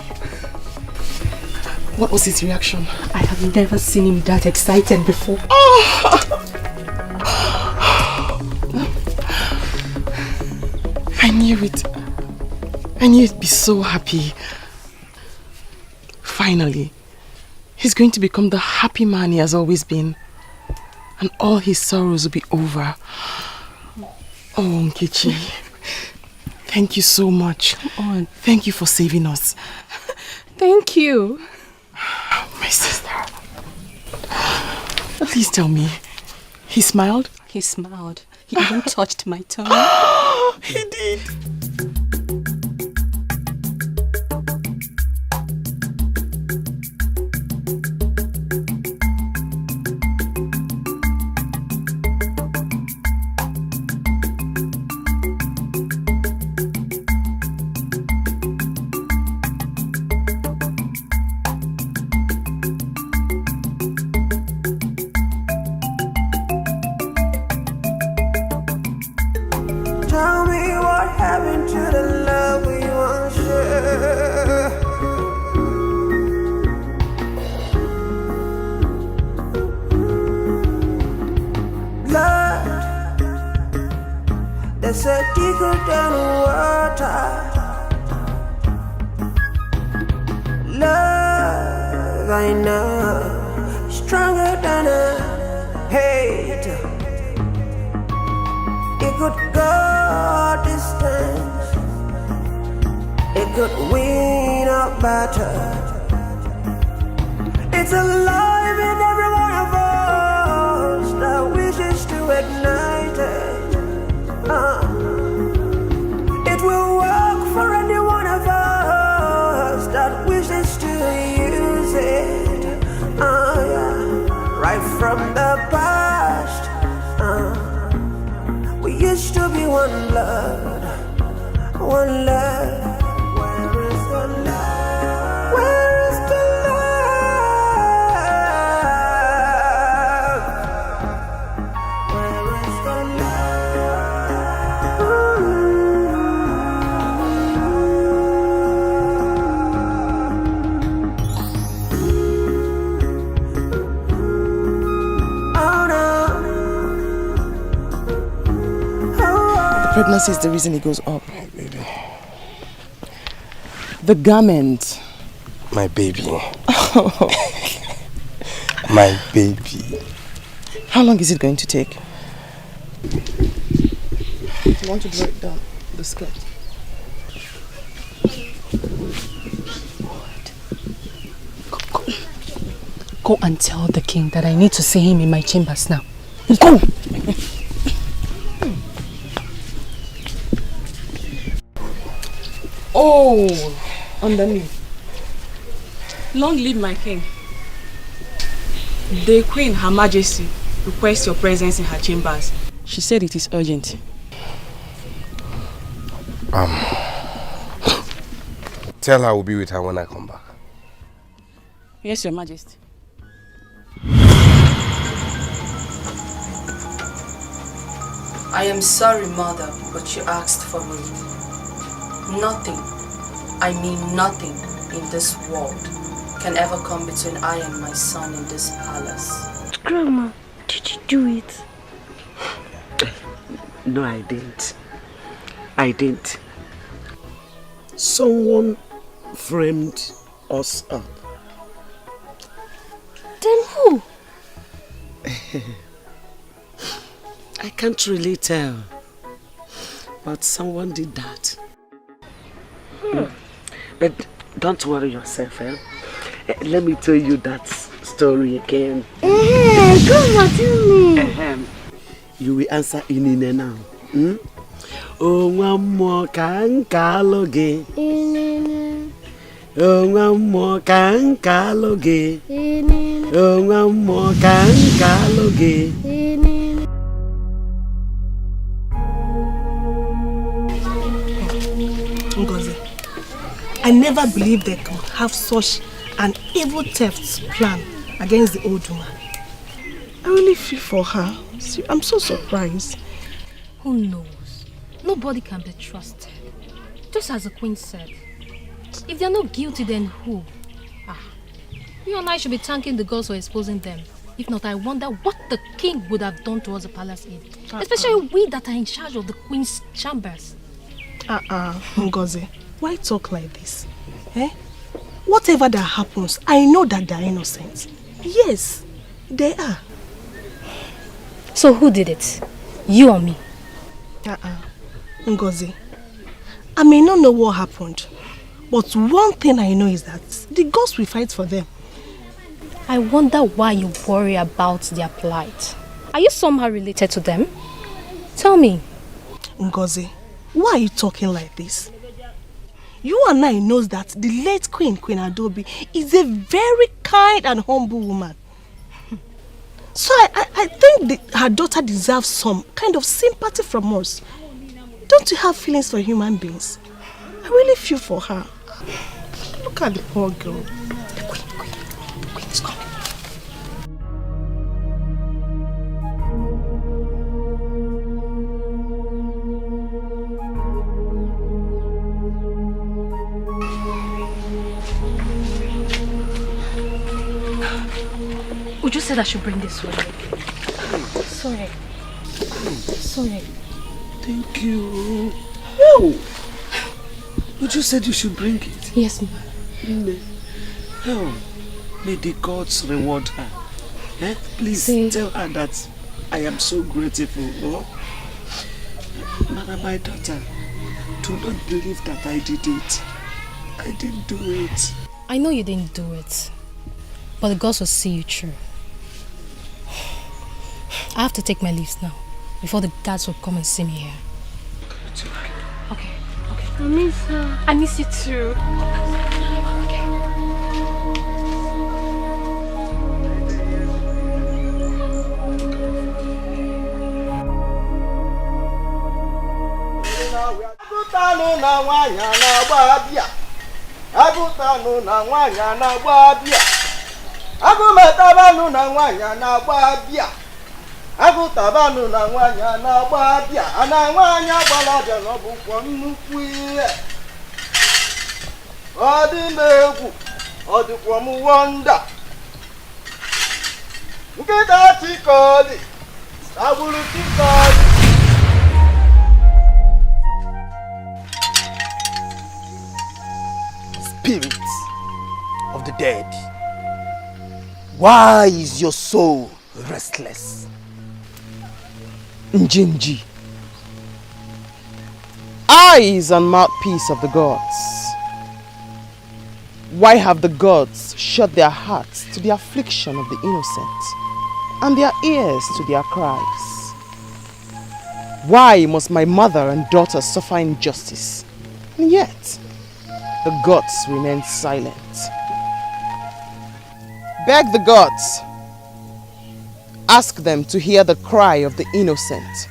what was his reaction? I have never seen him that excited before. I knew it. I knew he'd be so happy. Finally, he's going to become the happy man he has always been. And all his sorrows will be over. Oh, Nkechi. Thank you so much. Come on. Thank you for saving us. Thank you. My sister. Please tell me, he smiled? He smiled. He even touched my tongue. He did. Tell me what happened to the love we once shared. Blood, they said thicker than water. Love, I know, stronger than a hate. It could go distance. It could win a battle. It's alive in every one of us that wishes to ignite it. It will work for any one of us that wishes to use it. Yeah. Right from the past. We used to be one blood, one love. Where is the love? Where is the love? Where is the love? pregnancy is the reason it goes up. My baby. The garment. My baby. My baby. How long is it going to take? You want to blow it down, the skirt? Go and tell the king that I need to see him in my chambers now. Go! Oh, underneath. Long live my king. The Queen, Her Majesty, requests your presence in her chambers. She said it is urgent. Tell her I will be with her when I come back. Yes, Your Majesty. I am sorry, Mother, but you asked for me. Nothing, I mean nothing in this world can ever come between I and my son in this palace. Grandma, did you do it? No, I didn't. I didn't. Someone framed us up. Then who? I can't really tell. But someone did that. But don't worry yourself, eh? Let me tell you that story again. Hey, come on, tell me. You will answer Inine now. Oh, one more can kaloge. Inine. Oh, one more can kaloge. Inine. Oh, one more can kaloge. Inine. Ngozi, I never believed they could have such an evil theft plan against the old woman. I really feel for her. See, I'm so surprised. Who knows? Nobody can be trusted. Just as the Queen said. If they're not guilty, then who? You and I should be thanking the gods for exposing them. If not, I wonder what the king would have done towards the palace aid. Especially we that are in charge of the Queen's chambers. Ngozi, why talk like this? Eh? Whatever that happens, I know that they're innocent. Yes, they are. So who did it? You or me? Ngozi, I may not know what happened, but one thing I know is that the gods will fight for them. I wonder why you worry about their plight. Are you somehow related to them? Tell me. Ngozi, why are you talking like this? You and I knows that the late Queen Adaobi, is a very kind and humble woman. So I think her daughter deserves some kind of sympathy from us. Don't you have feelings for human beings? I really feel for her. Look at the poor girl. The Queen is coming. Would you say I should bring this one? Sorry. Sorry. Thank you. Oh! Would you said you should bring it? Yes, ma'am. Oh, may the gods reward her. Eh? Please tell her that I am so grateful. Oh? Mother, my daughter, do not believe that I did it. I didn't do it. I know you didn't do it, but the gods will see you through. I have to take my leaves now, before the guards will come and see me here. Okay. I miss her. I miss you too. Agụtabanu na nwanya na-agba abịa ana nwanya gbalaja n'ọbụkwọ nnukwu ihe ọ dị m egwu ọ dịkwa m wonda nkịta chikọdị agbụrụ chikọdị spirits of the dead, why is your soul restless? Njinji, eyes and mouthpiece of the gods. Why have the gods shut their hearts to the affliction of the innocent and their ears to their cries? Why must my mother and daughter suffer injustice, and yet the gods remain silent? Beg the gods, ask them to hear the cry of the innocent,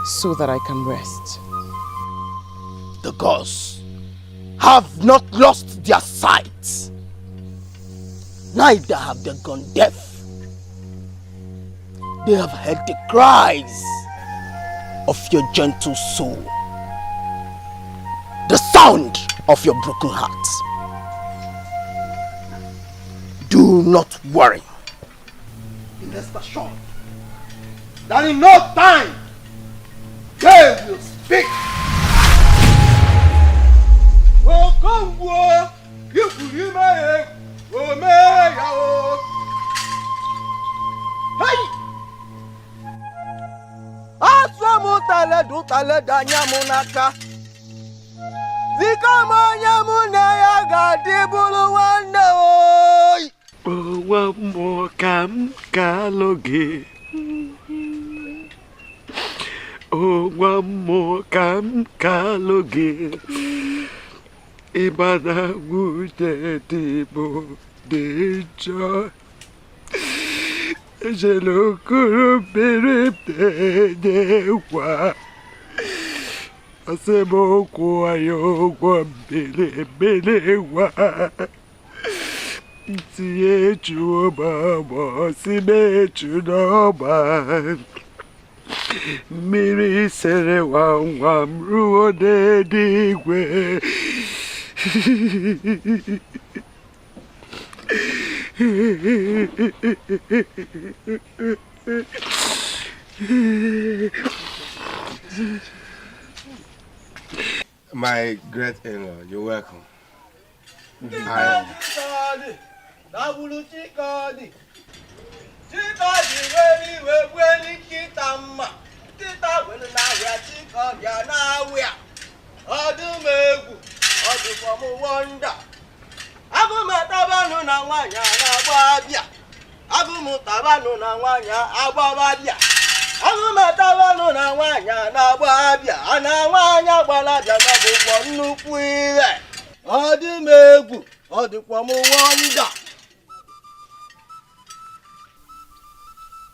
so that I can rest. The gods have not lost their sight, neither have they gone deaf. They have heard the cries of your gentle soul, the sound of your broken heart. Do not worry. Rest assured that in no time they will speak. One more come kaloge. Oh, one more come kaloge. Ibada wude dibo deja. Jelo kuro bere dewa. Asebo kwa yo kwa bele wa. Tie chuba mo si me chudoba. Miri sere wam ruo de digwe. My great in-law, you're welcome.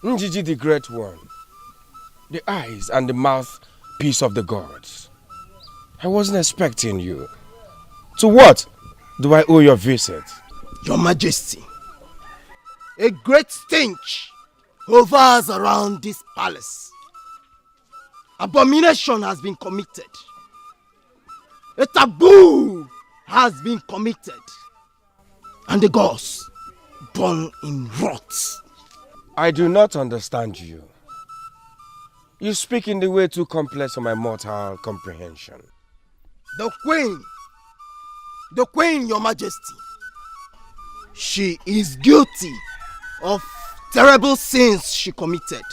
Njiji the Great One, the eyes and the mouthpiece of the gods. I wasn't expecting you. To what do I owe your visit? Your Majesty, a great stench hovers around this palace. Abomination has been committed. A taboo has been committed. And the gods burn in wrath. I do not understand you. You speak in the way too complex for my mortal comprehension. The Queen, Your Majesty, she is guilty of terrible sins she committed.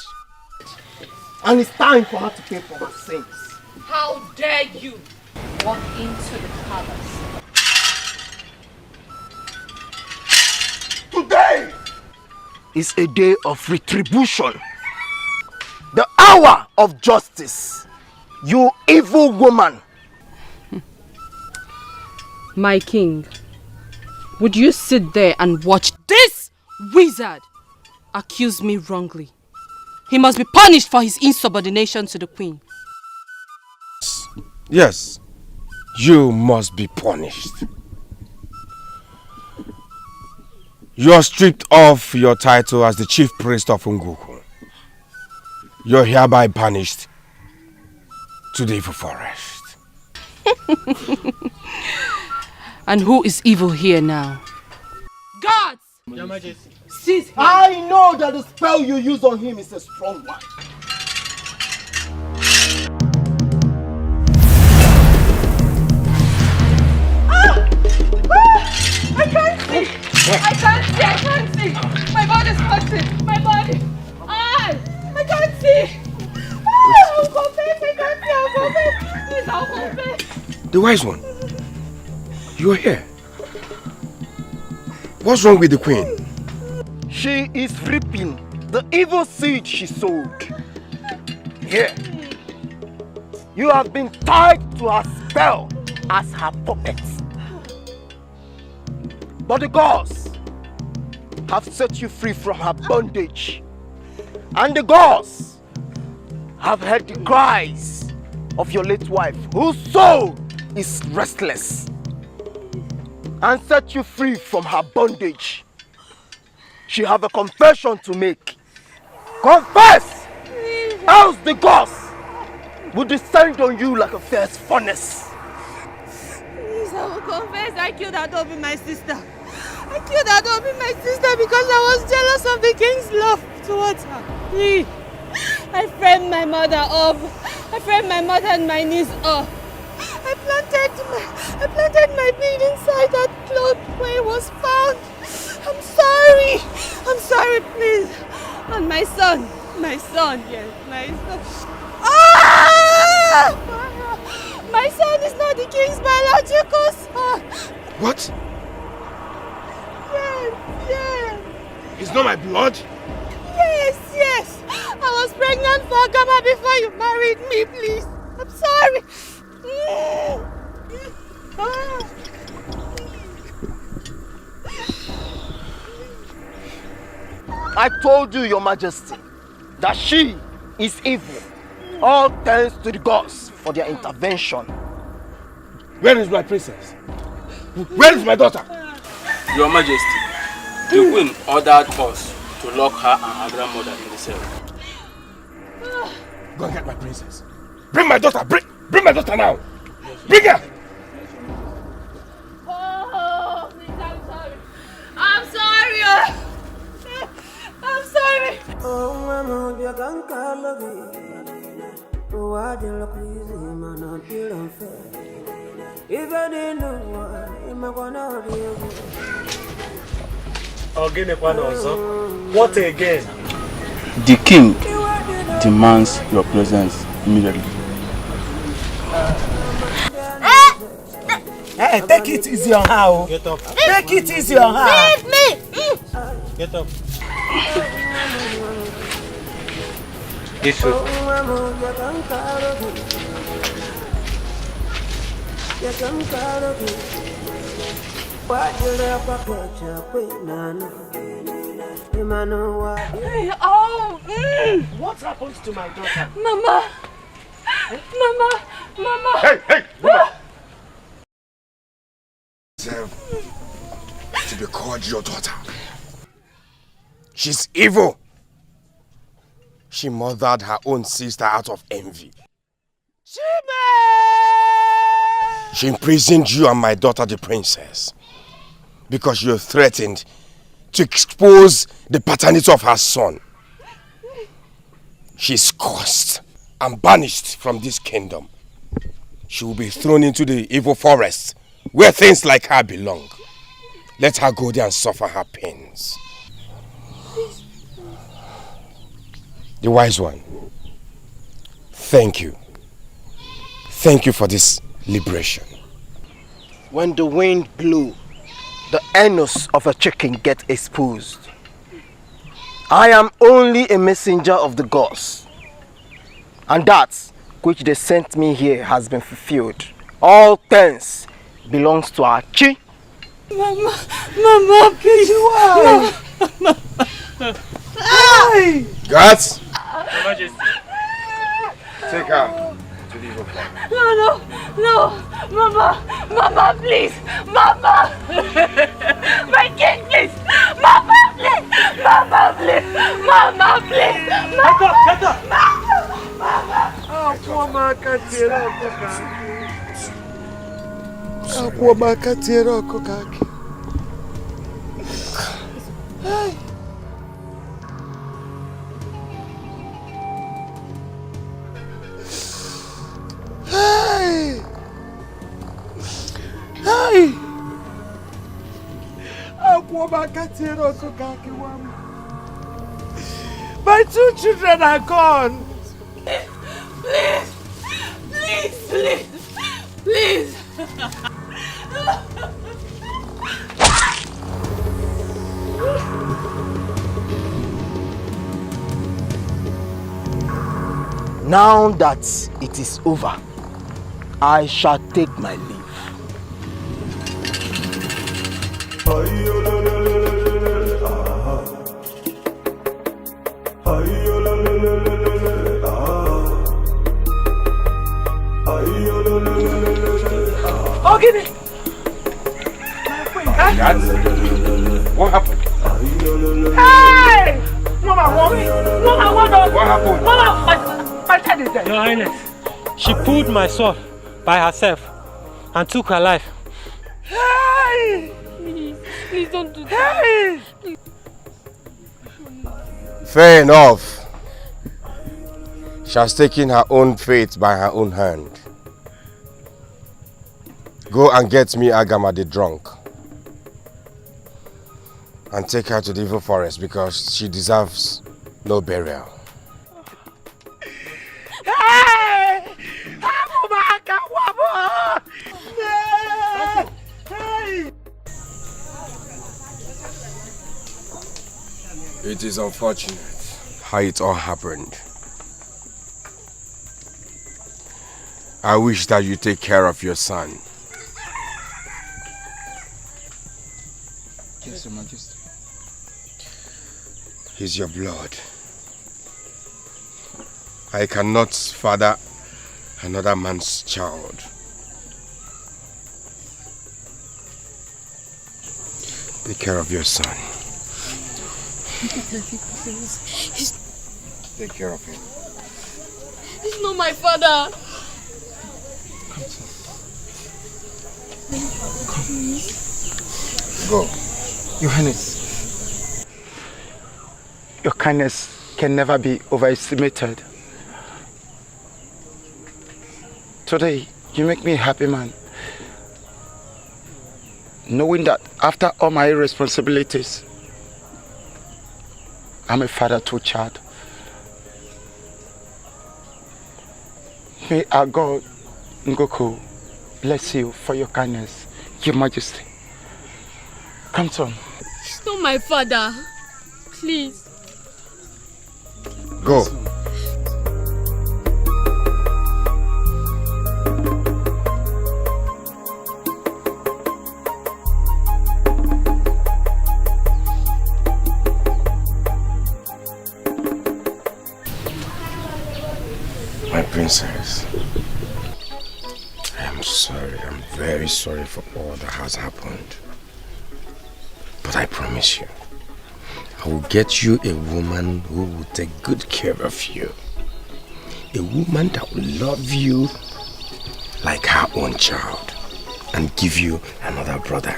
And it's time for her to pay for her sins. How dare you walk into the palace? Today is a day of retribution. The hour of justice. You evil woman. My king, would you sit there and watch this wizard accuse me wrongly? He must be punished for his insubordination to the queen. Yes, you must be punished. You are stripped of your title as the chief priest of Nguku. You are hereby banished to the evil forest. And who is evil here now? Gods! Your Majesty. Seize him. I know that the spell you use on him is a strong one. Ah! The wise one. You're here. What's wrong with the queen? She is reaping the evil seed she sowed. Here. You have been tied to her spell as her puppet. But the gods have set you free from her bondage. And the gods have heard the cries of your late wife, whose soul is restless, and set you free from her bondage. She have a confession to make. Confess! Else the gods will descend on you like a fierce furnace. Please, I will confess I killed Adobe, my sister. I killed Adobe, my sister, because I was jealous of the king's love towards her. Please. I framed my mother up. I framed my mother and my niece up. I planted my bead inside that cloth where it was found. I'm sorry. I'm sorry, please. And my son, yes, my son. Ah! My son is not the king's biological son. What? Yes. It's not my blood? Yes. I was pregnant for Gama before you married me, please. I'm sorry. I told you, Your Majesty, that she is evil. All thanks to the gods for their intervention. Where is my princess? Where is my daughter? Your Majesty, the queen ordered us to lock her and her grandmother in the cell. Go and get my princess. Bring my daughter. Bring my daughter now. Bring her. Oh, please, I'm sorry. I'm sorry. I'm sorry. Oh, mama, you can't call me. Oh, I don't easy, man. I feel unfair. If I didn't know what, I'm gonna be What again? The king demands your presence immediately. Hey, take it easy on her. Get up. Take it easy on her. Leave me. Get up. This way. What happens to my daughter? Mama. Hey, woman! To be called your daughter. She's evil. She mothered her own sister out of envy. She imprisoned you and my daughter, the princess, because you threatened to expose the paternity of her son. She's cursed and banished from this kingdom. She will be thrown into the evil forest where things like her belong. Let her go there and suffer her pains. The wise one, thank you. Thank you for this liberation. When the wind blew, the anus of a chicken gets exposed. I am only a messenger of the gods, and that which they sent me here has been fulfilled. All thanks belongs to our chi. Mama, please. Why? Why? Guards! Take her to the evil forest. No, Mama, please, Mama, my king, please, Mama, please, Get up. My two children are gone. Please. Now that it is over, I shall take my leave. Oh, give it! What happened? Hey! Mama, what happened? Mama, my child is dead. Your Highness, she pulled my sword by herself and took her life. Hey! Please don't do that. Hey! Fair enough. She has taken her own fate by her own hand. Go and get me Agama the drunk. And take her to the evil forest because she deserves no burial. Hey! Hey! It is unfortunate how it all happened. I wish that you take care of your son. Yes, Your Majesty. He's your blood. I cannot father another man's child. Take care of your son. Take care of him. He's not my father. Go. Your Highness, your kindness can never be overestimated. Today, you make me a happy man. Knowing that after all my responsibilities, I'm a father to a child. May our God, Ngoku, bless you for your kindness, Your Majesty. Come on. He's not my father. Please. Go. My princess, I am sorry. I'm very sorry for all that has happened. But I promise you, I will get you a woman who will take good care of you. A woman that will love you like her own child and give you another brother.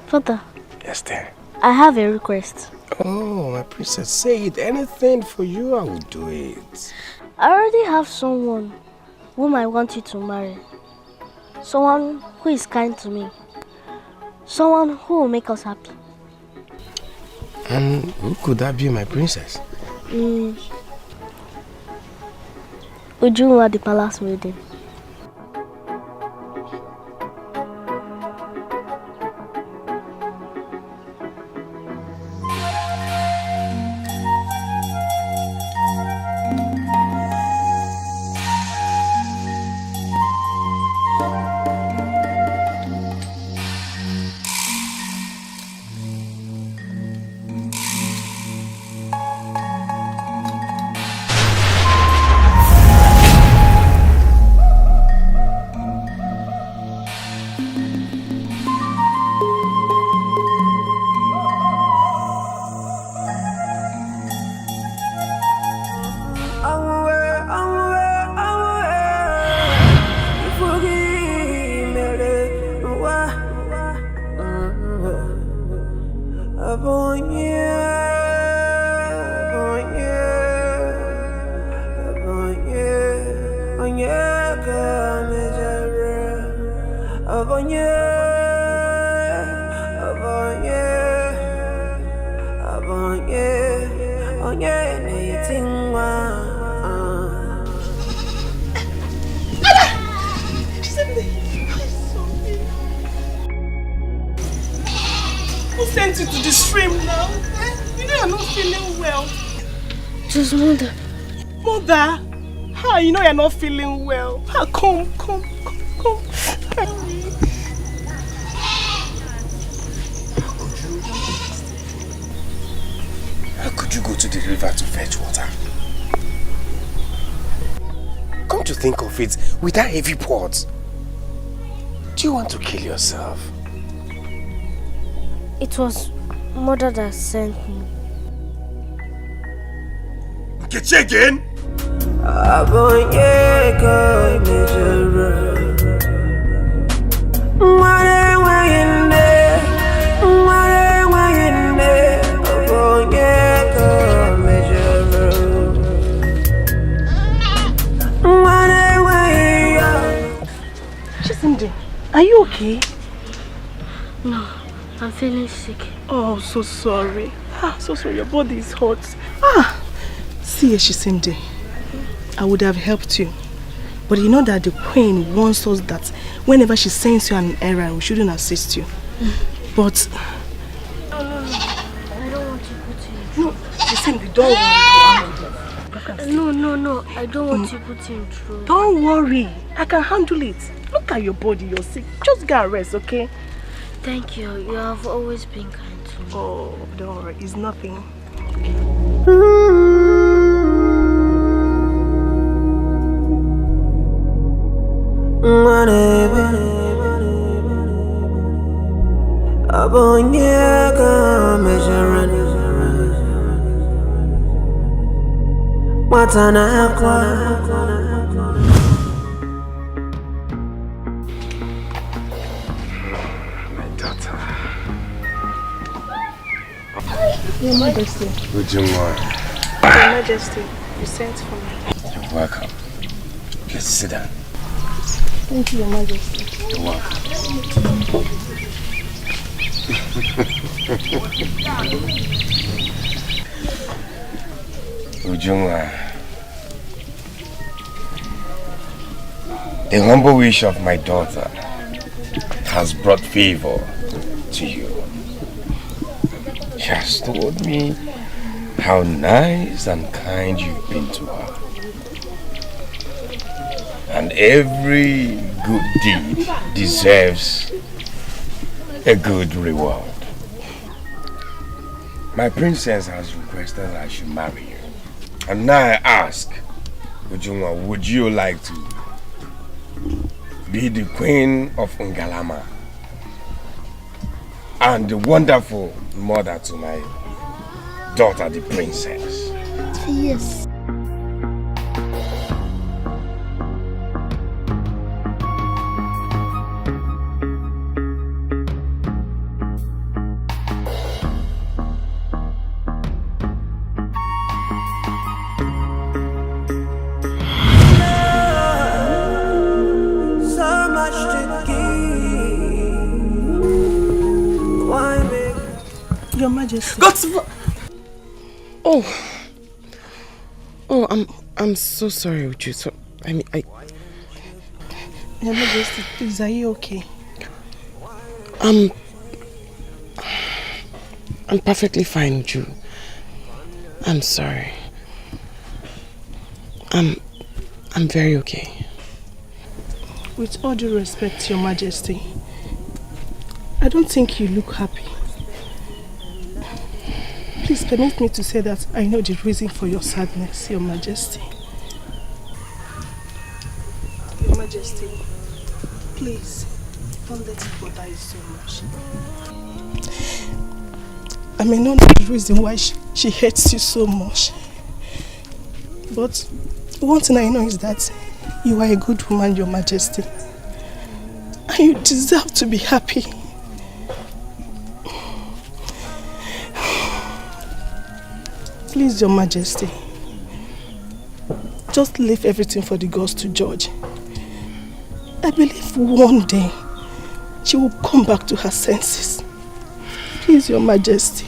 Father. Yes, dear. I have a request. Oh, my princess, say it. Anything for you, I will do it. I already have someone whom I want you to marry. Someone who is kind to me. Someone who will make us happy. And who could that be, my princess? Ujunwa, the palace maiden. sent you to the stream now? You know you're not feeling well. Just mother. Mother? How you know you're not feeling well? Come. How could you go to the river to fetch water? Come to think of it, with that heavy pot, do you want to kill yourself? It was mother that sent me. Get you again? Chisimdi, are you okay? No, I'm feeling sick. Oh, so sorry. So sorry, your body is hot. See, Chisimdi, I would have helped you. But you know that the queen wants us that whenever she sends you an errand, we shouldn't assist you. But... No. I don't want to put you. No, Chisimdi, don't worry. No. I don't want to put you in trouble. Don't worry. I can handle it. Look at your body, you're sick. Just get a rest, okay? Thank you. You have always been kind to me. Oh, don't worry. It's nothing. Your Majesty. Ujungwa. Your Majesty, you sent for me. You're welcome. Please sit down. Thank you, Your Majesty. You're welcome. Ujungwa. The humble wish of my daughter has brought favor to you. She has told me how nice and kind you've been to her. And every good deed deserves a good reward. My princess has requested I should marry you. And now I ask, Ujungwa, would you like to be the queen of Ngalama and the wonderful mother to my daughter, the princess? Yes. Your Majesty. I'm so sorry, Uju. So Your Majesty, please, are you okay? I'm perfectly fine, Uju. I'm sorry. I'm very okay. With all due respect, Your Majesty, I don't think you look happy. Please permit me to say that I know the reason for your sadness, Your Majesty. Your Majesty, please, don't let it bother you so much. I may not know the reason why she hates you so much. But one thing I know is that you are a good woman, Your Majesty. And you deserve to be happy. Please, Your Majesty, just leave everything for the gods to judge. I believe one day she will come back to her senses. Please, Your Majesty.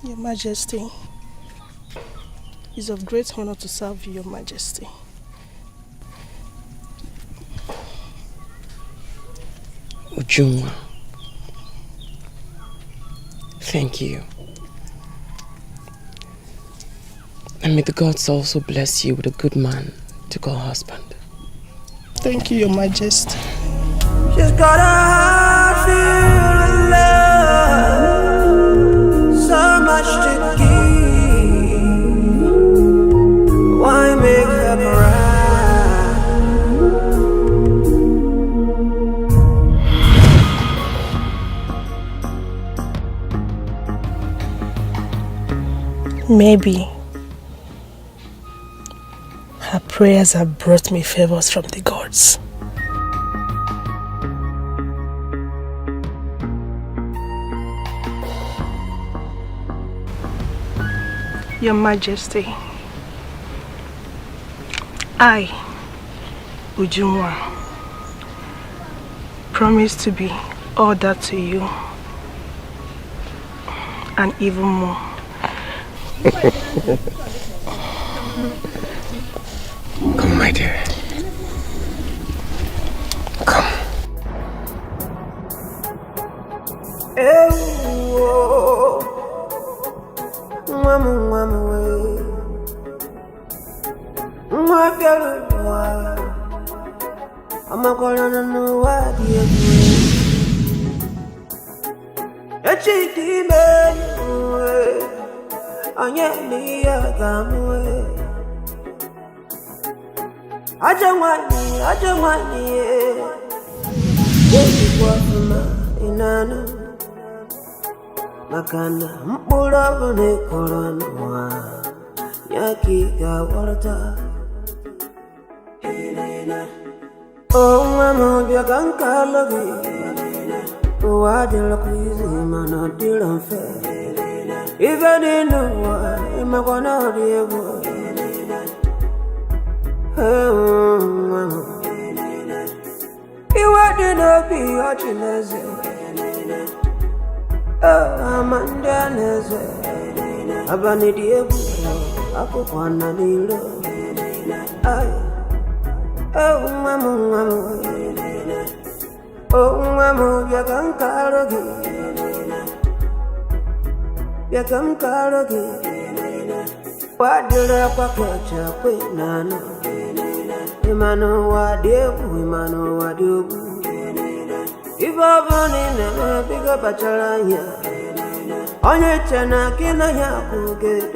Your Majesty, it's of great honor to serve you, Your Majesty. Ujunwa, thank you. And may the gods also bless you with a good man to call husband. Thank you, Your Majesty. She's got a heart filled with love, so much to give. Why make her cry? Maybe her prayers have brought me favors from the gods. Your Majesty, I, Ujunwa, promise to be all that to you and even more. Come, my dear. Come. I'm not gonna know what you're doing. A cheaty man, I get me a gum away. I don't want you. What you want from me, Inanna? Makana, Mpula, Nicola, Yaki, Gawarta. Oh, Mamma, you can't call again. Oh, I did a quiz, man, I did unfair. If I didn't know why, I'm gonna be a boy. Oh, Mamma, you didn't be watching us. Oh, I'm under this. I'm an idiot. I could want a little. Oh, Mamma, you can call again. You can call again. What did I catch up with Nana? Emmanuel, what dear, Emmanuel, what do? If I'm running a bigger bachelor, on your channel, can I have to get